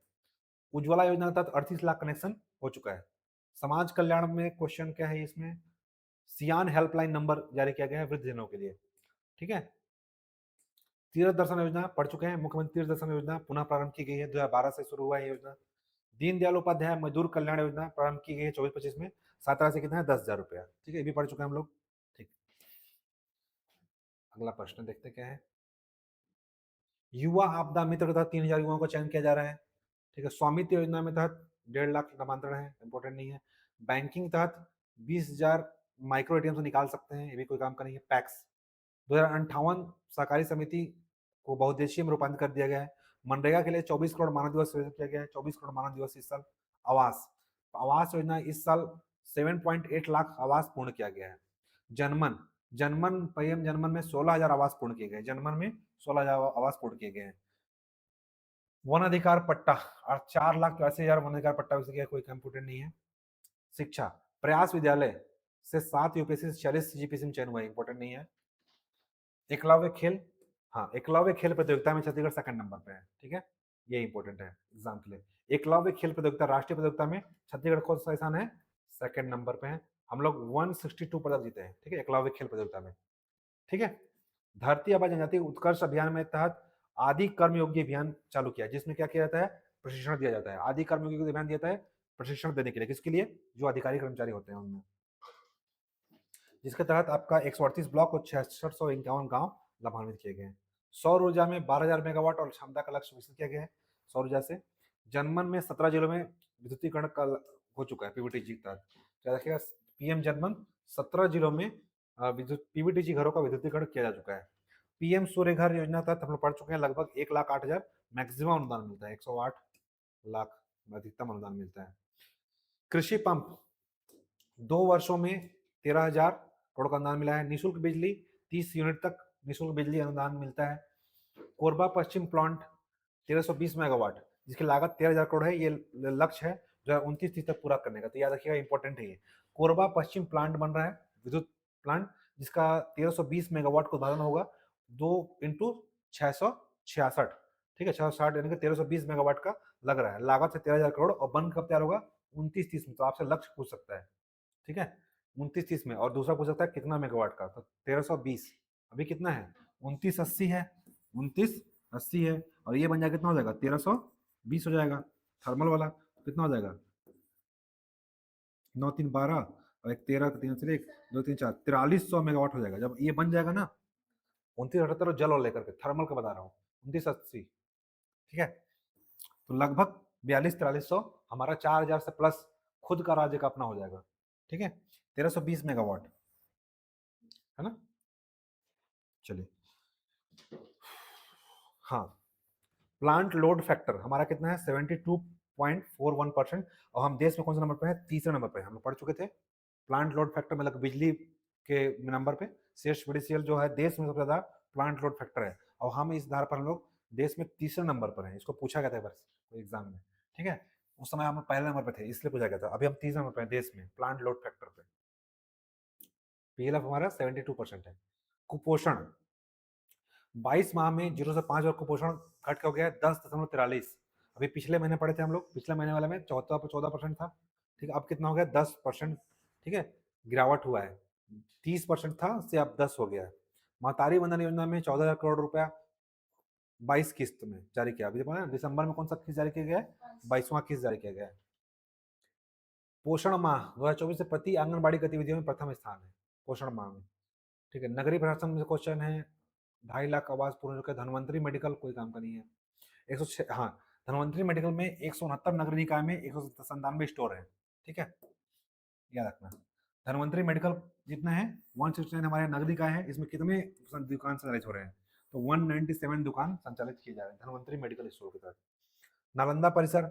उज्ज्वला योजना के तहत 38 लाख कनेक्शन हो चुका है। समाज कल्याण में क्वेश्चन क्या है, इसमें सियान हेल्पलाइन नंबर जारी किया गया है वृद्धजनों के लिए, ठीक है। तीर्थ दर्शन योजना पढ़ चुके हैं, मुख्यमंत्री तीर्थ दर्शन योजना पुनः प्रारंभ की गई है, 2012 से शुरू हुआ है योजना। दीनदयाल उपाध्याय मजदूर कल्याण योजना प्रारंभ की गई है 24-25 में, 7 राशि कितना है, 10,000 रुपया, ठीक है, ये भी पढ़ चुके हैं हम लोग, ठीक। अगला प्रश्न देखते क्या है। युवा आपदा मित्र के तहत 3,000 युवाओं का चयन किया जा रहा है, ठीक है। स्वामित्व योजना में तहत 1.5 लाख नामांतरण है, इंपॉर्टेंट नहीं है। बैंकिंग तहत 20,000 माइक्रो एटीएम से निकाल सकते हैं, ये भी कोई काम का नहीं है। पैक्स 2058 सहकारी समिति को बहुउद्देशीय में रूपांतरित कर दिया गया है। मनरेगा के लिए 24 करोड़ मानव दिवस सृजित किया गया है, 24 करोड़ मानव दिवस इस साल। आवास आवास योजना इस साल 7.8 लाख आवास पूर्ण किया गया है। जनमन जनमन पीएम जनमन में 16,000 आवास पूर्ण किए गए, जनमन में 16,000 आवास पूर्ण किए गए हैं। वन अधिकार पट्टा और 4,83,000 वन अधिकार पट्टा किया, कोई कंप्यूटर नहीं है। शिक्षा प्रयास विद्यालय से 7 यूपीएससी से 40 जीपीएससी में चयन हुआ है, इंपॉर्टेंट नहीं है। एकलव्य खेल, हाँ, एकलव्य खेल प्रतियोगिता में छत्तीसगढ़ सेकंड नंबर पे है, ठीक है, ये इंपॉर्टेंट है एग्जाम के लिए। एकलव्य खेल प्रतियोगिता राष्ट्रीय प्रतियोगिता में छत्तीसगढ़ कौन सा स्थान है, सेकंड नंबर पे है। हम लोग 162 पदक जीते हैं, ठीक है, एकलव्य खेल प्रतियोगिता में, ठीक है। धरती आबा जनजाति उत्कर्ष अभियान में तहत आदि कर्मयोगी अभियान चालू किया, जिसमें क्या किया जाता है, प्रशिक्षण दिया जाता है। आदि कर्मयोगी अभियान दिया जाता है प्रशिक्षण देने के लिए, किसके लिए, जो अधिकारी कर्मचारी होते हैं उनमें, जिसके तहत आपका 138 ब्लॉक और 6651 गांव लाभान्वित किए गए हैं। सौर ऊर्जा में 12,000 मेगावाट और क्षमता का लक्ष्य विकसित किया गया है सौर ऊर्जा से। जनमन में 17 जिलों में विद्युतीकरण का हो चुका है पीवीटीजी के तहत, क्या रखिएगा, पीएम जनमन 17 जिलों में विद्युत पीवीटीजी घरों का विद्युतीकरण किया जा चुका है। पीएम सूर्य घर योजना तहत हम लोग पढ़ चुके हैं, लगभग 1,08,000 मैक्सिमम अनुदान मिलता है, 108 लाख अधिकतम अनुदान मिलता है। कृषि पंप 2 वर्षों में 13,000 करोड़ का अनुदान मिला है। निःशुल्क बिजली 30 यूनिट तक निःशुल्क बिजली अनुदान मिलता है। कोरबा पश्चिम प्लांट 1320 मेगावाट, जिसकी लागत 13,000 करोड़ है, ये लक्ष्य है जो है 29 तक पूरा करने का, तो याद रखिएगा, इंपॉर्टेंट है ये। कोरबा पश्चिम प्लांट बन रहा है, विद्युत प्लांट, जिसका 1320 मेगावाट का उत्पादन होगा, 2 × 666, ठीक है, 660 यानी कि 1320 मेगावाट का लग रहा है, लागत से 13,000 करोड़, और बन कब तैयार होगा, 29-30 में। तो आपसे लक्ष्य पूछ सकता है, ठीक है, 29-30 में। और दूसरा पूछ सकता है कितना मेगावाट का, तो 1320, अभी कितना है, 2980 है, 2980 है, और ये बन जाएगा कितना हो जाएगा, 1320 हो जाएगा, थर्मल वाला कितना हो जाएगा, 9 3 12 और एक 13 3 से एक 2 3 4 4300 मेगावाट हो जाएगा। जब ये बन जाएगा ना, 2978 जल और लेकर के, थर्मल का बता रहा हूँ, 2980, ठीक है। तो लगभग 42-4300 हमारा 4,000 से प्लस खुद का राज्य का अपना हो जाएगा, ठीक है, 1320 मेगावाट, है ना। चलिए, हाँ, प्लांट लोड फैक्टर हमारा कितना है, 72.41%, और हम देश में कौन सा नंबर पे है, तीसरे नंबर पे हम लोग पढ़ चुके थे। प्लांट लोड फैक्टर मतलब बिजली के नंबर पे CSBDCL जो है देश में सबसे ज्यादा प्लांट लोड फैक्टर है, और हम इस आधार पर हम लोग देश में तीसरे नंबर पर हैं। इसको पूछा गया था एग्जाम में, ठीक है, उस समय हम पहले नंबर पे थे इसलिए पूछा गया था। अभी हम तीसरे नंबर पे हैं देश में प्लांट लोड फैक्टर पे। PLF हमारा 72% है। कुपोषण 22 माह में 0 से 5 वर्ग कुपोषण घट के हो गया है 10.43। अभी पिछले महीने पढ़े थे हम लोग, पिछले महीने वाले में 14% था, ठीक है। अब कितना हो गया 10%, ठीक है, गिरावट हुआ है। 30% था से अब 10 हो गया है। महतारी वंदन योजना में 14,000 करोड़ रुपया 22 किस्त में जारी किया। अभी देखो ना दिसंबर में कौन सा किस्त जारी किया गया है, 22वां किस्त जारी किया गया है। पोषण माह 2024 से प्रति आंगनबाड़ी गतिविधियों में प्रथम स्थान है पोषण माह में, ठीक है। नगरीय प्रशासन में क्वेश्चन है 2.5 लाख आवास पूर्ण हो चुके। धनवंतरी मेडिकल कोई काम का नहीं है। 106, हाँ, धनवंतरी मेडिकल में 169 नगर निकाय में 197 स्टोर है, ठीक है, याद रखना। धनवंतरी मेडिकल जितने हैं 169 हमारे नगर निकाय है, इसमें कितने दुकान संचालित हो रहे हैं, तो 197 दुकान संचालित किए जा रहे हैं धनवंतरी मेडिकल स्टोर के तहत। नालंदा परिसर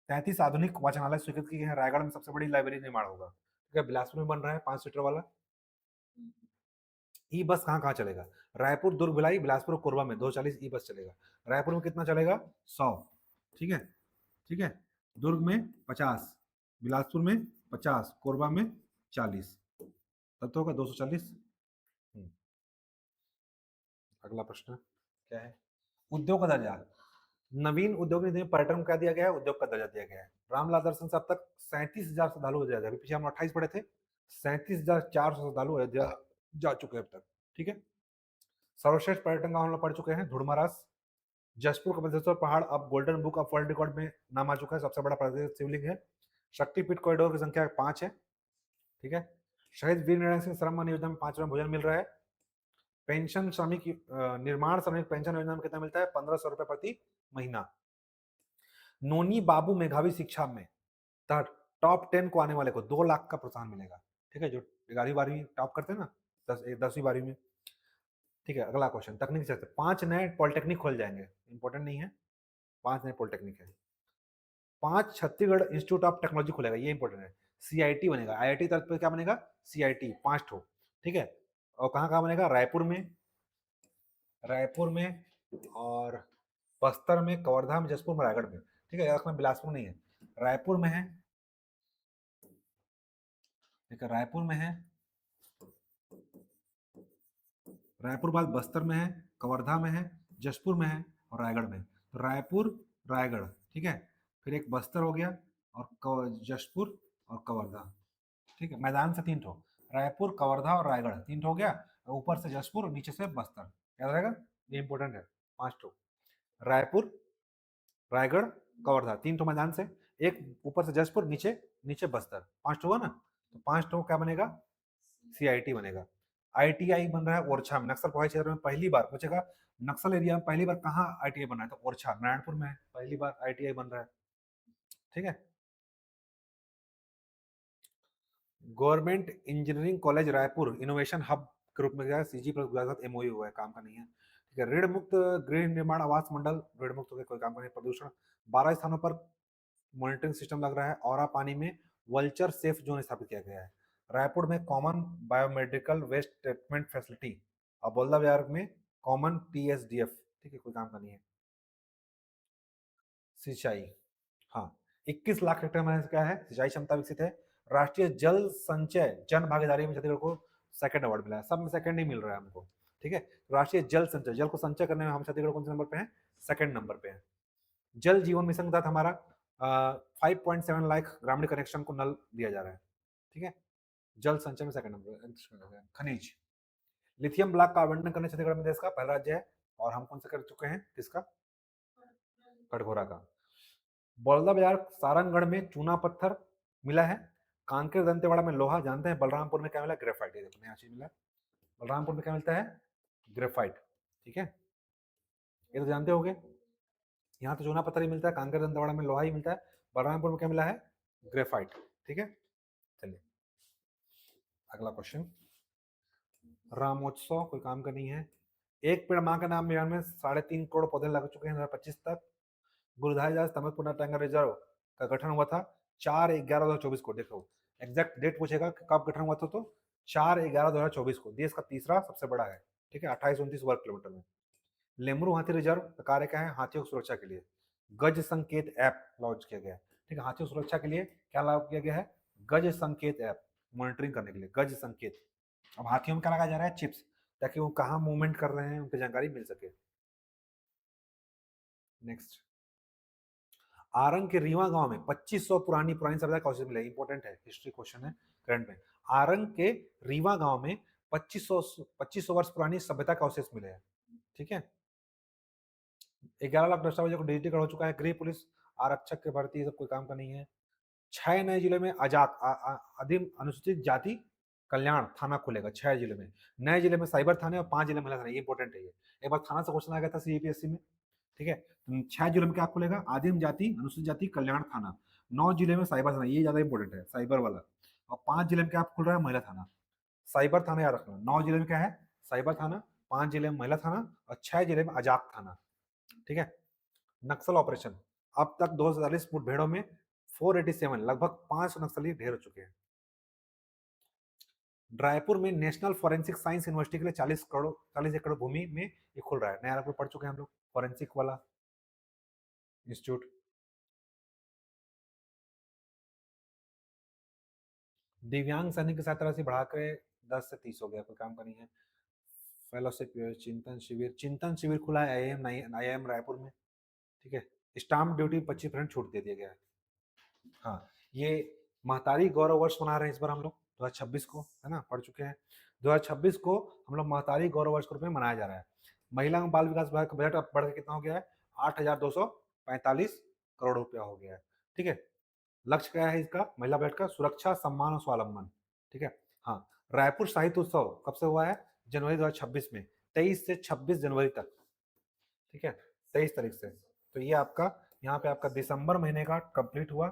33 आधुनिक वाचनालय स्वीकृत किए हैं। रायगढ़ में सबसे बड़ी लाइब्रेरी निर्माण होगा, ठीक है। बिलासपुर में बन रहा है 5 सीटर वाला। ई बस कहाँ कहाँ चलेगा, रायपुर दुर्ग भिलाई बिलासपुर कोरबा में 240 ई बस चलेगा। रायपुर में कितना चलेगा 100, ठीक है, ठीक है। दुर्ग में 50, बिलासपुर में 50, कोरबा में 40, तब तो होगा 240। अगला प्रश्न क्या है, उद्योग का दर्जा। नवीन उद्योग नीति में पर्यटन का दिया गया है, उद्योग का दर्जा दिया गया है। रामलाल दर्शन से अब तक 37,000 श्रद्धालु हो जाएगा। अभी पीछे हम 28 पढ़े थे, 37,400 श्रद्धालु अयोध्या जा चुके हैं अब तक, ठीक है। सर्वश्रेष्ठ पर्यटन गाँव हम लोग पढ़ चुके हैं धुड़मरास। जसपुर कपिलेश्वर पहाड़ अब golden book of world record में नाम आ चुका है, सबसे बड़ा प्राकृतिक शिवलिंग है। शक्तिपीठ कॉरिडोर की संख्या 5 है, ठीक है। शहीद वीर नारायण सिंह श्रम योजना में 5 भोजन मिल रहा है। पेंशन श्रमिक निर्माण श्रमिक पेंशन योजना में कितना मिलता है 1,500 रुपए प्रति महीना। नोनी बाबू मेधावी शिक्षा में टॉप 10 को आने वाले को 2 लाख का प्रोत्साहन मिलेगा, ठीक है, जो 11वीं 12वीं टॉप करते हैं ना, 10वीं 12वीं में, ठीक है। अगला क्वेश्चन तकनीक से 5 नए पॉलिटेक्निक खोल जाएंगे, इंपॉर्टेंट नहीं है, 5 नए पॉलिटेक्निक है। 5 छत्तीसगढ़ इंस्टीट्यूट ऑफ टेक्नोलॉजी खुलेगा, ये इंपॉर्टेंट है। सीआईटी बनेगा, आईआईटी तरफ पे क्या बनेगा सीआईटी 5 ठो, ठीक है। और कहाँ कहाँ बनेगा, रायपुर में, रायपुर में और बस्तर में, कवर्धा में, जसपुर में, रायगढ़ में, ठीक है। याद बिलासपुर नहीं है, रायपुर में है, ठीक है, रायपुर में है, रायपुर बाद बस्तर में है, कवर्धा में है, जसपुर में है और रायगढ़ में। तो रायपुर रायगढ़, ठीक है, फिर एक बस्तर हो गया और जसपुर और कवर्धा, ठीक है। मैदान से 3 ठो, रायपुर कवर्धा और रायगढ़ 3 ठो हो गया, ऊपर से जसपुर नीचे से बस्तर, याद रहेगा, ये इंपॉर्टेंट है। 5 ठो, रायपुर रायगढ़ कवर्धा 3 ठो मैदान से, एक ऊपर से जसपुर नीचे नीचे बस्तर, 5 ठो हुआ ना। तो 5 ठो क्या बनेगा सीआईटी बनेगा। आईटीआई बन रहा है ओरछा में, नक्सल प्रभावित क्षेत्र में पहली बार पूछेगा, नक्सल एरिया में पहली बार कहाँ आईटीआई बन रहा है, तो ओरछा नारायणपुर में पहली बार आईटीआई बन रहा है, ठीक है। Government engineering college Raipur innovation hub के रूप में सीजी प्लस गुजरात के साथ एमओयू हुआ है, काम का नहीं है, ठीक है। ऋण मुक्त गृह निर्माण आवास मंडल ऋण मुक्त हो गया, कोई काम का नहीं। प्रदूषण 12 स्थानों पर मॉनिटरिंग सिस्टम लग रहा है। और पानी में वल्चर सेफ जोन स्थापित किया गया है। रायपुर में common biomedical waste treatment facility और बौल्दा बाजार में कॉमन टीएसडीएफ, ठीक है, कोई काम का नहीं है। सिंचाई, हाँ, 21 लाख हेक्टेयर में क्या है सिंचाई क्षमता विकसित है। राष्ट्रीय जल संचय जन भागीदारी में छत्तीसगढ़ को सेकंड अवार्ड मिला है, सब में सेकंड ही मिल रहा है हमको, ठीक है। राष्ट्रीय जल संचय, जल को संचय करने में हम छत्तीसगढ़ कौन से नंबर पे हैं, सेकंड नंबर पे हैं। जल जीवन मिशन के तहत हमारा 5.7 लाख ग्रामीण कनेक्शन को नल दिया जा रहा है, ठीक है। जल संचय में सेकंड नंबर। खनिज, लिथियम ब्लॉक का आवंटन करने छत्तीसगढ़ में देश का पहला राज्य है। और हम कौन से कर चुके हैं, किसका, कटघोरा का। बौल्दा बाजार सारंगगढ़ में चूना पत्थर मिला है। कांकेर दंतेवाड़ा में लोहा, जानते हैं। बलरामपुर में क्या मिला, ग्रेफाइट, ये देखो नया चीज मिला। बलरामपुर में क्या मिलता है, ग्रेफाइट, ठीक है, ये तो जानते होंगे। यहाँ तो चूना पत्थर ही मिलता है, कांकेर दंतेवाड़ा में लोहा ही मिलता है, बलरामपुर में क्या मिला है, ग्रेफाइट, ठीक है। चलिए अगला क्वेश्चन, रामोत्सव कोई काम का नहीं है। एक पेड़ माँ का नाम अभियान में 3.5 करोड़ पौधे लग चुके हैं 2025 तक। गुरुधारीदास तमकपुरा टाइगर रिजर्व का गठन हुआ था 4/11/2024 को। देखो एग्जैक्ट डेट पूछेगा कब गठन हुआ था, तो 4/11/2024 को। देश का तीसरा सबसे बड़ा है, ठीक है, 2829 वर्ग किलोमीटर में। लेमरू हाथी रिजर्व का कार्य क्या है, हाथियों की सुरक्षा के लिए गज संकेत ऐप लॉन्च किया गया है, ठीक है। हाथियों की सुरक्षा के लिए क्या लागू किया गया है, गज संकेत ऐप, मॉनिटरिंग करने के लिए गज संकेत। अब हाथियों में क्या लगाया जा रहा है, चिप्स। ताकि वो कहाँ मूवमेंट कर रहे हैं उनकी जानकारी मिल सके। नेक्स्ट, आरंग के रीवा गांव में 2500 पुरानी पुरानी सभ्यता का अवशेष मिले। इंपॉर्टेंट है, हिस्ट्री क्वेश्चन है करंट में। आरंग के रीवा गांव में 2500 वर्ष पुरानी सभ्यता का अवशेष मिले हैं। ठीक है। 11 लाख दस्तावेजों को डिजिटल हो चुका है। गृह पुलिस आरक्षक के भर्ती सब कोई काम का नहीं है। 6 नए जिले में आदिम अनुसूचित जाति कल्याण थाना खुलेगा। 6 जिले में, नए जिले में साइबर थाने और 5 जिले में महिला थाने। ये इंपॉर्टेंट है। ये एक बार थाना से क्वेश्चन आ गया था सीजीपीएससी में। ठीक है, 6 जिलों में क्या खुलेगा? आदिम जाति अनुसूचित जाति कल्याण थाना। 9 जिले में साइबर थाना, ये ज्यादा इंपॉर्टेंट है, साइबर वाला। और 5 जिले में क्या खुल रहा है? महिला थाना। साइबर थाना याद रखना। 9 जिले में क्या है? साइबर थाना, 5 जिले में महिला थाना और 6 जिले में अजाक थाना। ठीक है। नक्सल ऑपरेशन, अब तक 240 मुठभेड़ों में 487 लगभग 500 नक्सली ढेर हो चुके हैं। रायपुर में नेशनल फॉरेंसिक साइंस यूनिवर्सिटी के लिए 40 एकड़ भूमि में ये खुल रहा है। नया रायपुर पढ़ चुके हैं हम लोग, फॉरेंसिक वाला इंस्टीट्यूट। दिव्यांग सैनिक की सहायता राशि बढ़ाकर 10 से 30 हो गया, कोई काम का नहीं है। फेलोशिप, चिंतन शिविर खुला है आईआईएम रायपुर में। ठीक है। स्टाम्प ड्यूटी 25% छूट दे दिया गया है। हाँ, ये महतारी गौरव वर्ष मना रहे हैं इस बार हम लोग 2026 को, है ना, पढ़ चुके हैं। 2026 को हम लोग महतारी गौरव वर्ष के रूप में मनाया जा रहा है। महिला एवं बाल विकास विभाग का बजट अब बढ़ के कितना हो गया है? 8,245 करोड़ रुपया हो गया है। ठीक है। लक्ष्य क्या है इसका महिला बजट का? सुरक्षा, सम्मान और स्वावलंबन। ठीक है। हाँ, रायपुर साहित्य उत्सव कब से हुआ है? जनवरी 2026 में, 23 से 26 जनवरी तक। ठीक है, 23 तारीख से। तो ये आपका यहाँ पे आपका दिसंबर महीने का कंप्लीट हुआ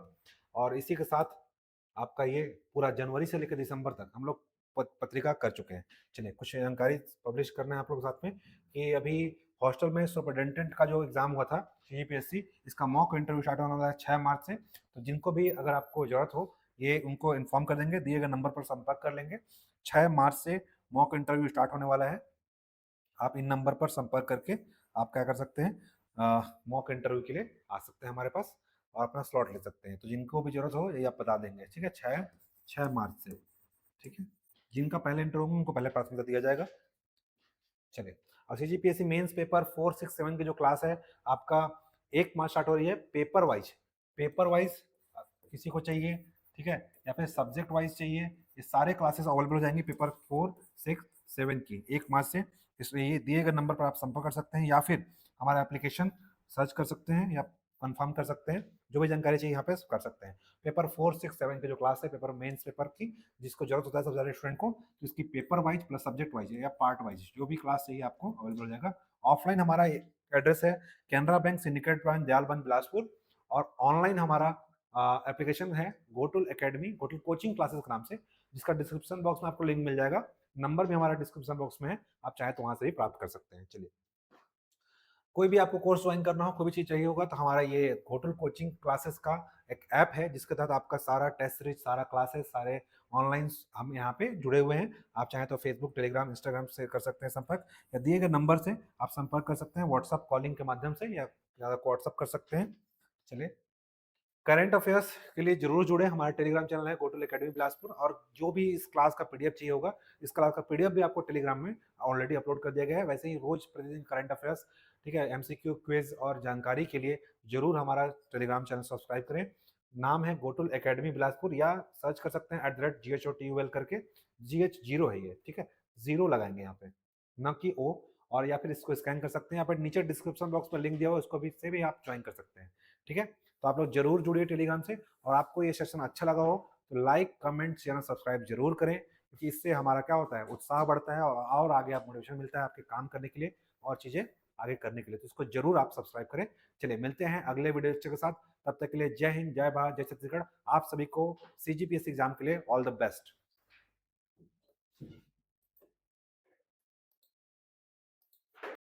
और इसी के साथ आपका ये पूरा जनवरी से लेकर दिसंबर तक हम लोग पत्रिका कर चुके हैं। चलिए, कुछ जानकारी पब्लिश करना है आप लोग के साथ में कि अभी हॉस्टल में सुपरिटेंडेंट का जो एग्जाम हुआ था सीजीपीएससी, इसका मॉक इंटरव्यू स्टार्ट होने वाला है 6 मार्च से। तो जिनको भी अगर आपको जरूरत हो, ये उनको इन्फॉर्म कर देंगे, दिए गए नंबर पर संपर्क कर लेंगे। 6 मार्च से मॉक इंटरव्यू स्टार्ट होने वाला है। आप इन नंबर पर संपर्क करके आप क्या कर सकते हैं? मॉक इंटरव्यू के लिए आ सकते हैं हमारे पास और अपना स्लॉट ले सकते हैं। तो जिनको भी जरूरत हो ये आप बता देंगे। ठीक है, 6 मार्च से। ठीक है, जिनका पहले इंटरव्यू होगा उनको पहले प्राथमिकता दिया जाएगा। चलिए, और सीजीपीएससी मेंस पेपर 4, 6, 7 की जो क्लास है आपका 1 मार्च स्टार्ट हो रही है। पेपर वाइज किसी को चाहिए, ठीक है, या फिर सब्जेक्ट वाइज चाहिए, ये सारे क्लासेस अवेलेबल हो जाएंगी पेपर 4, 6, 7 की 1 मार्च से। इसलिए ये दिए गए नंबर पर आप संपर्क कर सकते हैं या फिर हमारा एप्लीकेशन सर्च कर सकते हैं या कंफर्म कर सकते हैं। जो भी जानकारी चाहिए यहाँ पे कर सकते हैं। पेपर 4, 6, 7 की जो क्लास है पेपर मेंस पेपर की, जिसको जरूरत होता है सबसे ज्यादा स्टूडेंट को, तो इसकी paper wise plus subject wise या पार्ट वाइज जो भी क्लास चाहिए आपको अवेलेबल हो जाएगा। ऑफलाइन हमारा एड्रेस है Canara bank syndicate branch Dayalband Bilaspur, और ऑनलाइन हमारा एप्लीकेशन है Ghotul academy, Ghotul coaching classes के नाम से, जिसका डिस्क्रिप्शन बॉक्स में आपको लिंक मिल जाएगा। नंबर भी हमारा डिस्क्रिप्शन बॉक्स में है, आप चाहे तो वहां से भी प्राप्त कर सकते हैं। चलिए, कोई भी आपको कोर्स ज्वाइन करना हो, कोई भी चीज चाहिए होगा, तो हमारा ये होटल कोचिंग क्लासेस का एक ऐप है जिसके तहत आपका सारा टेस्ट सीरीज, सारा क्लासेस, सारे ऑनलाइन हम यहाँ पे जुड़े हुए हैं। आप चाहें तो फेसबुक, टेलीग्राम, इंस्टाग्राम से कर सकते हैं संपर्क, या दिए गए नंबर से आप संपर्क कर सकते हैं व्हाट्सअप कॉलिंग के माध्यम से, या व्हाट्सअप कर सकते हैं। चलिए, करंट अफेयर्स के लिए जरूर जुड़े, हमारा टेलीग्राम चैनल है गोटुल एकेडमी बिलासपुर, और जो भी इस क्लास का पीडीएफ चाहिए होगा, इस क्लास का पीडीएफ भी आपको टेलीग्राम में ऑलरेडी अपलोड कर दिया गया है। वैसे ही रोज प्रतिदिन करंट अफेयर्स, ठीक है, एमसीक्यू, क्विज और जानकारी के लिए जरूर हमारा टेलीग्राम चैनल सब्सक्राइब करें। नाम है गोटुल एकेडमी बिलासपुर, या सर्च कर सकते हैं @GHOTUL करके। GH जीरो है ये, ठीक है, जीरो लगाएंगे यहाँ पे, न कि ओ। और या फिर इसको स्कैन कर सकते हैं, यहाँ पर नीचे डिस्क्रिप्शन बॉक्स में लिंक दिया हुआ है, उसको भी से भी आप ज्वाइन कर सकते हैं। ठीक है, तो आप लोग जरूर जुड़िए टेलीग्राम से, और आपको ये सेशन अच्छा लगा हो तो लाइक, कमेंट, चैनल सब्सक्राइब जरूर करें, क्योंकि इससे हमारा क्या होता है, उत्साह बढ़ता है और आगे आप मोटिवेशन मिलता है आपके काम करने के लिए और चीजें आगे करने के लिए। तो इसको जरूर आप सब्सक्राइब करें। चलिए, मिलते हैं अगले वीडियो लेक्चर के साथ। तब तक के लिए जय हिंद, जय भारत, जय छत्तीसगढ़। आप सभी को सीजीपीएससी एग्जाम के लिए ऑल द बेस्ट।